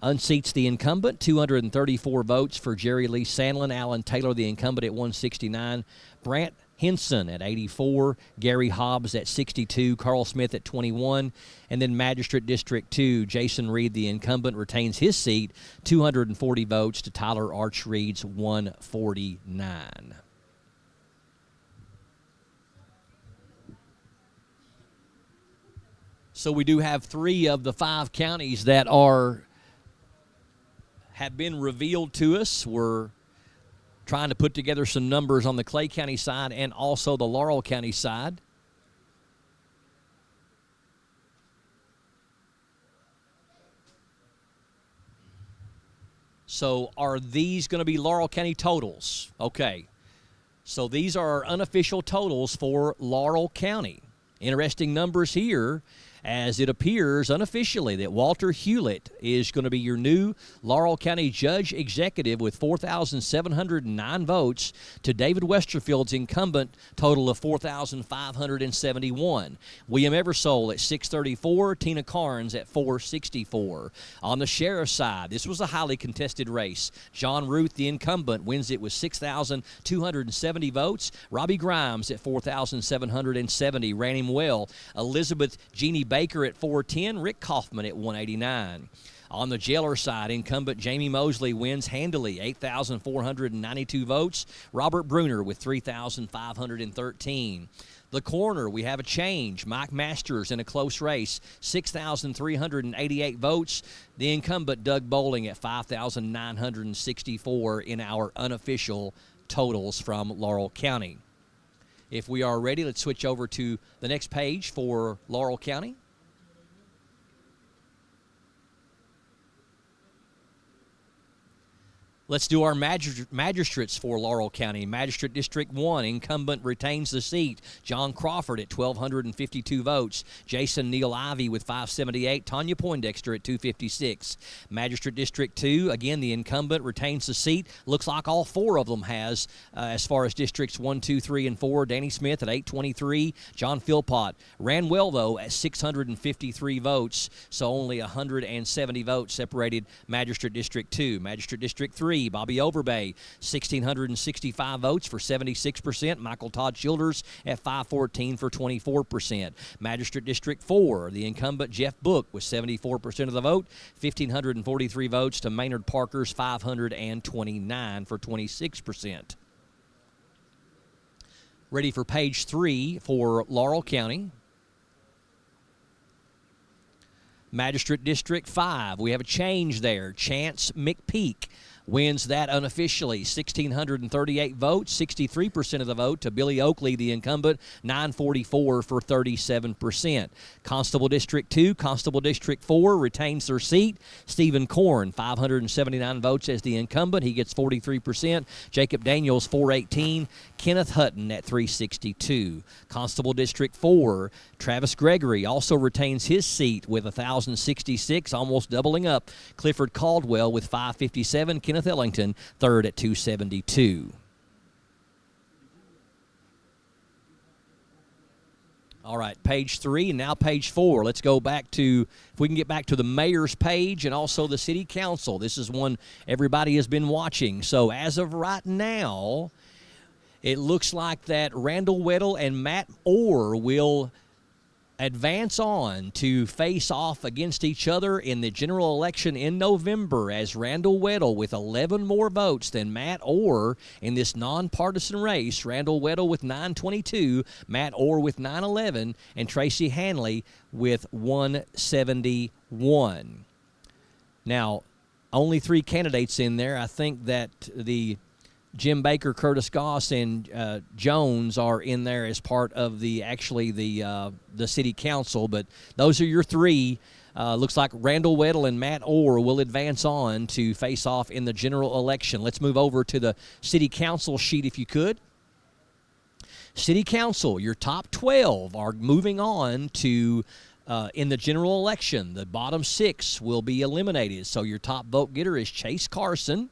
unseats the incumbent, 234 votes for Jerry Lee Sandlin. Alan Taylor, the incumbent, at 169. Brant Henson at 84, Gary Hobbs at 62, Carl Smith at 21, and then Magistrate District 2, Jason Reed, the incumbent, retains his seat, 240 votes to Tyler Arch Reed's 149. So we do have 3 of the 5 counties that have been revealed to us. We're trying to put together some numbers on the Clay County side and also the Laurel County side. So are these going to be Laurel County totals? Okay. So these are our unofficial totals for Laurel County. Interesting numbers here, as it appears unofficially that Walter Hewlett is going to be your new Laurel County Judge Executive with 4,709 votes to David Westerfield's incumbent total of 4,571. William Eversole at 634, Tina Carnes at 464. On the sheriff's side, this was a highly contested race. John Ruth, the incumbent, wins it with 6,270 votes. Robbie Grimes at 4,770 ran him well. Elizabeth Jeannie Baker at 410, Rick Kaufman at 189. On the jailer side, incumbent Jamie Mosley wins handily, 8,492 votes. Robert Bruner with 3,513. The coroner, we have a change. Mike Masters in a close race, 6,388 votes. The incumbent Doug Bowling at 5,964 in our unofficial totals from Laurel County. If we are ready, let's switch over to the next page for Laurel County. Let's do our magistrates for Laurel County. Magistrate District 1, incumbent retains the seat. John Crawford at 1,252 votes. Jason Neal Ivey with 578. Tanya Poindexter at 256. Magistrate District 2, again, the incumbent retains the seat. Looks like all 4 of them has, as far as Districts 1, 2, 3, and 4. Danny Smith at 823. John Philpott ran well, though, at 653 votes, so only 170 votes separated Magistrate District 2. Magistrate District 3, Bobby Overbay, 1,665 votes for 76%. Michael Todd Childers at 514 for 24%. Magistrate District 4, the incumbent Jeff Book with 74% of the vote, 1,543 votes to Maynard Parker's 529 for 26%. Ready for page 3 for Laurel County. Magistrate District 5, we have a change there. Chance McPeak wins that unofficially. 1,638 votes, 63% of the vote to Billy Oakley, the incumbent, 944 for 37%. Constable District 2, Constable District 4 retains their seat. Stephen Korn, 579 votes as the incumbent. He gets 43%. Jacob Daniels, 418. Kenneth Hutton at 362. Constable District 4, Travis Gregory also retains his seat with 1,066, almost doubling up. Clifford Caldwell with 557. Kenneth Ellington, third at 272. All right, page 3 and now page 4. Let's go back to, if we can get back to the mayor's page and also the city council. This is one everybody has been watching. So as of right now, it looks like that Randall Weddle and Matt Orr will advance on to face off against each other in the general election in November, as Randall Weddle with 11 more votes than Matt Orr in this nonpartisan race. Randall Weddle with 922, Matt Orr with 911, and Tracy Hanley with 171. Now, only 3 candidates in there. I think that the Jim Baker, Curtis Goss, and Jones are in there as part of the city council. But those are your 3. Looks like Randall Weddle and Matt Orr will advance on to face off in the general election. Let's move over to the city council sheet, if you could. City council, your top 12 are moving on to in the general election. The bottom 6 will be eliminated. So your top vote getter is Chase Carson,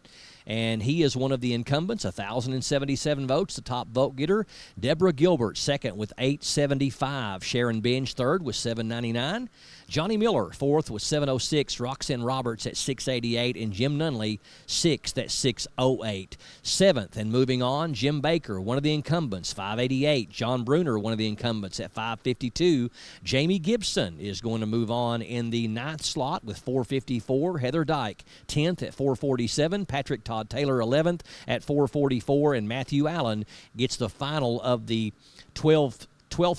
and he is one of the incumbents, 1,077 votes, the top vote getter. Deborah Gilbert, second with 875. Sharon Binge, third with 799. Johnny Miller, fourth with 706. Roxanne Roberts at 688. And Jim Nunley, sixth at 608. Seventh, and moving on, Jim Baker, one of the incumbents, 588. John Bruner, one of the incumbents, at 552. Jamie Gibson is going to move on in the 9th slot with 454. Heather Dyke, 10th at 447. Patrick Todd Taylor, 11th at 444. And Matthew Allen gets the final of the 12th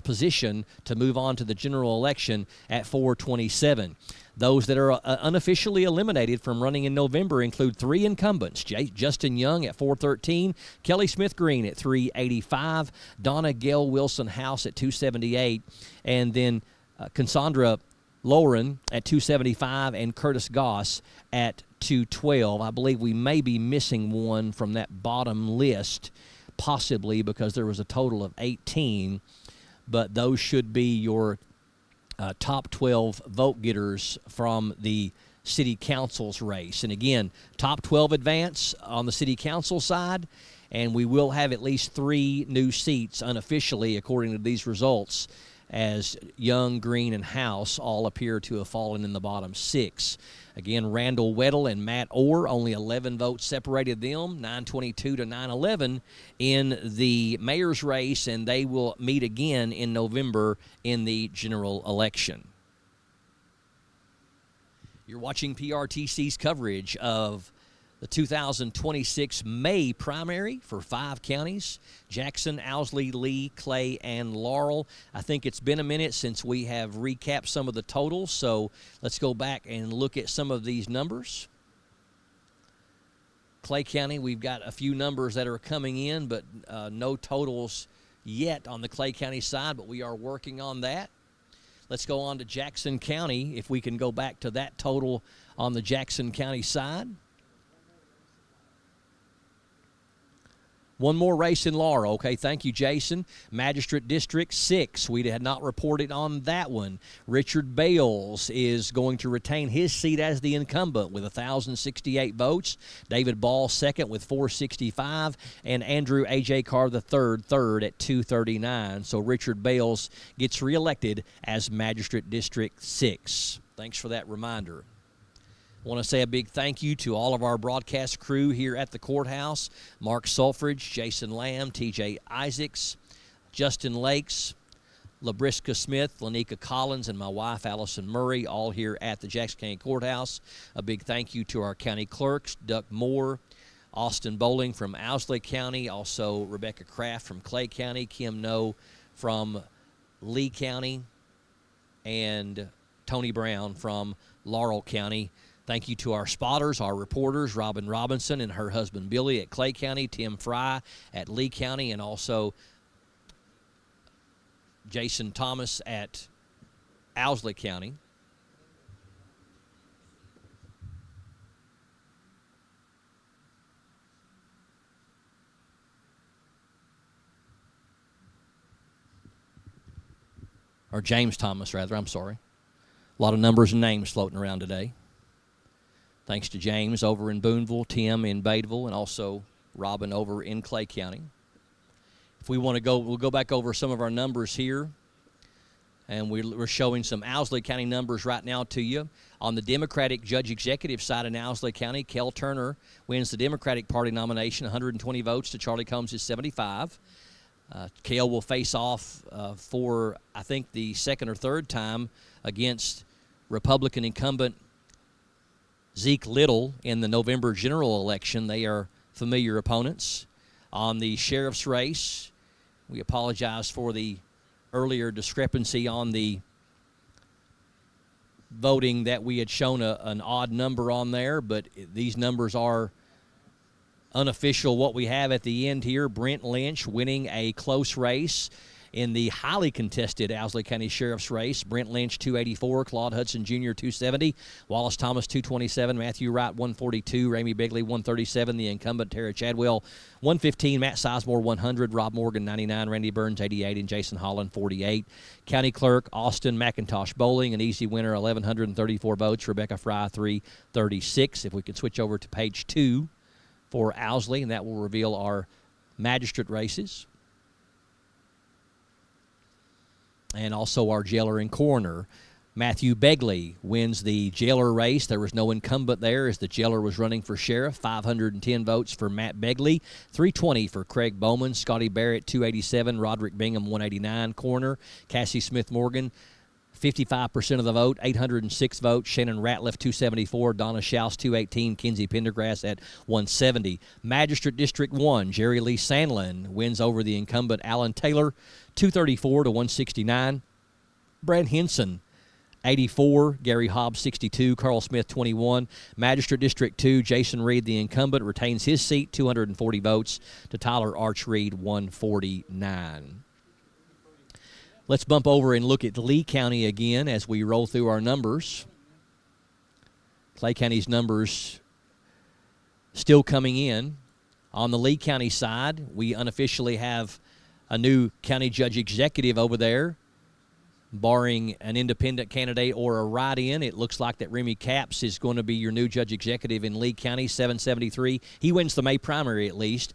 position to move on to the general election at 427. Those that are unofficially eliminated from running in November include 3 incumbents: Justin Young at 413, Kelly Smith Green at 385, Donna Gail Wilson House at 278, and then Cassandra Lauren at 275, and Curtis Goss at 212. I believe we may be missing one from that bottom list, possibly because there was a total of 18. But those should be your top 12 vote getters from the city council's race. And again, top 12 advance on the city council side, and we will have at least 3 new seats unofficially according to these results, as Young, Green, and House all appear to have fallen in the bottom 6. Again, Randall Weddle and Matt Orr, only 11 votes separated them, 922 to 911 in the mayor's race, and they will meet again in November in the general election. You're watching PRTC's coverage of the 2026 May primary for 5 counties: Jackson, Owsley, Lee, Clay, and Laurel. I think it's been a minute since we have recapped some of the totals, so let's go back and look at some of these numbers. Clay County, we've got a few numbers that are coming in, but no totals yet on the Clay County side, but we are working on that. Let's go on to Jackson County, if we can go back to that total on the Jackson County side. One more race in Laurel. Okay, thank you, Jason. Magistrate District 6. We had not reported on that one. Richard Bales is going to retain his seat as the incumbent with 1,068 votes. David Ball, second with 465. And Andrew A.J. Carr III, third at 239. So Richard Bales gets reelected as Magistrate District 6. Thanks for that reminder. I want to say a big thank you to all of our broadcast crew here at the courthouse: Mark Sulfridge, Jason Lamb, TJ Isaacs, Justin Lakes, LaBrisca Smith, Lanika Collins, and my wife, Allison Murray, all here at the Jackson County Courthouse. A big thank you to our county clerks, Duck Moore, Austin Bowling from Owsley County, also Rebecca Kraft from Clay County, Kim No from Lee County, and Tony Brown from Laurel County. Thank you to our spotters, our reporters, Robin Robinson and her husband Billy at Clay County, Tim Fry at Lee County, and also Jason Thomas at Owsley County. Or James Thomas, rather, I'm sorry. A lot of numbers and names floating around today. Thanks to James over in Booneville, Tim in Badeville, and also Robin over in Clay County. If we want to go, we'll go back over some of our numbers here. And we're showing some Owsley County numbers right now to you. On the Democratic Judge Executive side in Owsley County, Kel Turner wins the Democratic Party nomination, 120 votes to Charlie Combs' 75. Kel will face off for, I think, the second or third time against Republican incumbent Zeke Little in the November general election. They are familiar opponents. On the sheriff's race, we apologize for the earlier discrepancy on the voting that we had shown an odd number on there, but these numbers are unofficial. What we have at the end here, Brent Lynch winning a close race in the highly contested Owsley County Sheriff's race. Brent Lynch, 284, Claude Hudson Jr., 270, Wallace Thomas, 227, Matthew Wright, 142, Ramey Begley, 137, the incumbent Tara Chadwell, 115, Matt Sizemore, 100, Rob Morgan, 99, Randy Burns, 88, and Jason Holland, 48. County Clerk, Austin McIntosh Bowling, an easy winner, 1,134 votes, Rebecca Fry, 336. If we could switch over to page 2 for Owsley, and that will reveal our magistrate races. And also our jailer and coroner. Matthew Begley wins the jailer race. There was no incumbent there as the jailer was running for sheriff. 510 votes for Matt Begley, 320 for Craig Bowman, Scotty Barrett, 287, Roderick Bingham, 189, coroner. Cassie Smith Morgan, 55% of the vote, 806 votes. Shannon Ratliff, 274. Donna Schaus, 218. Kinsey Pendergrass at 170. Magistrate District 1, Jerry Lee Sandlin wins over the incumbent Alan Taylor, 234 to 169. Brad Henson, 84. Gary Hobbs, 62. Carl Smith, 21. Magistrate District 2, Jason Reed, the incumbent, retains his seat, 240 votes to Tyler Arch Reed, 149. Let's bump over and look at Lee County again as we roll through our numbers. Clay County's numbers still coming in. On the Lee County side, we unofficially have a new county judge executive over there. Barring an independent candidate or a write-in, it looks like that Remy Capps is going to be your new judge executive in Lee County, 773. He wins the May primary at least.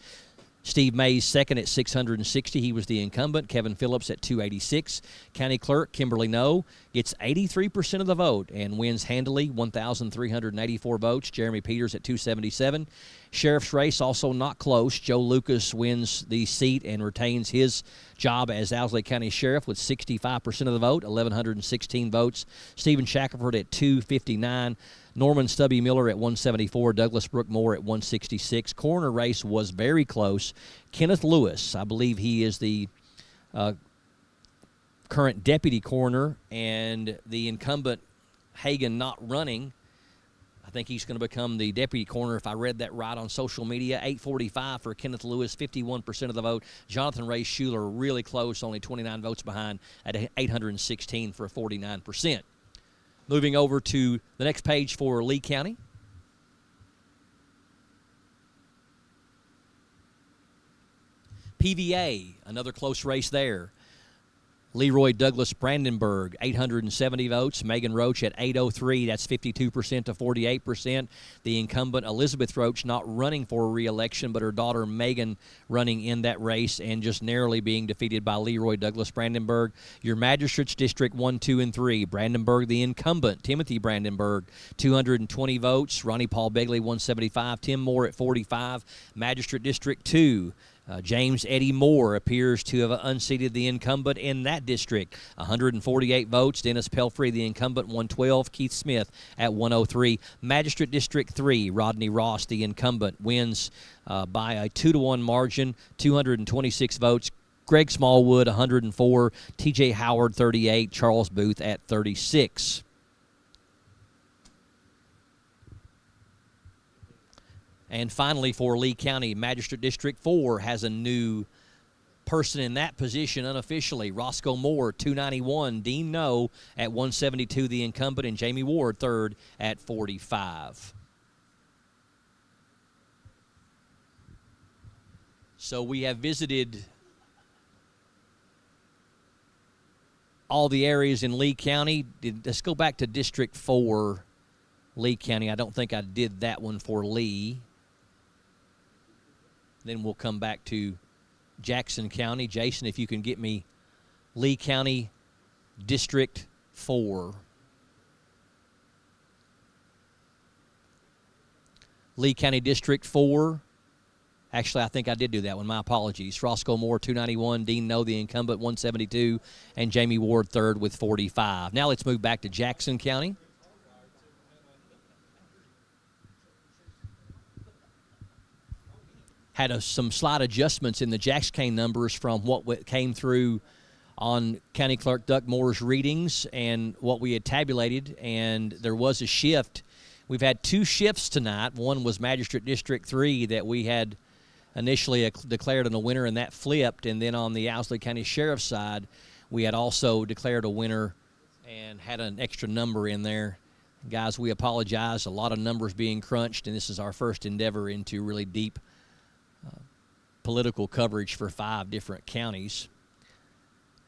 Steve Mays second at 660. He was the incumbent. Kevin Phillips at 286. County Clerk Kimberly Noe gets 83% of the vote and wins handily, 1,384 votes. Jeremy Peters at 277. Sheriff's race also not close. Joe Lucas wins the seat and retains his job as Owsley County Sheriff with 65% of the vote, 1,116 votes. Stephen Shackelford at 259. Norman Stubby Miller at 174, Douglas Brook Moore at 166. Coroner race was very close. Kenneth Lewis, I believe he is the current deputy coroner, and the incumbent Hagan not running. I think he's going to become the deputy coroner if I read that right on social media. 845 for Kenneth Lewis, 51% of the vote. Jonathan Ray Schuler really close, only 29 votes behind at 816 for 49%. Moving over to the next page for Lee County. PVA, another close race there. Leroy Douglas Brandenburg, 870 votes. Megan Roach at 803. That's 52% to 48%. The incumbent Elizabeth Roach not running for re-election, but her daughter Megan running in that race and just narrowly being defeated by Leroy Douglas Brandenburg. Your Magistrates District 1, 2, and 3. Brandenburg, the incumbent. Timothy Brandenburg, 220 votes. Ronnie Paul Begley, 175. Tim Moore at 45. Magistrate District 2. James Eddie Moore appears to have unseated the incumbent in that district. 148 votes. Dennis Pelfrey, the incumbent, 112. Keith Smith at 103. Magistrate District 3, Rodney Ross, the incumbent, wins by a 2-1 margin, 226 votes. Greg Smallwood, 104. T.J. Howard, 38. Charles Booth at 36. And finally, for Lee County, Magistrate District 4 has a new person in that position unofficially. Roscoe Moore, 291. Dean No at 172, the incumbent, and Jamie Ward, third at 45. So we have visited all the areas in Lee County. Let's go back to District 4, Lee County. I don't think I did that one for Lee. Then we'll come back to Jackson County. Jason, if you can get me Lee County District 4. Lee County District 4. Actually, I think I did do that one. My apologies. Roscoe Moore, 291. Dean No, the incumbent, 172. And Jamie Ward, third with 45. Now let's move back to Jackson County. Had some slight adjustments in the Jackson County numbers from what came through on County Clerk Duck Moore's readings and what we had tabulated, and there was a shift. We've had two shifts tonight. One was Magistrate District 3 that we had initially declared a winner, and that flipped. And then on the Owsley County Sheriff's side, we had also declared a winner and had an extra number in there. Guys, we apologize. A lot of numbers being crunched, and this is our first endeavor into really deep political coverage for 5 different counties.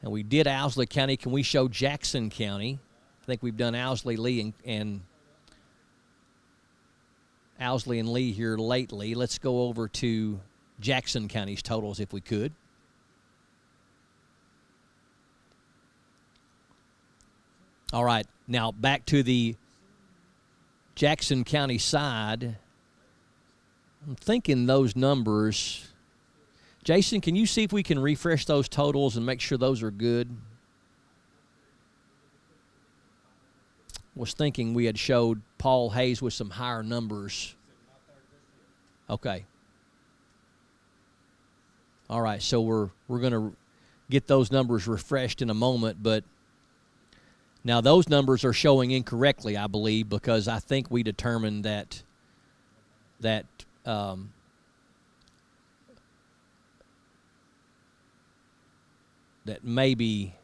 And we did Owsley County. Can we show Jackson County? I think we've done Owsley, Lee, and Owsley and Lee here lately. Let's go over to Jackson County's totals if we could. All right, now back to the Jackson County side. I'm thinking those numbers. Jason, can you see if we can refresh those totals and make sure those are good? Was thinking we had showed Paul Hayes with some higher numbers. Okay. All right, so we're going to get those numbers refreshed in a moment, but now those numbers are showing incorrectly, I believe, because I think we determined that maybe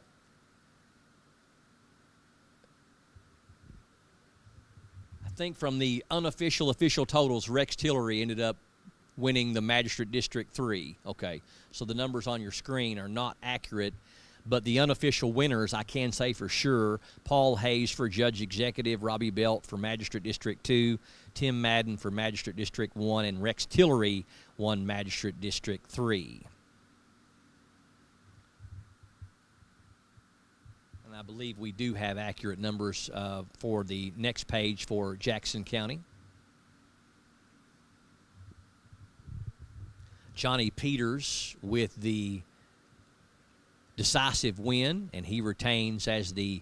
I think from the unofficial official totals, Rex Tillery ended up winning the Magistrate District 3. Okay, so the numbers on your screen are not accurate, but the unofficial winners, I can say for sure, Paul Hayes for Judge Executive, Robbie Belt for Magistrate District 2, Tim Madden for Magistrate District 1, and Rex Tillery won Magistrate District 3. And I believe we do have accurate numbers for the next page for Jackson County. Johnny Peters with the decisive win, and he retains as the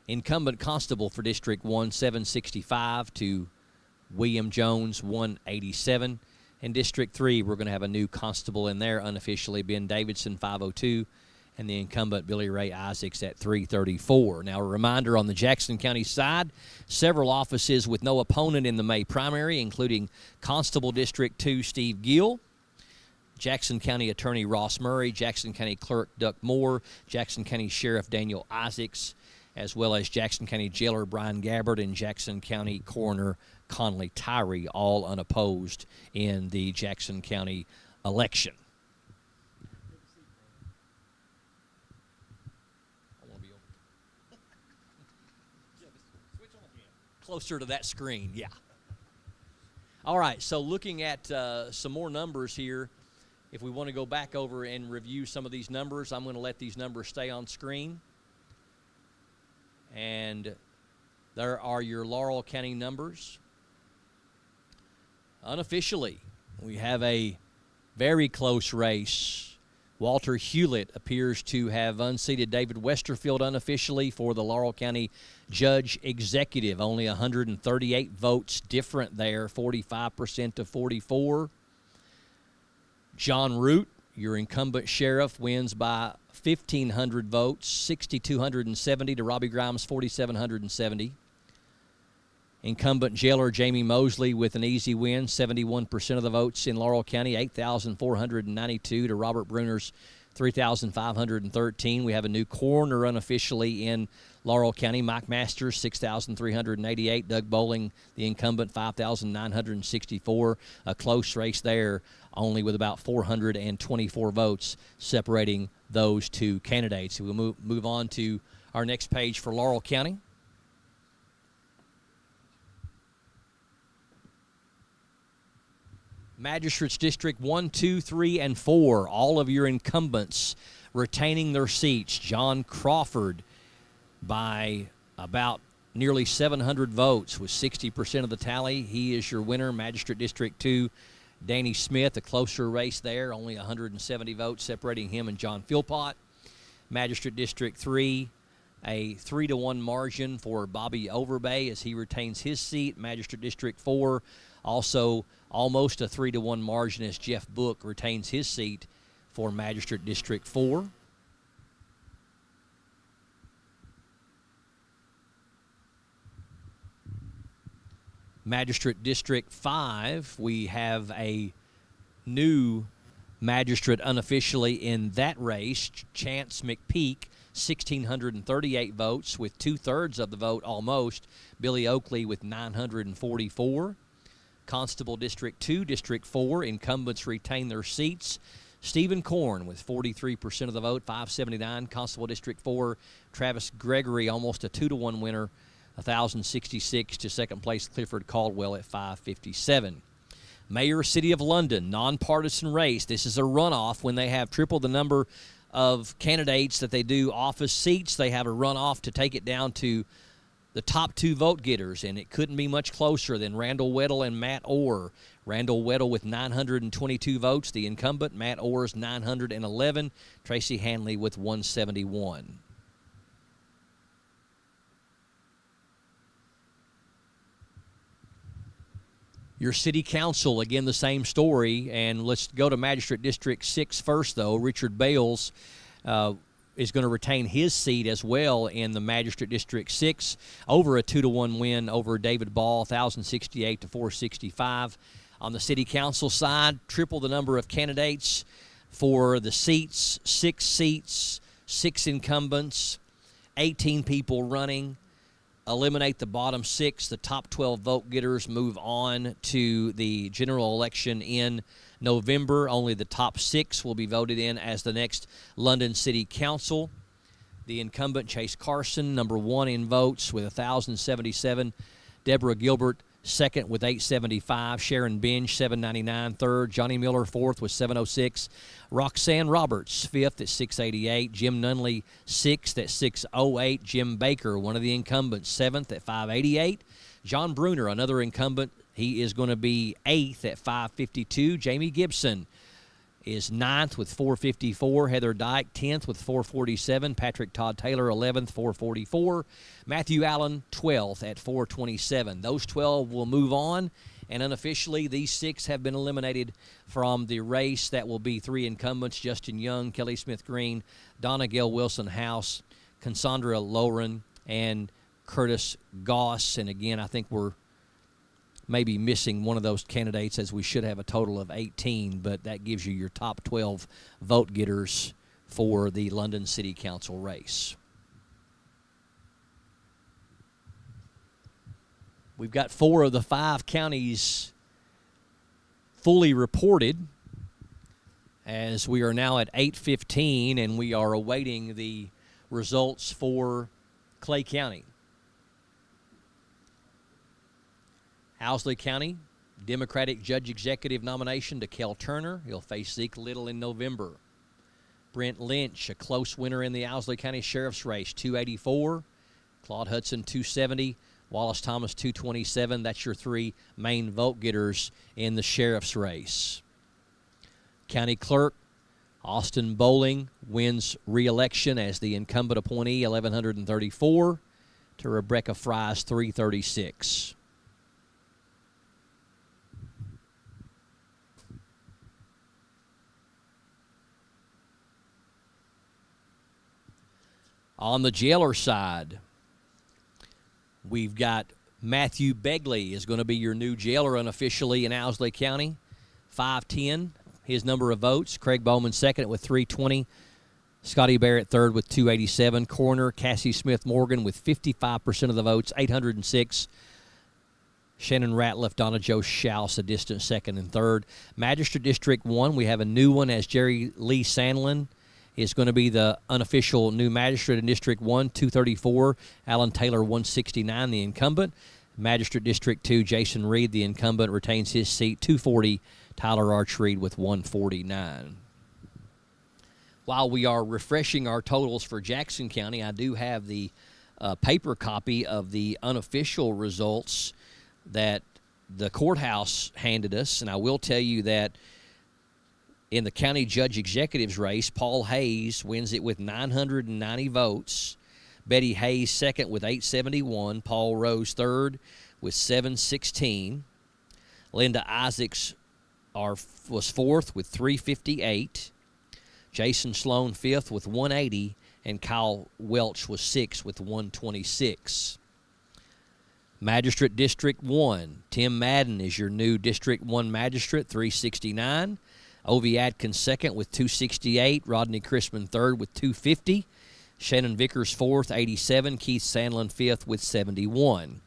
incumbent constable for District 1, 765 to William Jones, 187. In District 3, we're going to have a new constable in there, unofficially Ben Davidson, 502, and the incumbent Billy Ray Isaacs at 334. Now, a reminder on the Jackson County side, several offices with no opponent in the May primary, including Constable District 2 Steve Gill, Jackson County Attorney Ross Murray, Jackson County Clerk Duck Moore, Jackson County Sheriff Daniel Isaacs, as well as Jackson County Jailer Brian Gabbard and Jackson County Coroner Conley Tyree, all unopposed in the Jackson County election. Closer to that screen, yeah. All right, so looking at some more numbers here, if we want to go back over and review some of these numbers, I'm going to let these numbers stay on screen. And there are your Laurel County numbers. Unofficially, we have a very close race. Walter Hewlett appears to have unseated David Westerfield unofficially for the Laurel County Judge Executive. Only 138 votes different there, 45% to 44%. John Root, your incumbent sheriff, wins by 1,500 votes, 6,270 to Robbie Grimes, 4,770. Incumbent jailer Jamie Mosley with an easy win, 71% of the votes in Laurel County, 8,492 to Robert Bruner's 3,513. We have a new coroner unofficially in Laurel County, Mike Masters, 6,388. Doug Bowling, the incumbent, 5,964. A close race there, only with about 424 votes separating those two candidates. We'll move on to our next page for Laurel County. Magistrates District 1, 2, 3, and 4, all of your incumbents retaining their seats. John Crawford by about nearly 700 votes with 60% of the tally. He is your winner. Magistrate District 2, Danny Smith, a closer race there, only 170 votes separating him and John Philpott. Magistrate District 3, a 3-1 margin for Bobby Overbay as he retains his seat. Magistrate District 4, also almost a 3-1 margin as Jeff Book retains his seat for Magistrate District 4. Magistrate District 5, we have a new magistrate unofficially in that race, Chance McPeak, 1,638 votes with 2/3 of the vote almost. Billy Oakley with 944. Constable District 2, District 4, incumbents retain their seats. Stephen Korn with 43% of the vote, 579. Constable District 4, Travis Gregory, almost a 2-1 winner, 1,066 to second place Clifford Caldwell at 557. Mayor, City of London, nonpartisan race. This is a runoff when they have triple the number of candidates that they do office seats. They have a runoff to take it down to the top two vote getters, and it couldn't be much closer than Randall Weddle and Matt Orr. Randall Weddle with 922 votes, the incumbent. Matt Orr's 911. Tracy Hanley with 171. Your city council, again, the same story. And let's go to Magistrate District 6 first, though. Richard Bales is going to retain his seat as well in the Magistrate District 6 over a 2-1 win over David Ball, 1,068 to 465. On the city council side, triple the number of candidates for the seats, 6 seats, 6 incumbents, 18 people running. Eliminate the bottom 6. The top 12 vote getters move on to the general election in November. Only the top 6 will be voted in as the next London City Council. The incumbent, Chase Carson, number 1 in votes with 1,077. Deborah Gilbert, second with 875. Sharon Binge, 799. Third, Johnny Miller, fourth with 706. Roxanne Roberts, fifth at 688. Jim Nunley, sixth at 608. Jim Baker, one of the incumbents, seventh at 588. John Bruner, another incumbent, he is going to be 8th at 552. Jamie Gibson is 9th with 454. Heather Dyke, 10th with 447. Patrick Todd Taylor, 11th, 444. Matthew Allen, 12th at 427. Those 12 will move on, and unofficially these 6 have been eliminated from the race. That will be 3 incumbents: Justin Young, Kelly Smith Green, Donna Gail Wilson House, Cassandra Lauren, and Curtis Goss. And again, I think we're maybe missing one of those candidates, as we should have a total of 18, but that gives you your top 12 vote getters for the London City Council race. We've got 4 of the 5 counties fully reported, as we are now at 8:15, and we are awaiting the results for Clay County. Owsley County, Democratic Judge Executive nomination to Kel Turner. He'll face Zeke Little in November. Brent Lynch, a close winner in the Owsley County Sheriff's race, 284. Claude Hudson, 270. Wallace Thomas, 227. That's your 3 main vote getters in the Sheriff's race. County Clerk, Austin Bowling wins re-election as the incumbent appointee, 1,134, to Rebecca Fry's 336. On the jailer side, we've got Matthew Begley is going to be your new jailer unofficially in Owsley County. 510, his number of votes. Craig Bowman second with 320. Scotty Barrett third with 287. Coroner Cassie Smith Morgan with 55% of the votes, 806. Shannon Ratliff, Donna Jo Schaus, a distant second and third. Magistrate District 1, we have a new one as Jerry Lee Sandlin is going to be the unofficial new magistrate in District 1, 234. Alan Taylor, 169, the incumbent. Magistrate District 2, Jason Reed, the incumbent, retains his seat, 240. Tyler Arch Reed with 149. While we are refreshing our totals for Jackson County, I do have the paper copy of the unofficial results that the courthouse handed us, and I will tell you that in the county judge executives race, Paul Hayes wins it with 990 votes. Betty Hayes second with 871. Paul Rose third with 716. Linda Isaacs was fourth with 358. Jason Sloan fifth with 180. And Kyle Welch was sixth with 126. Magistrate District 1, Tim Madden is your new District 1 magistrate, 369. Ovi Adkins second with 268. Rodney Chrisman third with 250. Shannon Vickers fourth, 87. Keith Sandlin fifth with 71.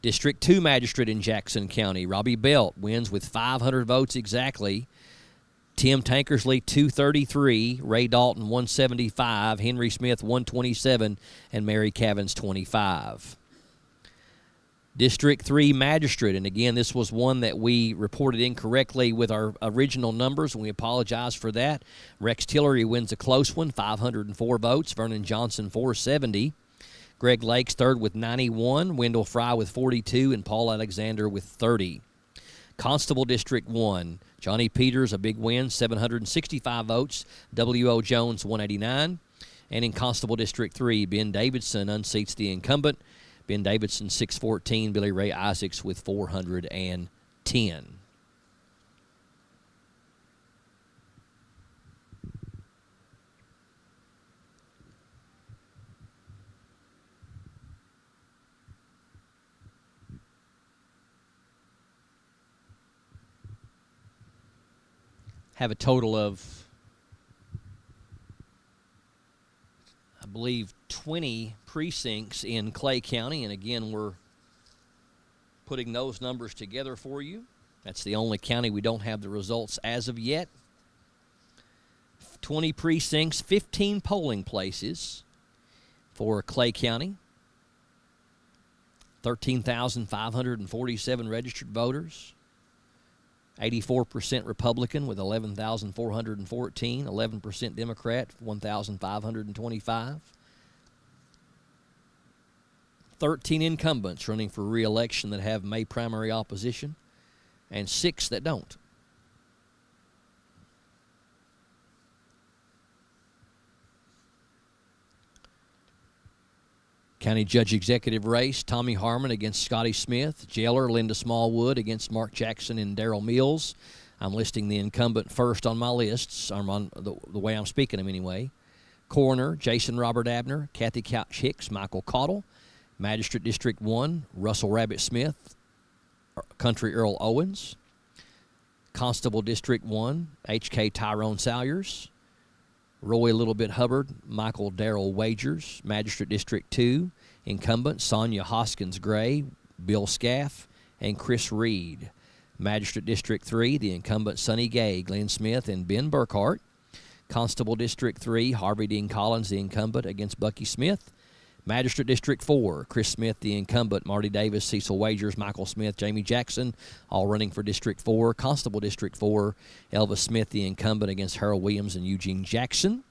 District 2 magistrate in Jackson County, Robbie Belt wins with 500 votes exactly. Tim Tankersley, 233. Ray Dalton, 175. Henry Smith, 127. And Mary Cavins, 25. District 3 magistrate, and again, this was one that we reported incorrectly with our original numbers, and we apologize for that. Rex Tillery wins a close one, 504 votes. Vernon Johnson, 470. Greg Lakes third with 91. Wendell Fry with 42, and Paul Alexander with 30. Constable District 1, Johnny Peters, a big win, 765 votes. W.O. Jones, 189. And in Constable District 3, Ben Davidson unseats the incumbent. Ben Davidson, 614. Billy Ray Isaacs with 410. Have a total of, I believe, 20 precincts in Clay County, and again, we're putting those numbers together for you. That's the only county we don't have the results as of yet. 20 precincts, 15 polling places for Clay County. 13,547 registered voters. 84% Republican with 11,414, 11% Democrat, 1,525. 13 incumbents running for re-election that have May primary opposition, and 6 that don't. County Judge Executive race, Tommy Harmon against Scotty Smith. Jailer, Linda Smallwood against Mark Jackson and Darrell Mills. I'm listing the incumbent first on my lists, on the way I'm speaking them anyway. Coroner, Jason Robert Abner, Kathy Couch Hicks, Michael Cottle. Magistrate District 1, Russell Rabbit Smith, Country Earl Owens. Constable District 1, H.K. Tyrone Salyers. Roy Little Bit Hubbard, Michael Darrell Wagers. Magistrate District 2, incumbent Sonia Hoskins Gray, Bill Scaff, and Chris Reed. Magistrate District 3, the incumbent Sonny Gay, Glenn Smith, and Ben Burkhart. Constable District 3, Harvey Dean Collins, the incumbent, against Bucky Smith. Magistrate District 4, Chris Smith, the incumbent, Marty Davis, Cecil Wagers, Michael Smith, Jamie Jackson, all running for District 4. Constable District 4, Elvis Smith, the incumbent, against Harold Williams and Eugene Jackson.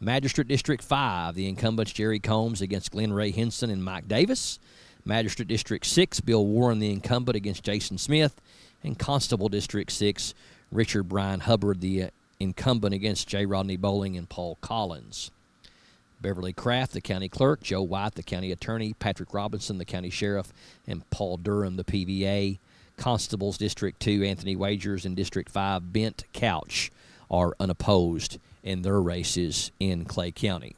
Magistrate District 5, the incumbents, Jerry Combs against Glenn Ray Henson and Mike Davis. Magistrate District 6, Bill Warren, the incumbent, against Jason Smith. And Constable District 6, Richard Brian Hubbard, the incumbent, against J. Rodney Bowling and Paul Collins. Beverly Kraft, the county clerk, Joe White, the county attorney, Patrick Robinson, the county sheriff, and Paul Durham, the PVA. Constables, District 2, Anthony Wagers, and District 5, Bent Couch, are unopposed in their races in Clay County.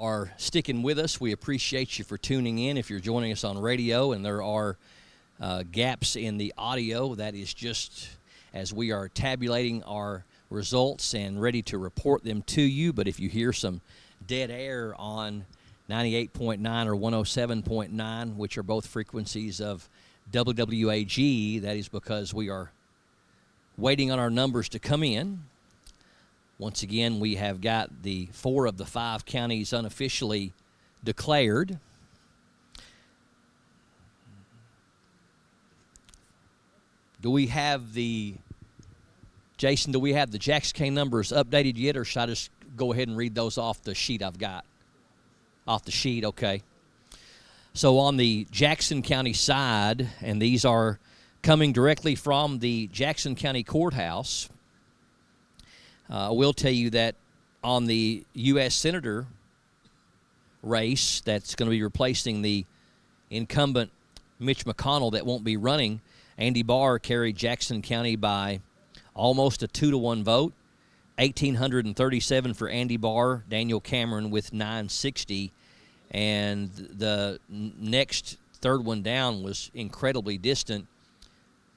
are sticking with us. We appreciate you for tuning in. If you're joining us on radio and there are gaps in the audio, that is just as we are tabulating our results and ready to report them to you. But if you hear some dead air on 98.9 or 107.9, which are both frequencies of WWAG, that is because we are waiting on our numbers to come in. Once again, we have got the 4 of the 5 counties unofficially declared. Do we have the, Jason, do we have the Jackson County numbers updated yet, or should I just go ahead and read those off the sheet I've got? Off the sheet, okay. So on the Jackson County side, and these are coming directly from the Jackson County Courthouse, I will tell you that on the U.S. Senator race that's going to be replacing the incumbent Mitch McConnell that won't be running, Andy Barr carried Jackson County by almost a 2-to-1 vote, 1,837 for Andy Barr, Daniel Cameron with 960, and the next third one down was incredibly distant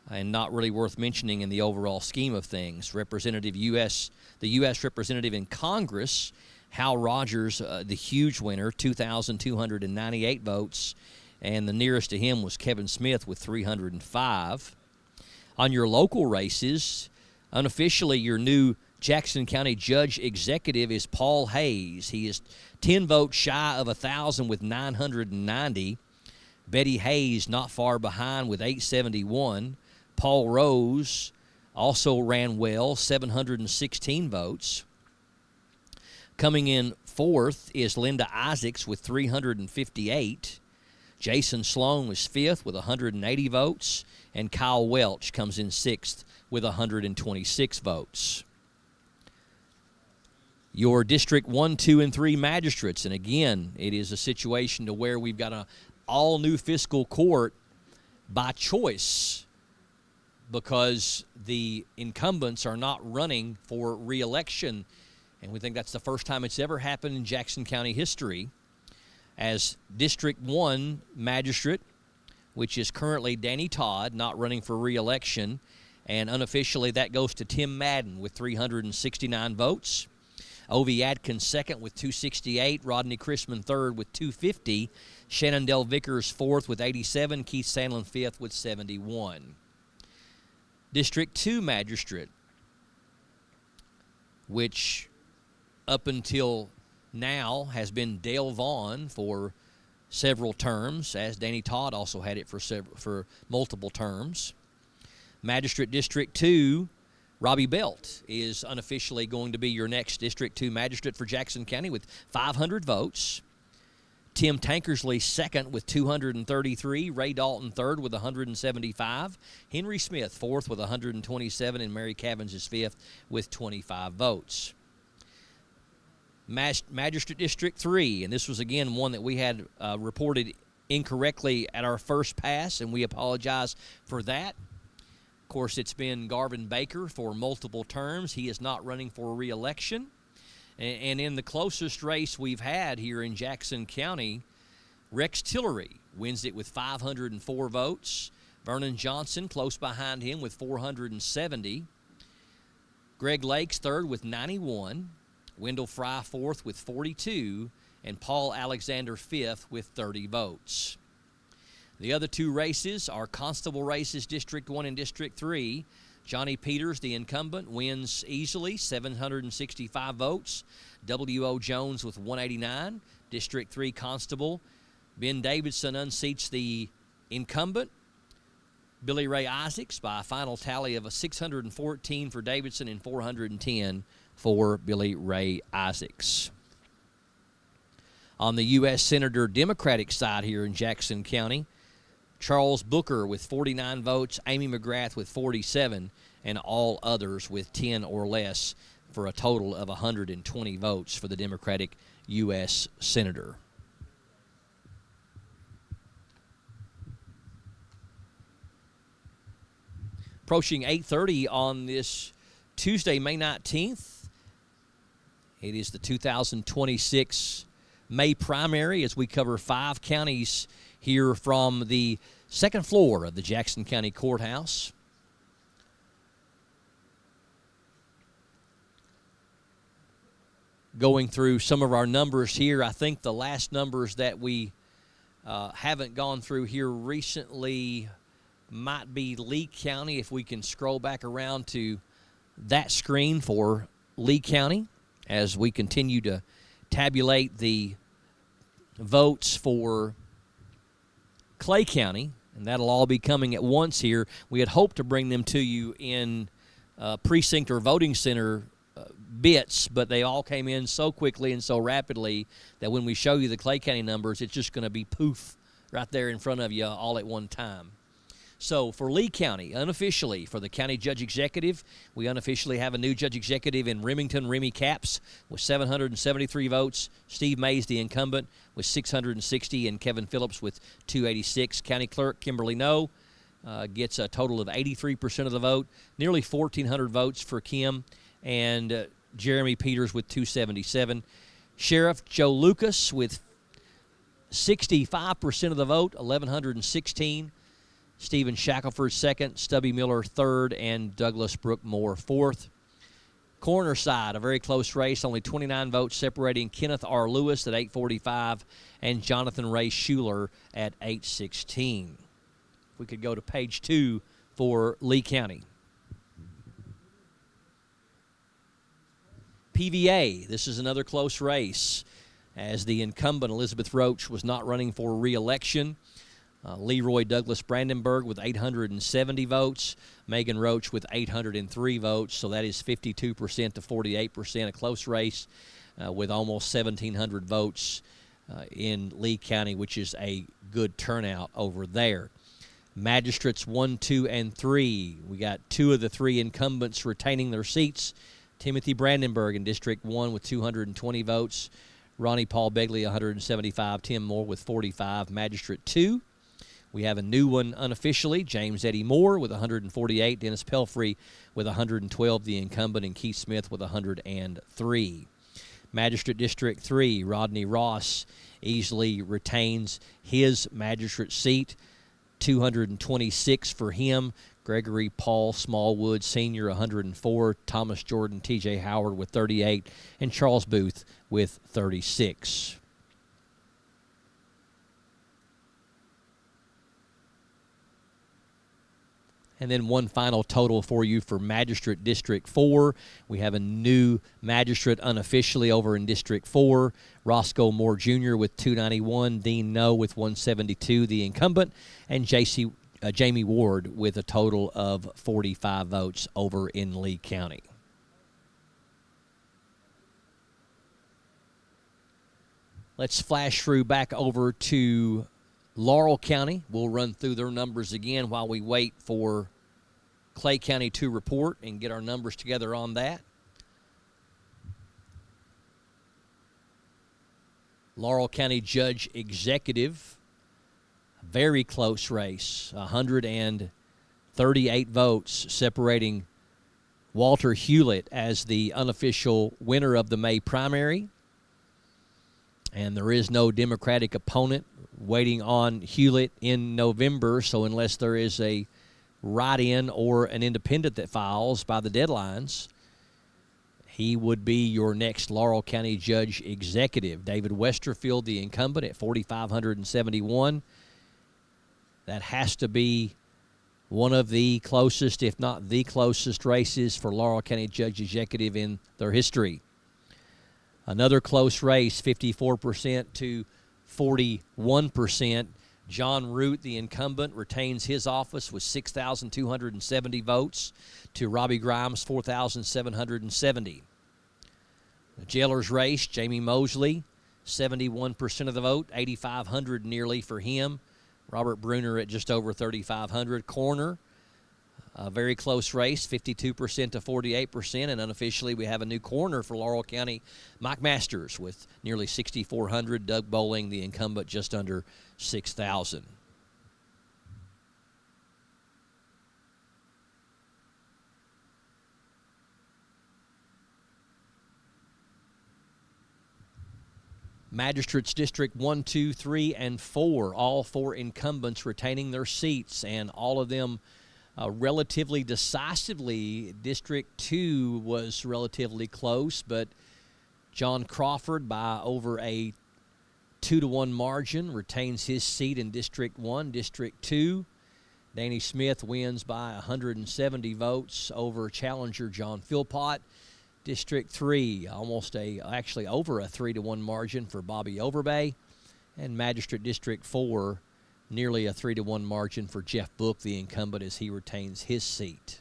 and not really worth mentioning in the overall scheme of things. The U.S. representative in Congress, Hal Rogers, the huge winner, 2,298 votes, and the nearest to him was Kevin Smith with 305. On your local races, unofficially, your new Jackson County Judge Executive is Paul Hayes. He is 10 votes shy of 1,000 with 990. Betty Hayes not far behind with 871. Paul Rose also ran well, 716 votes. Coming in fourth is Linda Isaacs with 358. Jason Sloan was fifth with 180 votes, and Kyle Welch comes in sixth with 126 votes. Your District 1, 2, and 3 magistrates, and again, it is a situation to where we've got an all-new fiscal court by choice because the incumbents are not running for re-election, and we think that's the first time it's ever happened in Jackson County history. As District 1 magistrate, which is currently Danny Todd, not running for re-election, and unofficially that goes to Tim Madden with 369 votes. Ovi Adkins second with 268, Rodney Chrisman third with 250, Shenandoah Vickers fourth with 87, Keith Sandlin fifth with 71. District 2 magistrate, which up until now has been Dale Vaughn for several terms, as Danny Todd also had it for multiple terms. Magistrate District 2, Robbie Belt is unofficially going to be your next District 2 magistrate for Jackson County with 500 votes. Tim Tankersley second with 233, Ray Dalton third with 175, Henry Smith fourth with 127, and Mary Cavins is fifth with 25 votes. Magistrate District 3, and this was again one that we had reported incorrectly at our first pass, and we apologize for that. Of course, it's been Garvin Baker for multiple terms. He is not running for re-election. And in the closest race we've had here in Jackson County, Rex Tillery wins it with 504 votes. Vernon Johnson close behind him with 470. Greg Lakes third with 91. Wendell Fry fourth with 42. And Paul Alexander fifth with 30 votes. The other two races are constable races, District 1 and District 3. Johnny Peters, the incumbent, wins easily, 765 votes. W.O. Jones with 189. District 3 constable. Ben Davidson unseats the incumbent, Billy Ray Isaacs, by a final tally of 614 for Davidson and 410 for Billy Ray Isaacs. On the U.S. Senator Democratic side here in Jackson County, Charles Booker with 49 votes, Amy McGrath with 47, and all others with 10 or less for a total of 120 votes for the Democratic U.S. Senator. Approaching 8:30 on this Tuesday, May 19th. It is the 2026 May primary as we cover 5 counties here from the second floor of the Jackson County Courthouse. Going through some of our numbers here, I think the last numbers that we haven't gone through here recently might be Lee County, if we can scroll back around to that screen for Lee County as we continue to tabulate the votes for Clay County, and that'll all be coming at once here. We had hoped to bring them to you in precinct or voting center bits, but they all came in so quickly and so rapidly that when we show you the Clay County numbers, it's just going to be poof right there in front of you all at one time. So for Lee County, unofficially, for the county judge executive, we unofficially have a new judge executive in Remington, Remy Capps, with 773 votes. Steve Mays, the incumbent, with 660, and Kevin Phillips with 286. County clerk Kimberly No gets a total of 83% of the vote, nearly 1,400 votes for Kim, and Jeremy Peters with 277. Sheriff Joe Lucas with 65% of the vote, 1,116. Stephen Shackelford second, Stubby Miller third, and Douglas Brookmore fourth. Coroner side, a very close race, only 29 votes separating Kenneth R. Lewis at 845 and Jonathan Ray Schuler at 816. If we could go to page 2 for Lee County. PVA, this is another close race, as the incumbent Elizabeth Roach was not running for re-election. Leroy Douglas Brandenburg with 870 votes, Megan Roach with 803 votes, so that is 52% to 48%, a close race with almost 1,700 votes in Lee County, which is a good turnout over there. Magistrates 1, 2, and 3. We got 2 of the 3 incumbents retaining their seats. Timothy Brandenburg in District 1 with 220 votes. Ronnie Paul Begley, 175. Tim Moore with 45. Magistrate 2. We have a new one unofficially, James Eddie Moore with 148, Dennis Pelfrey with 112, the incumbent, and Keith Smith with 103. Magistrate District 3, Rodney Ross easily retains his magistrate seat, 226 for him. Gregory Paul Smallwood Sr., 104, Thomas Jordan, T.J. Howard with 38, and Charles Booth with 36. And then one final total for you for Magistrate District 4. We have a new magistrate unofficially over in District 4. Roscoe Moore Jr. with 291. Dean No with 172, the incumbent. And Jamie Ward with a total of 45 votes over in Lee County. Let's flash through back over to Laurel County. We'll run through their numbers again while we wait for Clay County to report and get our numbers together on that. Laurel County Judge Executive, very close race, 138 votes separating Walter Hewlett as the unofficial winner of the May primary. And there is no Democratic opponent waiting on Hewlett in November, so unless there is a write-in or an independent that files by the deadlines, he would be your next Laurel County Judge Executive. David Westerfield, the incumbent, at 4,571. That has to be one of the closest, if not the closest, races for Laurel County Judge Executive in their history. Another close race, 54% to 41%. John Root, the incumbent, retains his office with 6,270 votes to Robbie Grimes' 4,770. The jailer's race, Jamie Mosley, 71% of the vote, 8,500 nearly for him. Robert Bruner at just over 3,500. Coroner, a very close race, 52% to 48%, and unofficially we have a new coroner for Laurel County, Mike Masters, with nearly 6,400. Doug Bowling, the incumbent, just under 6,000. Magistrates District 1, 2, 3, and 4, all 4 incumbents retaining their seats, and all of them relatively decisively. District 2 was relatively close, but John Crawford, by over a 2-1 margin, retains his seat in District 1. District 2, Danny Smith wins by 170 votes over challenger John Philpott. District 3, actually over a 3-1 margin for Bobby Overbay. And Magistrate District 4, nearly a 3-1 margin for Jeff Book, the incumbent, as he retains his seat.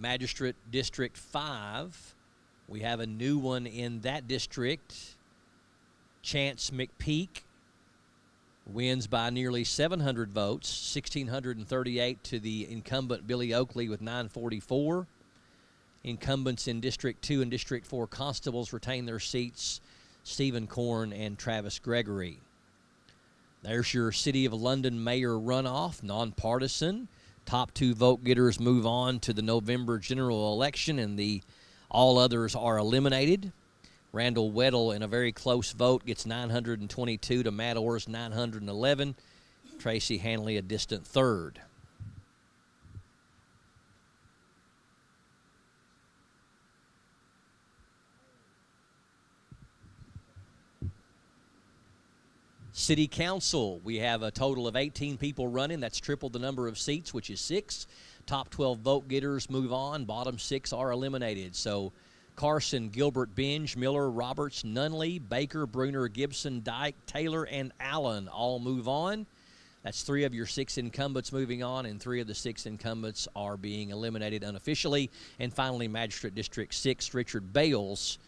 Magistrate District 5, we have a new one in that district. Chance McPeak wins by nearly 700 votes, 1,638 to the incumbent Billy Oakley with 944. Incumbents in District 2 and District 4 constables retain their seats, Stephen Korn and Travis Gregory. There's your City of London mayor runoff, nonpartisan. Top 2 vote getters move on to the November general election, and the all others are eliminated. Randall Weddle, in a very close vote, gets 922 to Matt Orr's 911. Tracy Hanley a distant third. City Council, we have a total of 18 people running. That's triple the number of seats, which is 6. Top 12 vote getters move on. Bottom 6 are eliminated. So Carson, Gilbert, Binge, Miller, Roberts, Nunley, Baker, Bruner, Gibson, Dyke, Taylor, and Allen all move on. That's 3 of your 6 incumbents moving on, and 3 of the 6 incumbents are being eliminated unofficially. And finally, Magistrate District 6, Richard Bales,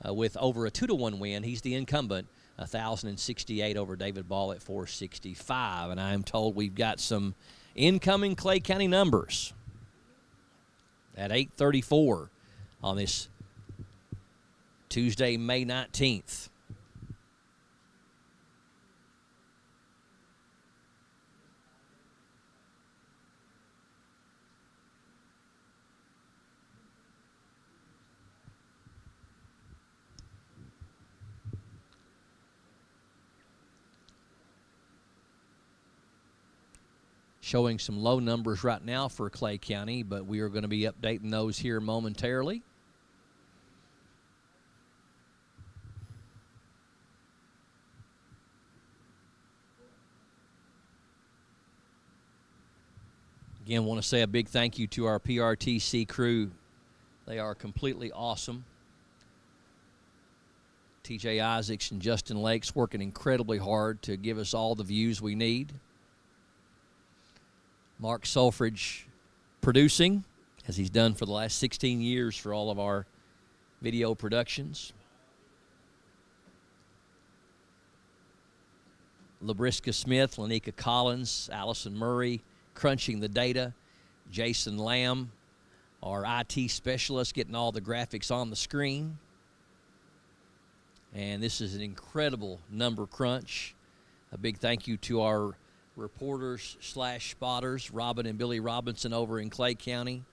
with over a 2-1 win. He's the incumbent, 1,068 over David Ball at 465. And I am told we've got some incoming Clay County numbers at 8:34 on this Tuesday, May 19th. Showing some low numbers right now for Clay County, but we are going to be updating those here momentarily. Again, want to say a big thank you to our PRTC crew. They are completely awesome. TJ Isaacs and Justin Lakes working incredibly hard to give us all the views we need. Mark Sulfridge producing, as he's done for the last 16 years for all of our video productions. LaBrisca Smith, Lanika Collins, Allison Murray, crunching the data. Jason Lamb, our IT specialist, getting all the graphics on the screen. And this is an incredible number crunch. A big thank you to our reporters / spotters, Robin and Billy Robinson over in Clay County.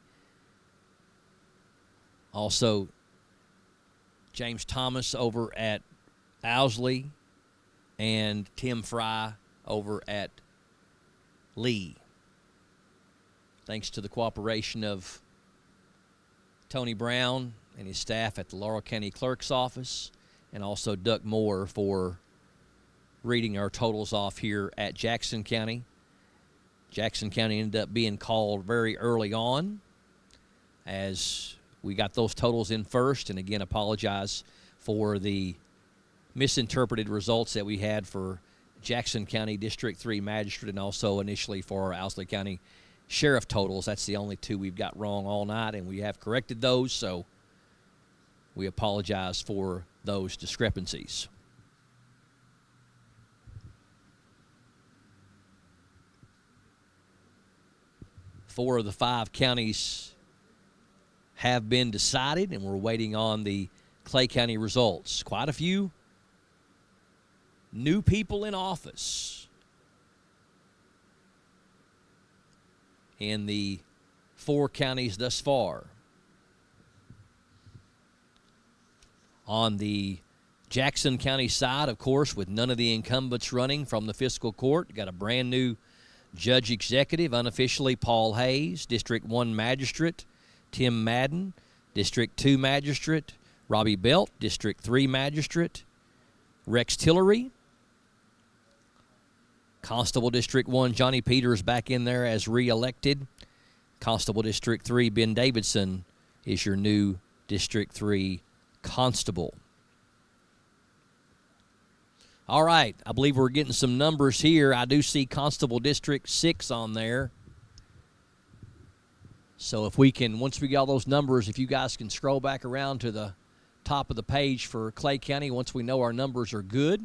Also, James Thomas over at Owsley and Tim Fry over at Lee. Thanks to the cooperation of Tony Brown and his staff at the Laurel County Clerk's Office, and also Duck Moore for reading our totals off here at Jackson County. Jackson County ended up being called very early on as we got those totals in first, and again apologize for the misinterpreted results that we had for Jackson County District 3 Magistrate and also initially for our Owsley County Sheriff totals. That's the only 2 we've got wrong all night, and we have corrected those, so we apologize for those discrepancies. Four of the 5 counties have been decided, and we're waiting on the Clay County results. Quite a few new people in office. in the 4 counties thus far. On the Jackson County side, of course, with none of the incumbents running from the fiscal court, got a brand new judge executive, unofficially Paul Hayes, District 1 magistrate Tim Madden, District 2 magistrate Robbie Belt, District 3 magistrate Rex Tillery, Constable District 1 Johnny Peters back in there as re-elected. Constable District 3 Ben Davidson is your new District 3 constable. All right, I believe we're getting some numbers here. I do see Constable District 6 on there. So if we can, once we get all those numbers, if you guys can scroll back around to the top of the page for Clay County once we know our numbers are good.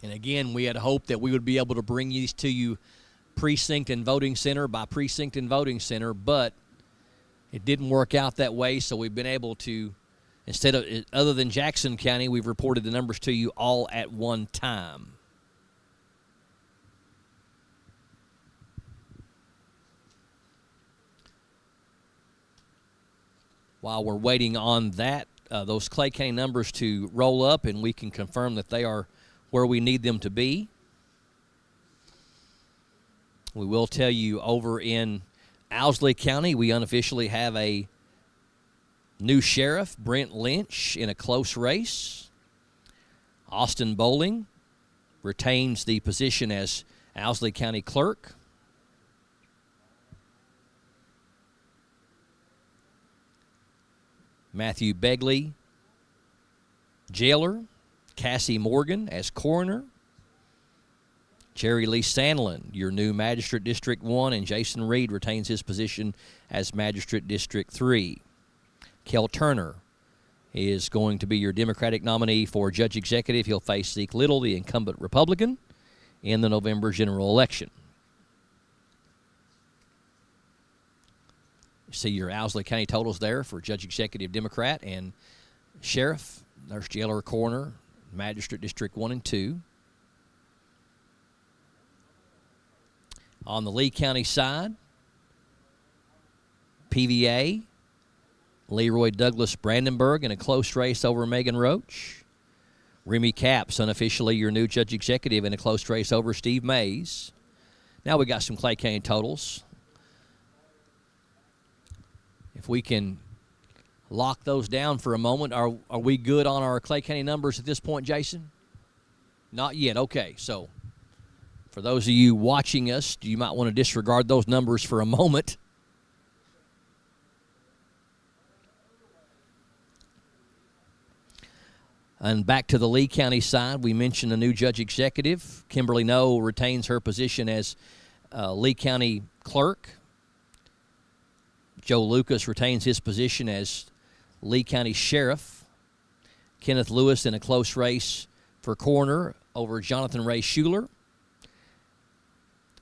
And again, we had hoped that we would be able to bring these to you precinct and voting center by precinct and voting center, but it didn't work out that way, so we've been able to, instead of, other than Jackson County, we've reported the numbers to you all at one time. While we're waiting on that, those Clay County numbers to roll up and we can confirm that they are where we need them to be, we will tell you over in Owsley County, we unofficially have a new sheriff, Brent Lynch, in a close race. Austin Bowling retains the position as Owsley County clerk. Matthew Begley, jailer. Cassie Morgan as coroner. Jerry Lee Sandlin, your new Magistrate District 1, and Jason Reed retains his position as Magistrate District 3. Kel Turner is going to be your Democratic nominee for Judge Executive. He'll face Zeke Little, the incumbent Republican, in the November general election. You see your Owsley County totals there for Judge Executive Democrat and Sheriff, Nurse Jailer, Coroner, Magistrate District 1 and 2. On the Lee County side, PVA, Leroy Douglas Brandenburg in a close race over Megan Roach. Remy Capps, unofficially your new Judge Executive, in a close race over Steve Mays. Now we got some Clay County totals. If we can lock those down for a moment, are we good on our Clay County numbers at this point, Jason? Not yet. Okay, so for those of you watching us, you might want to disregard those numbers for a moment. And back to the Lee County side, we mentioned a new Judge Executive. Kimberly Noe retains her position as Lee County Clerk. Joe Lucas retains his position as Lee County Sheriff. Kenneth Lewis in a close race for coroner over Jonathan Ray Schuler.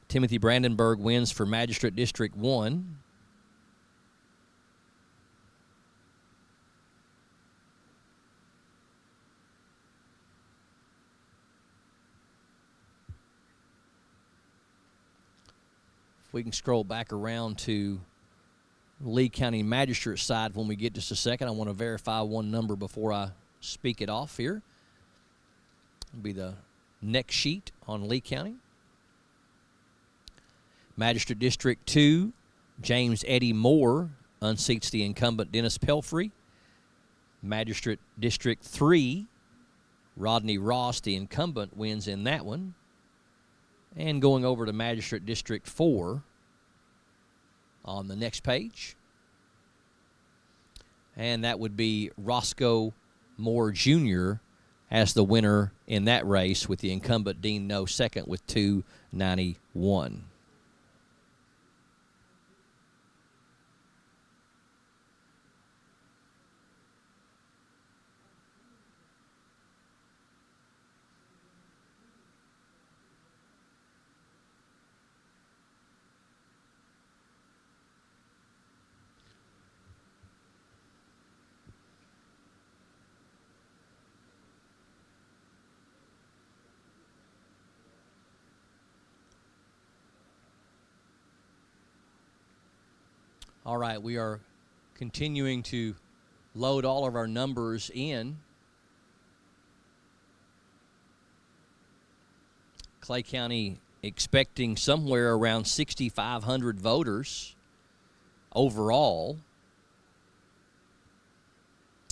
Timothy Brandenburg wins for Magistrate District 1. If we can scroll back around to Lee County Magistrate side when we get just a second. I want to verify one number before I speak it off here. It'll be the next sheet on Lee County. Magistrate District 2, James Eddie Moore unseats the incumbent Dennis Pelfrey. Magistrate District 3, Rodney Ross, the incumbent, wins in that one. And going over to Magistrate District 4 on the next page. And that would be Roscoe Moore Jr. as the winner in that race, with the incumbent Dean Noe second with 291. All right, we are continuing to load all of our numbers in. Clay County expecting somewhere around 6,500 voters overall.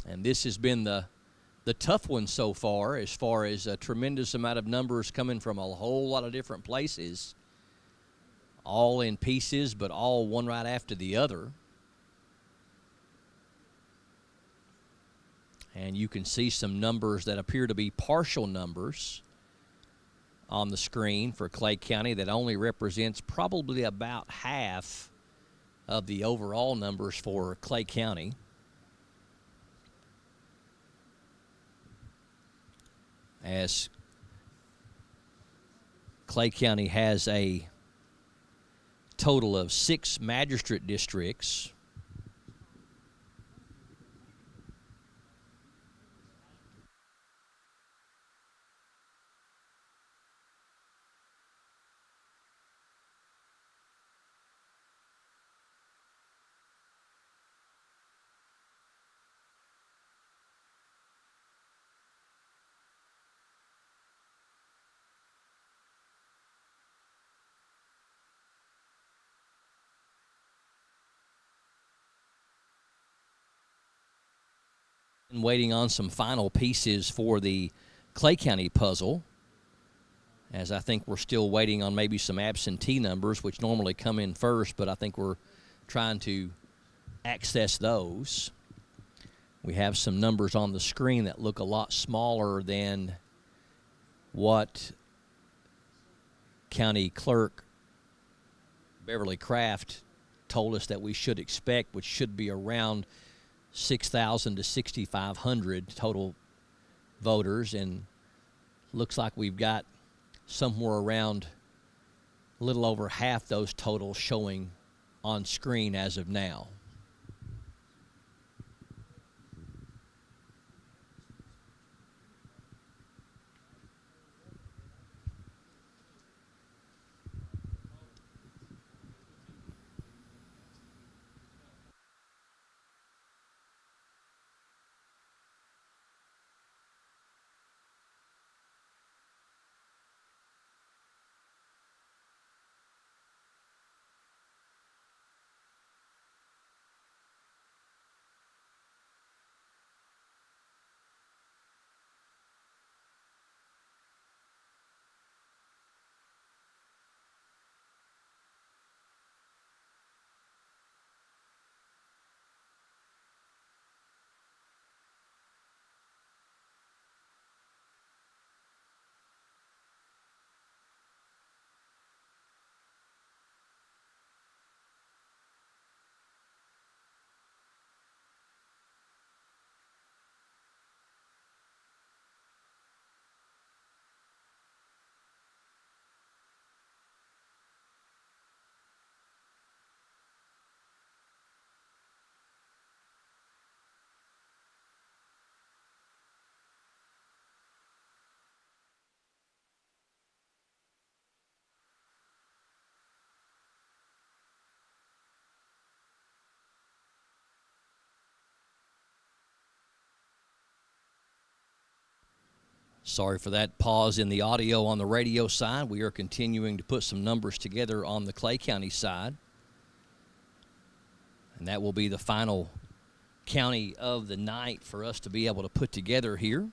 And this has been the tough one so far as a tremendous amount of numbers coming from a whole lot of different places, all in pieces, but all one right after the other. And you can see some numbers that appear to be partial numbers on the screen for Clay County that only represents probably about half of the overall numbers for Clay County. As Clay County has a total of 6 magistrate districts. Waiting on some final pieces for the Clay County puzzle, as I think we're still waiting on maybe some absentee numbers, which normally come in first, but I think we're trying to access those. We have some numbers on the screen that look a lot smaller than what County Clerk Beverly Kraft told us that we should expect, which should be around 6,000 to 6,500 total voters, and looks like we've got somewhere around a little over half those totals showing on screen as of now. Sorry for that pause in the audio on the radio side. We are continuing to put some numbers together on the Clay County side. And that will be the final county of the night for us to be able to put together here.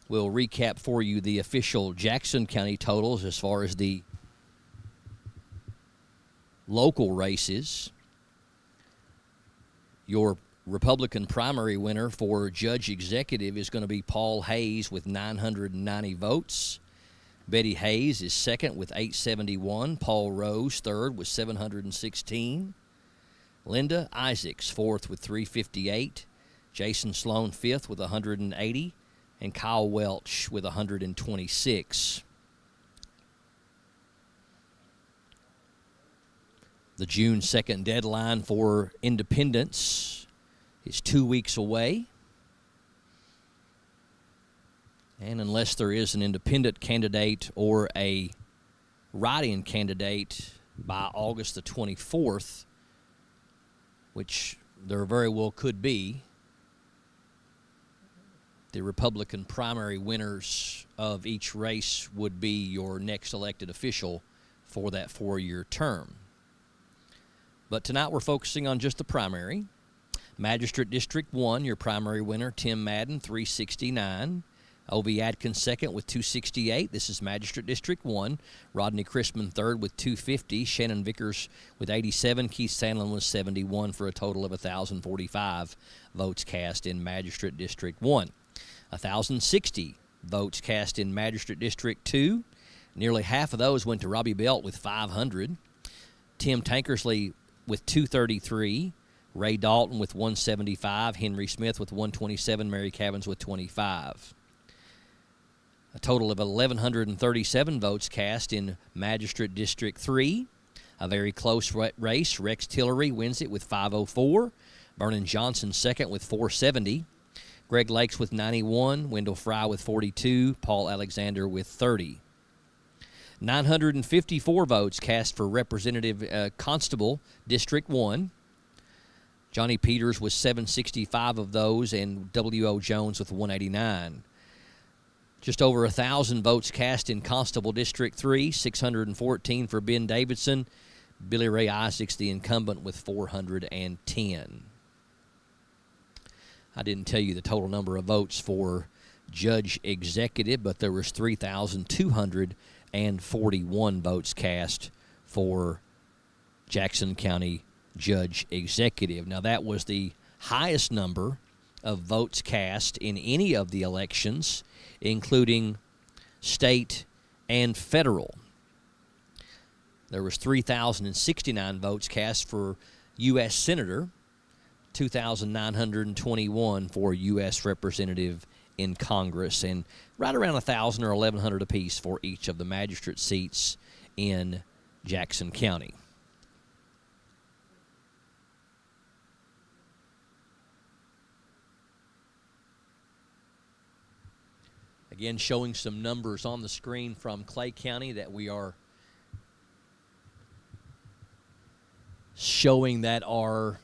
We'll recap for you the official Jackson County totals as far as the local races. Your Republican primary winner for Judge Executive is going to be Paul Hayes with 990 votes. Betty Hayes is second with 871. Paul Rose third with 716. Linda Isaacs fourth with 358. Jason Sloan fifth with 180. And Kyle Welch with 126. The June 2nd deadline for independents is 2 weeks away. And unless there is an independent candidate or a write-in candidate by August the 24th, which there very well could be, the Republican primary winners of each race would be your next elected official for that 4-year term. But tonight we're focusing on just the primary. Magistrate District 1, your primary winner, Tim Madden, 369. O.V. Adkins second with 268. This is Magistrate District 1. Rodney Crispin third with 250. Shannon Vickers with 87. Keith Sandlin with 71 for a total of 1,045 votes cast in Magistrate District 1. 1,060 votes cast in Magistrate District 2. Nearly half of those went to Robbie Belt with 500. Tim Tankersley with 233. Ray Dalton with 175. Henry Smith with 127. Mary Cavins with 25. A total of 1,137 votes cast in Magistrate District 3. A very close race. Rex Tillery wins it with 504. Vernon Johnson second with 470. Greg Lakes with 91. Wendell Fry with 42. Paul Alexander with 30. 954 votes cast for Representative Constable District 1. Johnny Peters with 765 of those, and W.O. Jones with 189. Just over 1,000 votes cast in Constable District 3, 614 for Ben Davidson. Billy Ray Isaacs, the incumbent, with 410. I didn't tell you the total number of votes for Judge Executive, but there was 3,241 votes cast for Jackson County Judge Executive. Now, that was the highest number of votes cast in any of the elections, including state and federal. There was 3,069 votes cast for U.S. Senator, 2,921 for U.S. Representative in Congress, and right around 1,000 or 1,100 apiece for each of the magistrate seats in Jackson County. Again, showing some numbers on the screen from Clay County that we are showing that are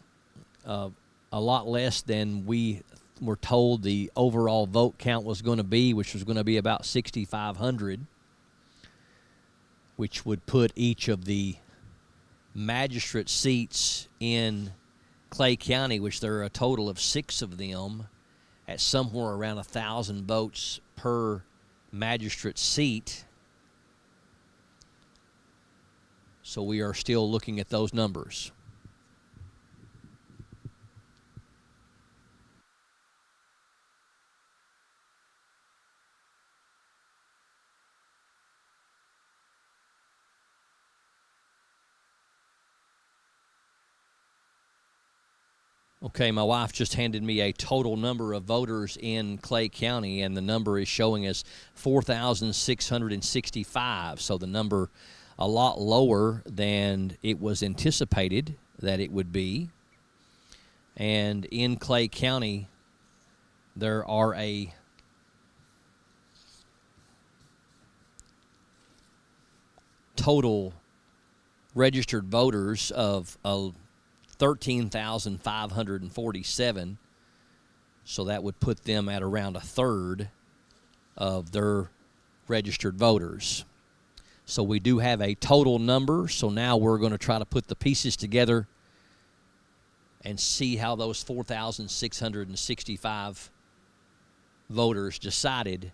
a lot less than we were told the overall vote count was going to be, which was going to be about 6,500, which would put each of the magistrate seats in Clay County, which there are a total of 6 of them, at somewhere around 1,000 votes per magistrate seat. So we are still looking at those numbers. Okay, my wife just handed me a total number of voters in Clay County, and the number is showing as 4,665. So the number a lot lower than it was anticipated that it would be. And in Clay County, there are a total registered voters of 13,547, so that would put them at around a third of their registered voters. So we do have a total number, so now we're going to try to put the pieces together and see how those 4,665 voters decided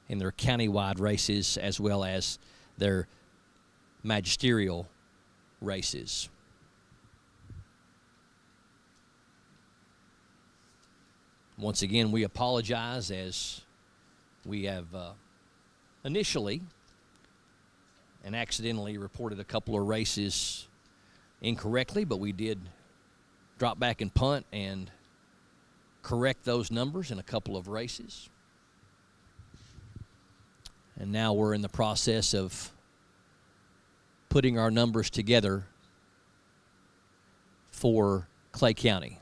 in their countywide races as well as their magisterial races. Once again, we apologize as we have initially and accidentally reported a couple of races incorrectly, but we did drop back and punt and correct those numbers in a couple of races. And now we're in the process of putting our numbers together for Clay County.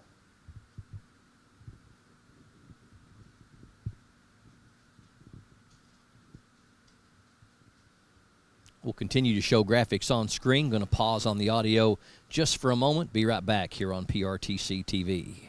We'll continue to show graphics on screen. Going to pause on the audio just for a moment. Be right back here on PRTC TV.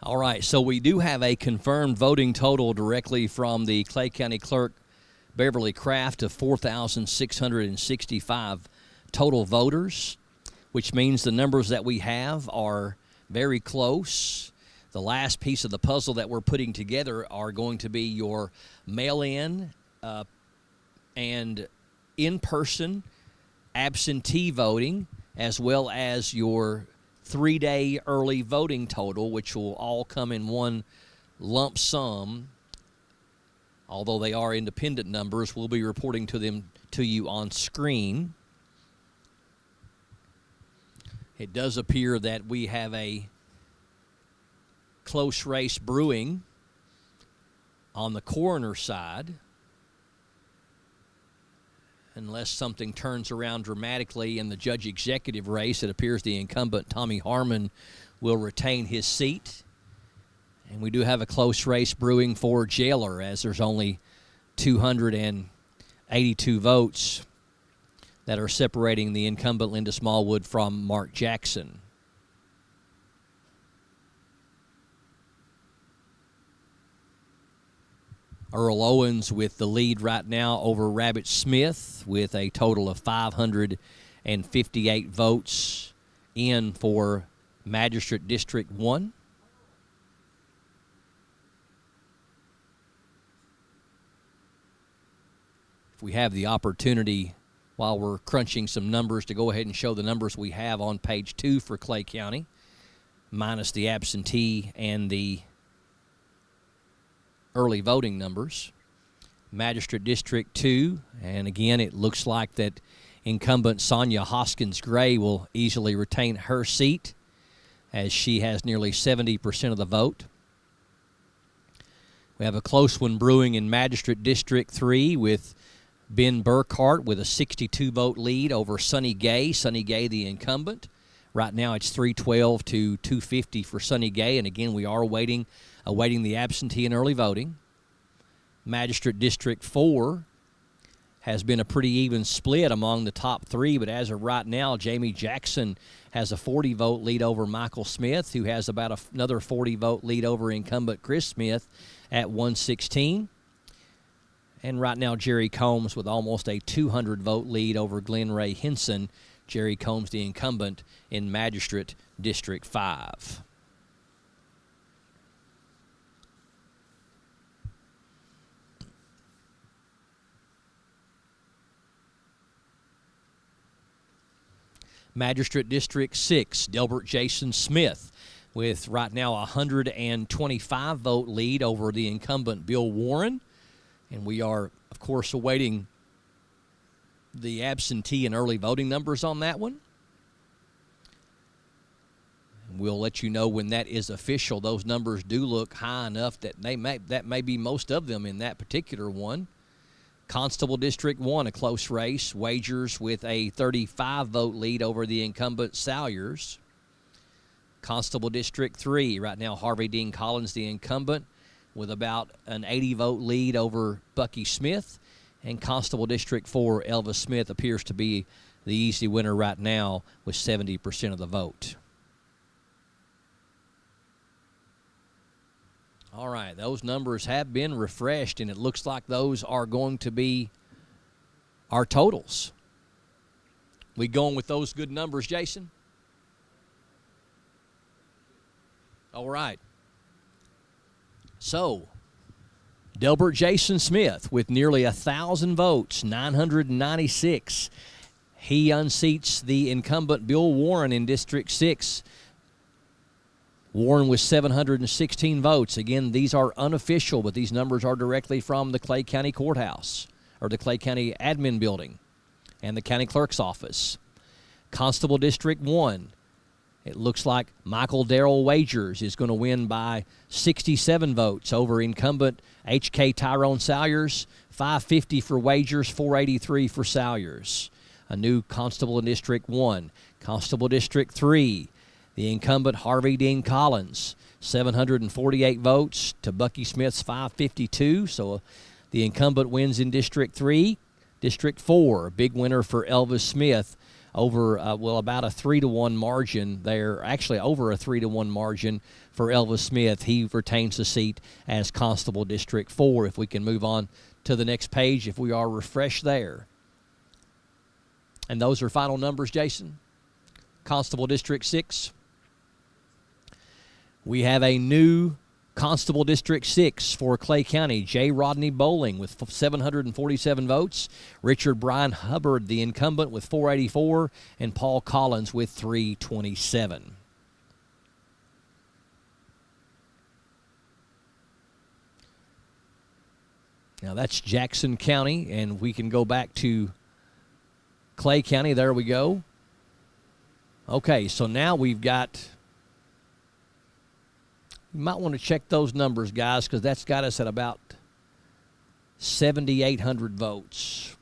All right, so we do have a confirmed voting total directly from the Clay County Clerk, Beverly Craft, of 4,665 total voters, which means the numbers that we have are very close. The last piece of the puzzle that we're putting together are going to be your mail-in and in-person absentee voting, as well as your 3-day early voting total, which will all come in one lump sum. Although they are independent numbers, we'll be reporting to you on screen. It does appear that we have a close race brewing on the coroner side. Unless something turns around dramatically in the judge executive race, it appears the incumbent, Tommy Harmon, will retain his seat. And we do have a close race brewing for jailer, as there's only 282 votes that are separating the incumbent Linda Smallwood from Mark Jackson. Earl Owens with the lead right now over Rabbit Smith with a total of 558 votes in for Magistrate District 1. If we have the opportunity while we're crunching some numbers to go ahead and show the numbers we have on page 2 for Clay County, minus the absentee and the early voting numbers. Magistrate District 2, and again, it looks like that incumbent Sonia Hoskins Gray will easily retain her seat, as she has nearly 70% of the vote. We have a close one brewing in Magistrate District 3 with Ben Burkhart with a 62-vote lead over Sonny Gay. Sonny Gay, the incumbent. Right now it's 312 to 250 for Sonny Gay, and again, we are awaiting the absentee and early voting. Magistrate District 4 has been a pretty even split among the top 3, but as of right now, Jamie Jackson has a 40-vote lead over Michael Smith, who has about another 40-vote lead over incumbent Chris Smith at 116. And right now, Jerry Combs with almost a 200-vote lead over Glenn Ray Henson. Jerry Combs, the incumbent in Magistrate District 5. Magistrate District 6, Delbert Jason Smith with right now a 125-vote lead over the incumbent Bill Warren. And we are, of course, awaiting the absentee and early voting numbers on that one. And we'll let you know when that is official. Those numbers do look high enough that that may be most of them in that particular one. Constable District 1, a close race. Wagers with a 35-vote lead over the incumbent Salyers. Constable District 3, right now Harvey Dean Collins, the incumbent, with about an 80-vote lead over Bucky Smith. And Constable District 4, Elvis Smith appears to be the easy winner right now with 70% of the vote. All right, those numbers have been refreshed, and it looks like those are going to be our totals. We going with those good numbers, Jason? All right. So, Delbert Jason Smith with nearly 1,000 votes, 996. He unseats the incumbent Bill Warren in District 6. Warren with 716 votes. Again, these are unofficial, but these numbers are directly from the Clay County Courthouse, or the Clay County Admin Building, and the County Clerk's Office. Constable District 1. It looks like Michael Darrell Wagers is going to win by 67 votes over incumbent H.K. Tyrone Salyers. 550 for Wagers, 483 for Salyers. A new constable in District 1. Constable District 3. The incumbent Harvey Dean Collins, 748 votes to Bucky Smith's 552. So the incumbent wins in District 3. District 4, big winner for Elvis Smith. Over, about a 3-1 margin there. Actually, over a 3-1 margin for Elvis Smith. He retains the seat as Constable District 4. If we can move on to the next page, if we are refreshed there. And those are final numbers, Jason. Constable District 6. We have a new Constable District 6 for Clay County, J. Rodney Bowling with 747 votes. Richard Brian Hubbard, the incumbent, with 484, and Paul Collins with 327. Now that's Jackson County, and we can go back to Clay County. There we go. Okay, so now we've got... You might want to check those numbers, guys, because that's got us at about 7,800 votes.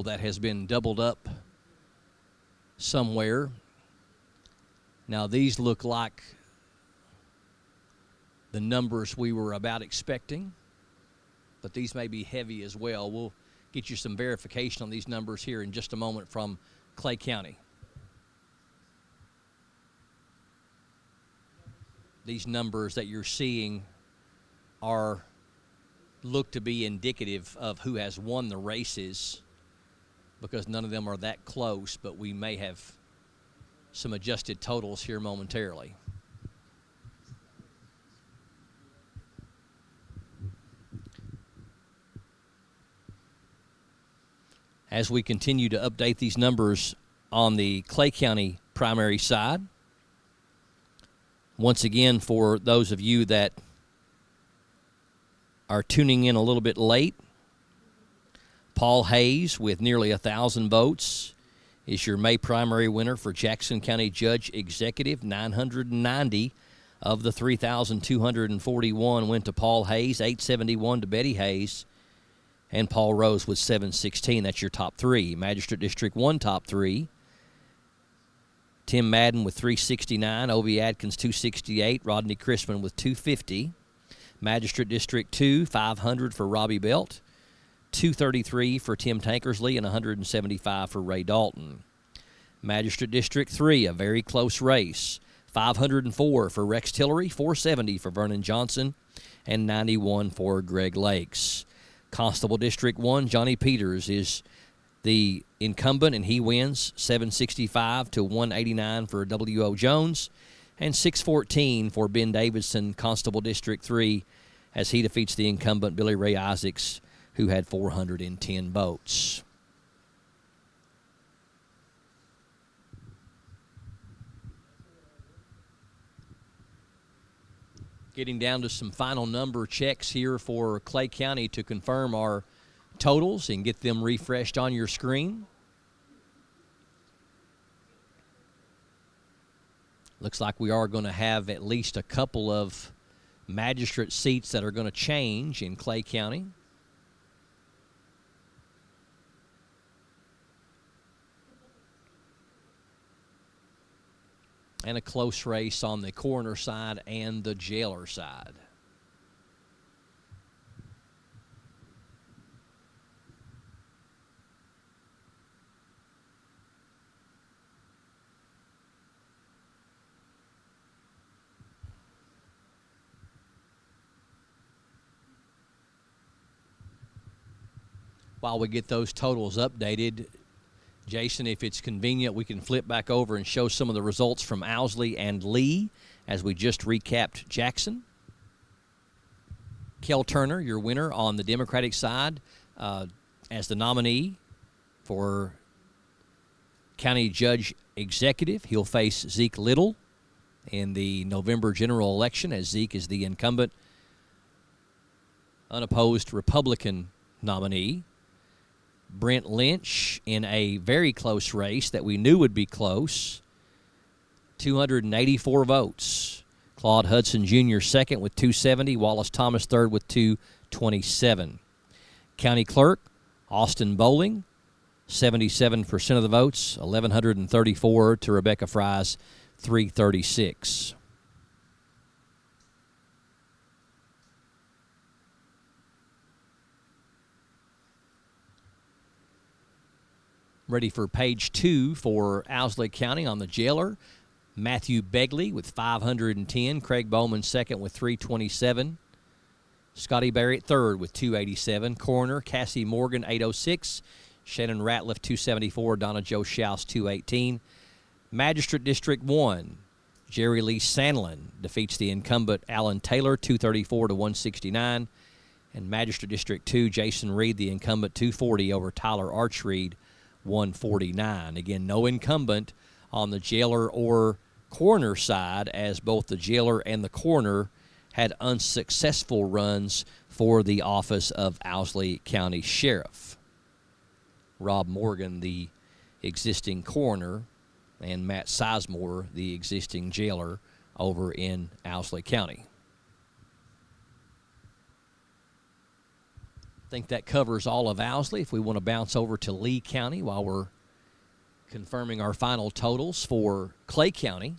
That has been doubled up somewhere. Now these look like the numbers we were about expecting, but these may be heavy as well. We'll get you some verification on these numbers here in just a moment from Clay County. These numbers that you're seeing look to be indicative of who has won the races, because none of them are that close, but we may have some adjusted totals here momentarily. As we continue to update these numbers on the Clay County primary side, once again, for those of you that are tuning in a little bit late, Paul Hayes, with nearly 1,000 votes, is your May primary winner for Jackson County Judge Executive. 990 of the 3,241 went to Paul Hayes, 871 to Betty Hayes, and Paul Rose with 716. That's your top three. Magistrate District 1 top three. Tim Madden with 369, Ovie Adkins 268, Rodney Crispin with 250. Magistrate District 2, 500 for Robbie Belt, 233 for Tim Tankersley, and 175 for Ray Dalton. Magistrate District 3, a very close race. 504 for Rex Tillery, 470 for Vernon Johnson, and 91 for Greg Lakes. Constable District 1, Johnny Peters is the incumbent, and he wins 765 to 189 for W.O. Jones, and 614 for Ben Davidson, Constable District 3, as he defeats the incumbent Billy Ray Isaacs, who had 410 votes. Getting down to some final number checks here for Clay County to confirm our totals and get them refreshed on your screen. Looks like we are going to have at least a couple of magistrate seats that are going to change in Clay County. And a close race on the coroner side and the jailer side. While we get those totals updated, Jason, if it's convenient, we can flip back over and show some of the results from Owsley and Lee as we just recapped Jackson. Kel Turner, your winner on the Democratic side, as the nominee for County Judge Executive. He'll face Zeke Little in the November general election, as Zeke is the incumbent unopposed Republican nominee. Brent Lynch in a very close race that we knew would be close. 284 votes. Claude Hudson Jr. second with 270. Wallace Thomas third with 227. County Clerk, Austin Bowling, 77% of the votes. 1,134 to Rebecca Fry's 336. Ready for page 2 for Owsley County on the jailer. Matthew Begley with 510. Craig Bowman second with 327. Scotty Barrett third with 287. Coroner Cassie Morgan 806. Shannon Ratliff 274. Donna Jo Schaus 218. Magistrate District 1. Jerry Lee Sandlin defeats the incumbent Alan Taylor 234 to 169. And Magistrate District 2. Jason Reed, the incumbent, 240 over Tyler Archreed 149. Again, no incumbent on the jailer or coroner side, as both the jailer and the coroner had unsuccessful runs for the office of Owsley County Sheriff. Rob Morgan, the existing coroner, and Matt Sizemore, the existing jailer over in Owsley County. I think that covers all of Owsley. If we want to bounce over to Lee County while we're confirming our final totals for Clay County.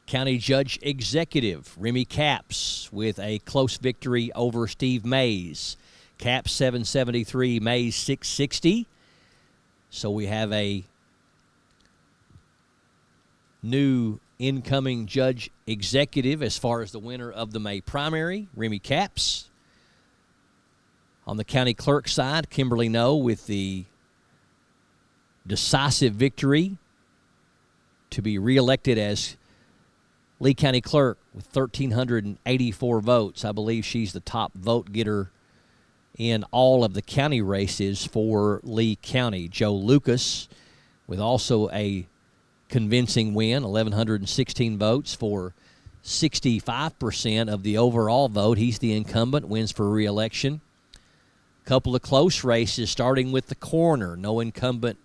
County Judge Executive Remy Capps with a close victory over Steve Mays. Capps 773, Mays 660. So we have a new incoming judge executive as far as the winner of the May primary, Remy Capps. On the county clerk side, Kimberly Noe with the decisive victory to be reelected as Lee County Clerk with 1,384 votes. I believe she's the top vote getter in all of the county races for Lee County. Joe Lucas with also a convincing win, 1,116 votes for 65% of the overall vote. He's the incumbent, wins for re-election. Couple of close races, starting with the coroner. No incumbent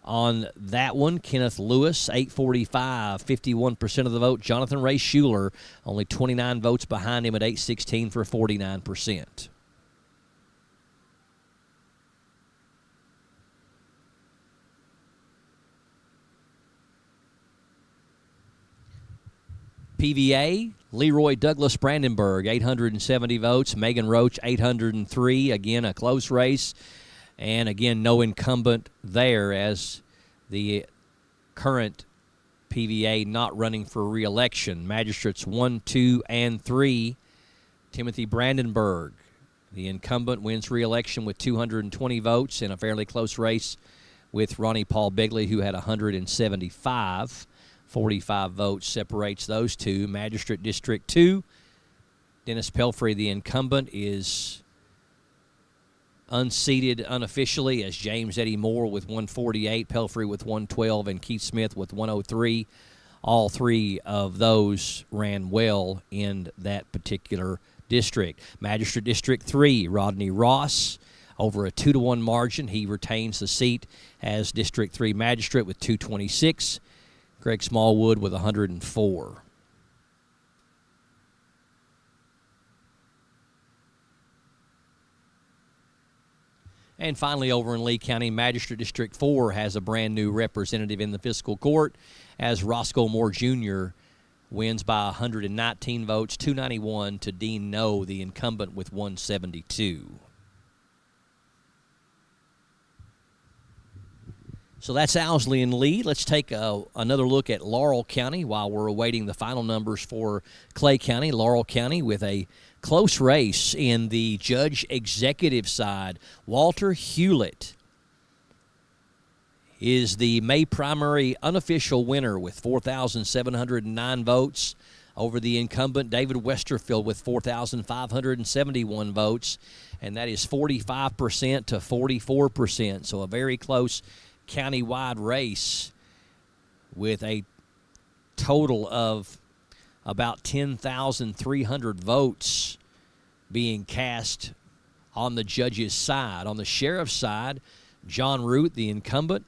on that one. Kenneth Lewis, 845, 51% of the vote. Jonathan Ray Schuler, only 29 votes behind him at 816 for 49%. PVA, Leroy Douglas Brandenburg, 870 votes. Megan Roach, 803. Again, a close race. And again, no incumbent there, as the current PVA not running for re-election. Magistrates 1, 2, and 3. Timothy Brandenburg, the incumbent, wins re-election with 220 votes in a fairly close race with Ronnie Paul Begley, who had 175. 45 votes separates those two. Magistrate District 2, Dennis Pelfrey, the incumbent, is unseated unofficially as James Eddie Moore with 148, Pelfrey with 112, and Keith Smith with 103 all three of those ran well in that particular district. Magistrate District 3, Rodney Ross, over a 2-1 margin. He retains the seat as District 3 Magistrate with 226. Greg Smallwood with 104. And finally, over in Lee County, Magistrate District 4 has a brand new representative in the fiscal court as Roscoe Moore Jr. wins by 119 votes, 291 to Dean No, the incumbent, with 172. So that's Owsley and Lee. Let's take another look at Laurel County while we're awaiting the final numbers for Clay County. Laurel County with a close race in the judge executive side. Walter Hewlett is the May primary unofficial winner with 4,709 votes over the incumbent David Westerfield with 4,571 votes, and that is 45% to 44%. So a very close county-wide race with a total of about 10,300 votes being cast on the judge's side. On the sheriff's side, John Root, the incumbent,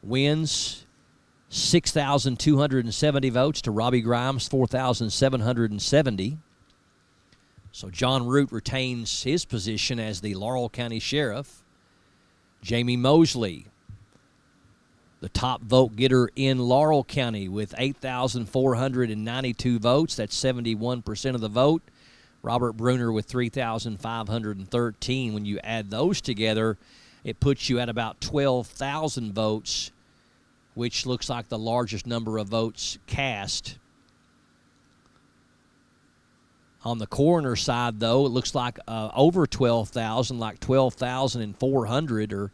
wins 6,270 votes to Robbie Grimes' 4,770. So John Root retains his position as the Laurel County Sheriff. Jamie Mosley, the top vote getter in Laurel County with 8,492 votes. That's 71% of the vote. Robert Bruner with 3,513. When you add those together, it puts you at about 12,000 votes, which looks like the largest number of votes cast. On the coroner side, though, it looks like over 12,000, like 12,400 or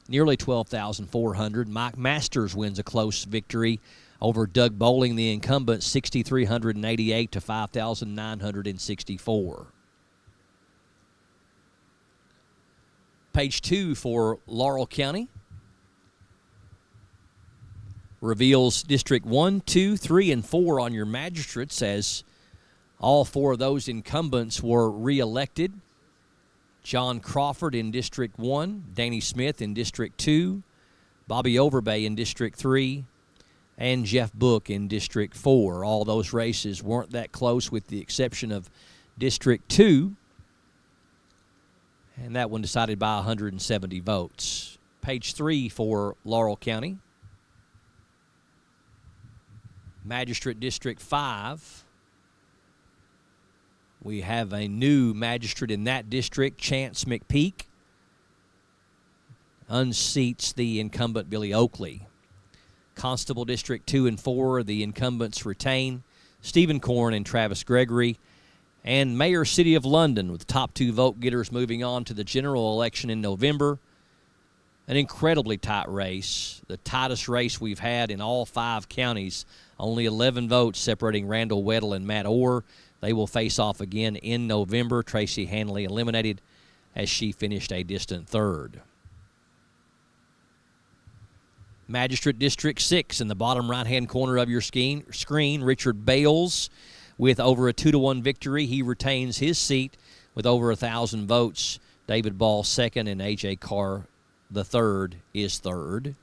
nearly 12,400. Mike Masters wins a close victory over Doug Bowling, the incumbent, 6,388 to 5,964. Page 2 for Laurel County reveals District 1, 2, 3, and 4 on your magistrates, as all four of those incumbents were reelected. John Crawford in District 1, Danny Smith in District 2, Bobby Overbay in District 3, and Jeff Book in District 4. All those races weren't that close with the exception of District 2, and that one decided by 170 votes. Page 3 for Laurel County. Magistrate District 5. We have a new magistrate in that district, Chance McPeak, unseats the incumbent Billy Oakley. Constable District 2 and 4, the incumbents retain Stephen Corn and Travis Gregory. And Mayor City of London, with the top two vote getters moving on to the general election in November. An incredibly tight race, the tightest race we've had in all 5 counties. Only 11 votes separating Randall Weddle and Matt Orr. They will face off again in November. Tracy Hanley eliminated as she finished a distant third. Magistrate District 6 in the bottom right-hand corner of your screen, Richard Bales with over a 2-1 victory. He retains his seat with over 1,000 votes. David Ball second, and A.J. Carr the third is third.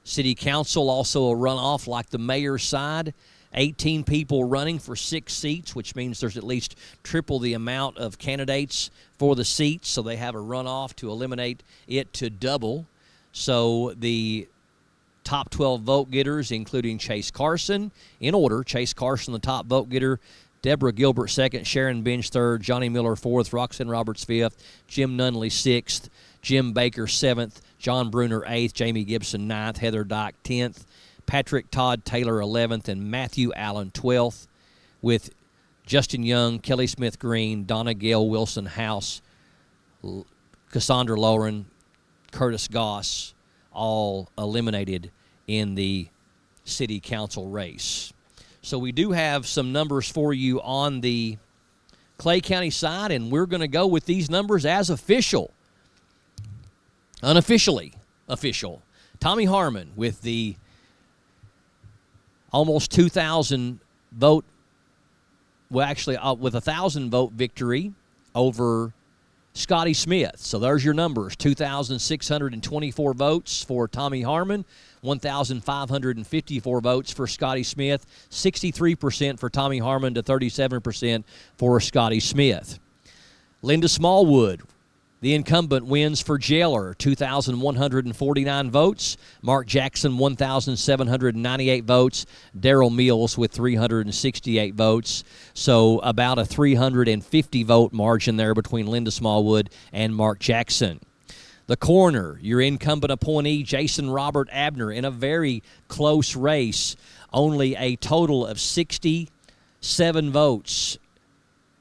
City Council also a runoff like the mayor's side. 18 people running for 6 seats, which means there's at least triple the amount of candidates for the seats, so they have a runoff to eliminate it to double. So the top 12 vote getters, including Chase Carson, in order, Chase Carson, the top vote getter, Deborah Gilbert second, Sharon Bench third, Johnny Miller fourth, Roxanne Roberts fifth, Jim Nunley sixth, Jim Baker seventh, John Bruner eighth, Jamie Gibson ninth, Heather Dyke 10th, Patrick Todd Taylor 11th, and Matthew Allen 12th, with Justin Young, Kelly Smith Green, Donna Gale Wilson House, Cassandra Lauren, Curtis Goss, all eliminated in the city council race. So we do have some numbers for you on the Clay County side, and we're going to go with these numbers as official. Unofficially official. Tommy Harmon with the almost 2,000 vote, well, actually, with 1,000 vote victory over Scotty Smith. So there's your numbers: 2,624 votes for Tommy Harmon, 1,554 votes for Scotty Smith, 63% for Tommy Harmon to 37% for Scotty Smith. Linda Smallwood, the incumbent, wins for jailer, 2,149 votes. Mark Jackson, 1,798 votes. Darrell Mills with 368 votes. So about a 350 vote margin there between Linda Smallwood and Mark Jackson. The coroner, your incumbent appointee, Jason Robert Abner, in a very close race, only a total of 67 votes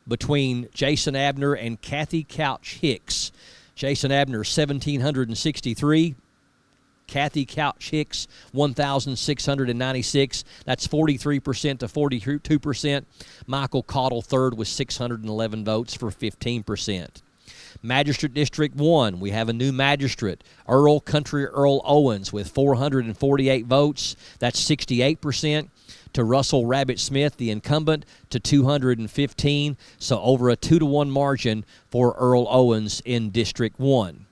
between Jason Abner and Kathy Couch Hicks. Jason Abner, 1,763. Kathy Couch Hicks, 1,696. That's 43% to 42%. Michael Cottle, third, with 611 votes for 15%. Magistrate District 1, we have a new magistrate, Country Earl Owens, with 448 votes. That's 68%. To Russell Rabbit Smith, the incumbent, to 215. So over a 2-to-1 margin for Earl Owens in District 1.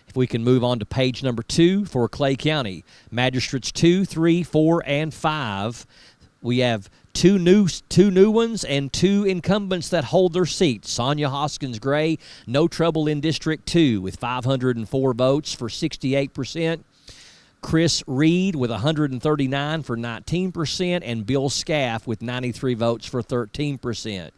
If we can move on to page number 2 for Clay County. Magistrates 2, 3, 4, and 5. We have two new ones and 2 incumbents that hold their seats. Sonia Hoskins Gray, no trouble in District 2 with 504 votes for 68%. Chris Reed with 139 for 19%, and Bill Scaff with 93 votes for 13%.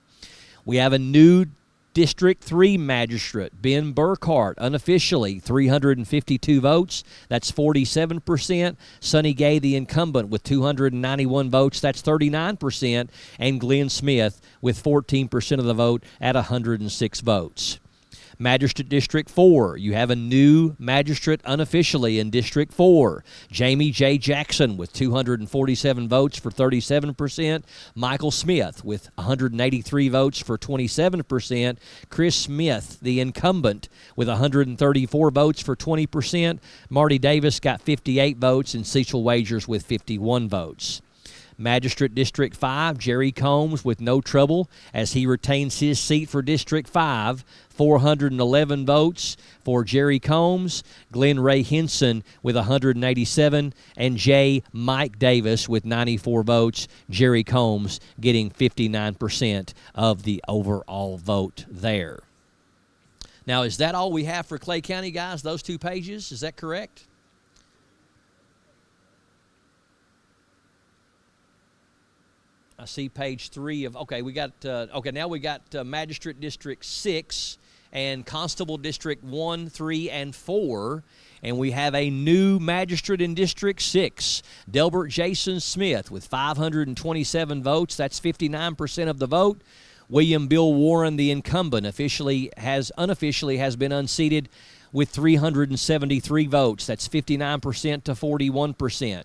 We have a new District 3 magistrate, Ben Burkhart, unofficially 352 votes. That's 47%. Sonny Gay, the incumbent, with 291 votes. That's 39%. And Glenn Smith with 14% of the vote at 106 votes. Magistrate District 4, you have a new magistrate unofficially in District 4. Jamie J. Jackson with 247 votes for 37%. Michael Smith with 183 votes for 27%. Chris Smith, the incumbent, with 134 votes for 20%. Marty Davis got 58 votes, and Cecil Wagers with 51 votes. Magistrate District 5, Jerry Combs with no trouble as he retains his seat for District 5. 411 votes for Jerry Combs. Glenn Ray Henson with 187, and J. Mike Davis with 94 votes. Jerry Combs getting 59% of the overall vote there. Now, is that all we have for Clay County, guys? Those 2 pages? Is that correct? I see page 3 of, okay, we got, now we got Magistrate District 6 and Constable District 1, 3, and 4. And we have a new magistrate in District 6, Delbert Jason Smith, with 527 votes. That's 59% of the vote. William Bill Warren, the incumbent, unofficially has been unseated with 373 votes. That's 59% to 41%.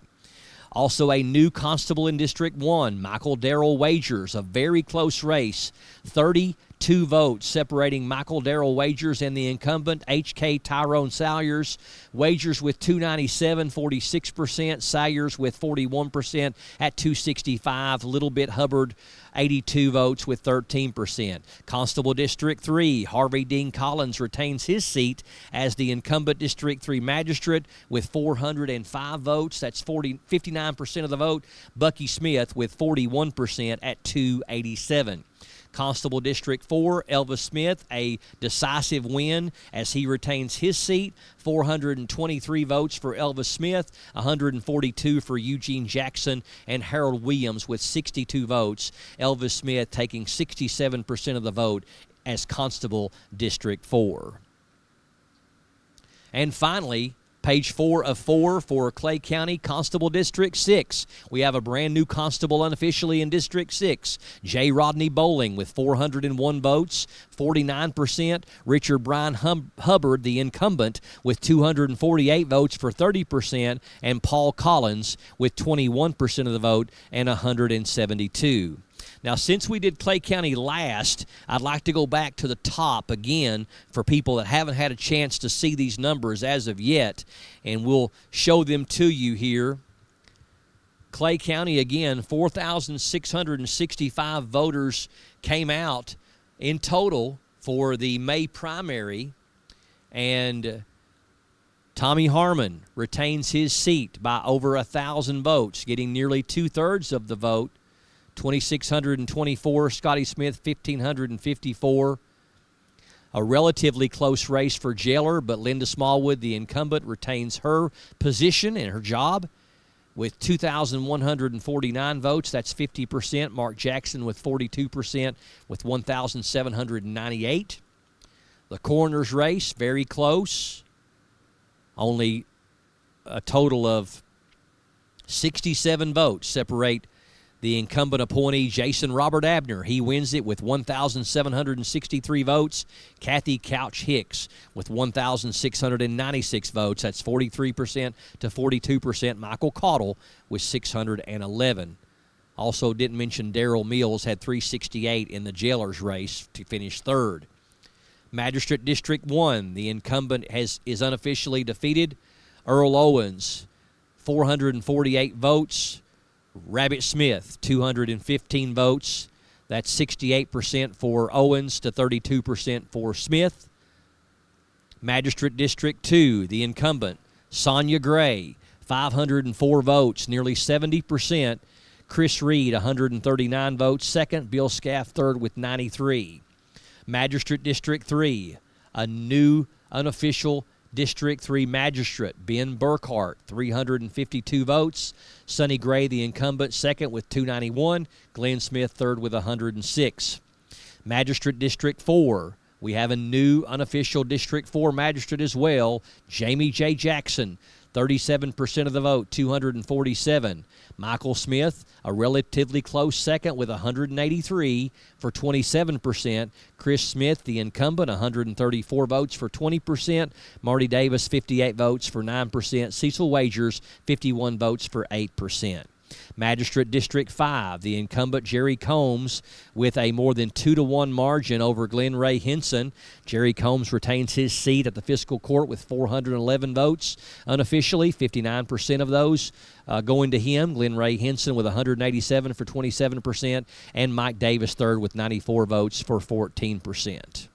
Also a new constable in District 1, Michael Darrell Wagers, a very close race, 32 votes separating Michael Darrell Wagers and the incumbent, H.K. Tyrone Salyers. Wagers with 297, 46%, Salyers with 41% at 265, Little Bit Hubbard, 82 votes with 13%. Constable District 3, Harvey Dean Collins retains his seat as the incumbent District 3 magistrate with 405 votes. That's 59% of the vote. Bucky Smith with 41% at 287. Constable District 4, Elvis Smith, a decisive win as he retains his seat. 423 votes for Elvis Smith, 142 for Eugene Jackson, and Harold Williams with 62 votes. Elvis Smith taking 67% of the vote as Constable District 4. And finally, page 4 of 4 for Clay County Constable District 6. We have a brand new constable unofficially in District 6. J. Rodney Bowling with 401 votes, 49%. Richard Brian Hubbard, the incumbent, with 248 votes for 30%. And Paul Collins with 21% of the vote and 172. Now, since we did Clay County last, I'd like to go back to the top again for people that haven't had a chance to see these numbers as of yet, and we'll show them to you here. Clay County, again, 4,665 voters came out in total for the May primary, and Tommy Harmon retains his seat by over 1,000 votes, getting nearly 2/3 of the vote. 2,624, Scotty Smith 1,554. A relatively close race for jailer, but Linda Smallwood, the incumbent, retains her position and her job with 2,149 votes. That's 50%. Mark Jackson with 42% with 1,798. The coroner's race, very close. Only a total of 67 votes separate the incumbent appointee, Jason Robert Abner. He wins it with 1,763 votes. Kathy Couch Hicks with 1,696 votes. That's 43% to 42%. Michael Caudill with 611. Also didn't mention Darrell Mills had 368 in the jailer's race to finish third. Magistrate District 1, the incumbent is unofficially defeated. Earl Owens, 448 votes. Rabbit Smith, 215 votes. That's 68% for Owens to 32% for Smith. Magistrate District 2, the incumbent, Sonia Gray, 504 votes, nearly 70%. Chris Reed, 139 votes. Second, Bill Scaff, third with 93. Magistrate District 3, a new unofficial District 3 magistrate, Ben Burkhart, 352 votes. Sonny Gray, the incumbent, second with 291. Glenn Smith, third with 106. Magistrate District 4, we have a new unofficial District 4 magistrate as well, Jamie J. Jackson, 37% of the vote, 247. Michael Smith, a relatively close second with 183 for 27%. Chris Smith, the incumbent, 134 votes for 20%. Marty Davis, 58 votes for 9%. Cecil Wagers, 51 votes for 8%. Magistrate District 5, the incumbent Jerry Combs with a more than 2-to-1 margin over Glenn Ray Henson. Jerry Combs retains his seat at the fiscal court with 411 votes. Unofficially, 59% of those going to him. Glenn Ray Henson with 187 for 27%, and Mike Davis third with 94 votes for 14%.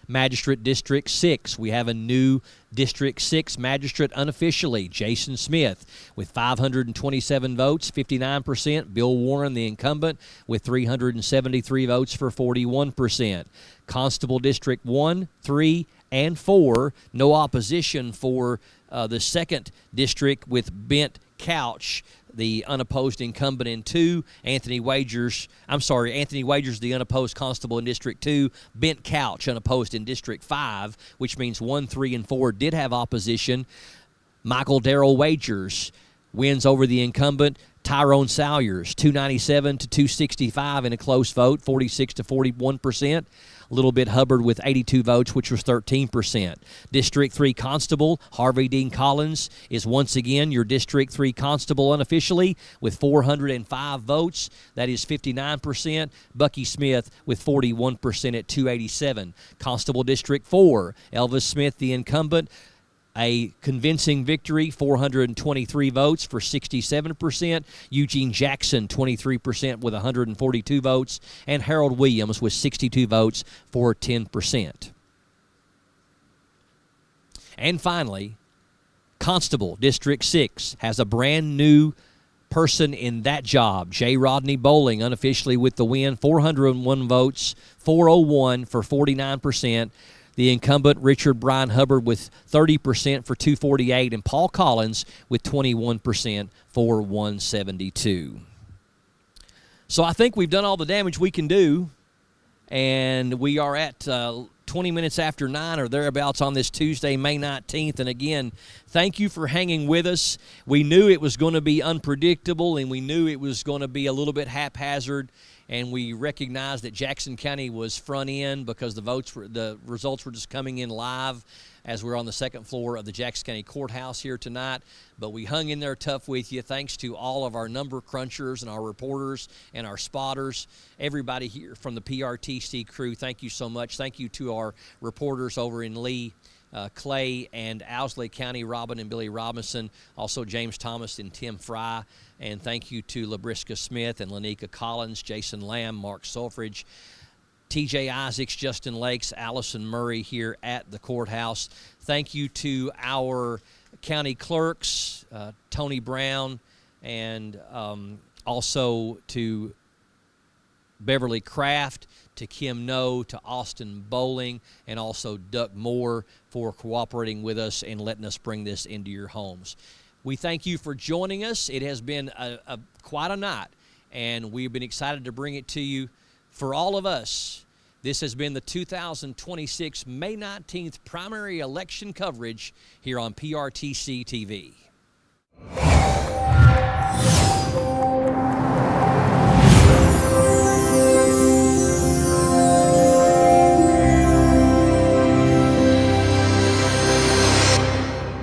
Magistrate District 6. We have a new District 6 magistrate unofficially, Jason Smith, with 527 votes, 59%. Bill Warren, the incumbent, with 373 votes for 41%. Constable District 1, 3, and 4. No opposition for the second district with Bent Couch, the unopposed incumbent in 2. Anthony Wagers, the unopposed constable in District 2. Bent Couch, unopposed in District 5, which means 1, 3, and 4 did have opposition. Michael Darrell Wagers wins over the incumbent Tyrone Salyers, 297 to 265 in a close vote, 46 to 41%. A little bit Hubbard with 82 votes, which was 13%. District 3 Constable, Harvey Dean Collins, is once again your District 3 Constable unofficially with 405 votes. That is 59%. Bucky Smith with 41% at 287. Constable District 4, Elvis Smith, the incumbent, a convincing victory, 423 votes for 67%. Eugene Jackson, 23% with 142 votes. And Harold Williams with 62 votes for 10%. And finally, Constable District 6 has a brand new person in that job, J. Rodney Bowling, unofficially with the win, 401 votes, 401 for 49%. The incumbent, Richard Brian Hubbard, with 30% for 248, and Paul Collins with 21% for 172. So I think we've done all the damage we can do, and we are at 20 minutes after 9 or thereabouts on this Tuesday, May 19th. And again, thank you for hanging with us. We knew it was going to be unpredictable, and we knew it was going to be a little bit haphazard. And we recognized that Jackson County was front end because the results were just coming in live as we're on the second floor of the Jackson County Courthouse here tonight. But we hung in there tough with you. Thanks to all of our number crunchers and our reporters and our spotters, everybody here from the PRTC crew. Thank you so much. Thank you to our reporters over in Lee Clay and Owsley County, Robin and Billy Robinson, also James Thomas and Tim Fry. And thank you to LaBrisca Smith and Lanika Collins, Jason Lamb, Mark Solfridge, TJ Isaacs, Justin Lakes, Allison Murray here at the courthouse. Thank you to our county clerks, Tony Brown, and also to Beverly Kraft, to Kim No, to Austin Bowling, and also Duck Moore for cooperating with us and letting us bring this into your homes. We thank you for joining us. It has been quite a night, and we've been excited to bring it to you. For all of us, this has been the 2026 May 19th primary election coverage here on PRTC TV.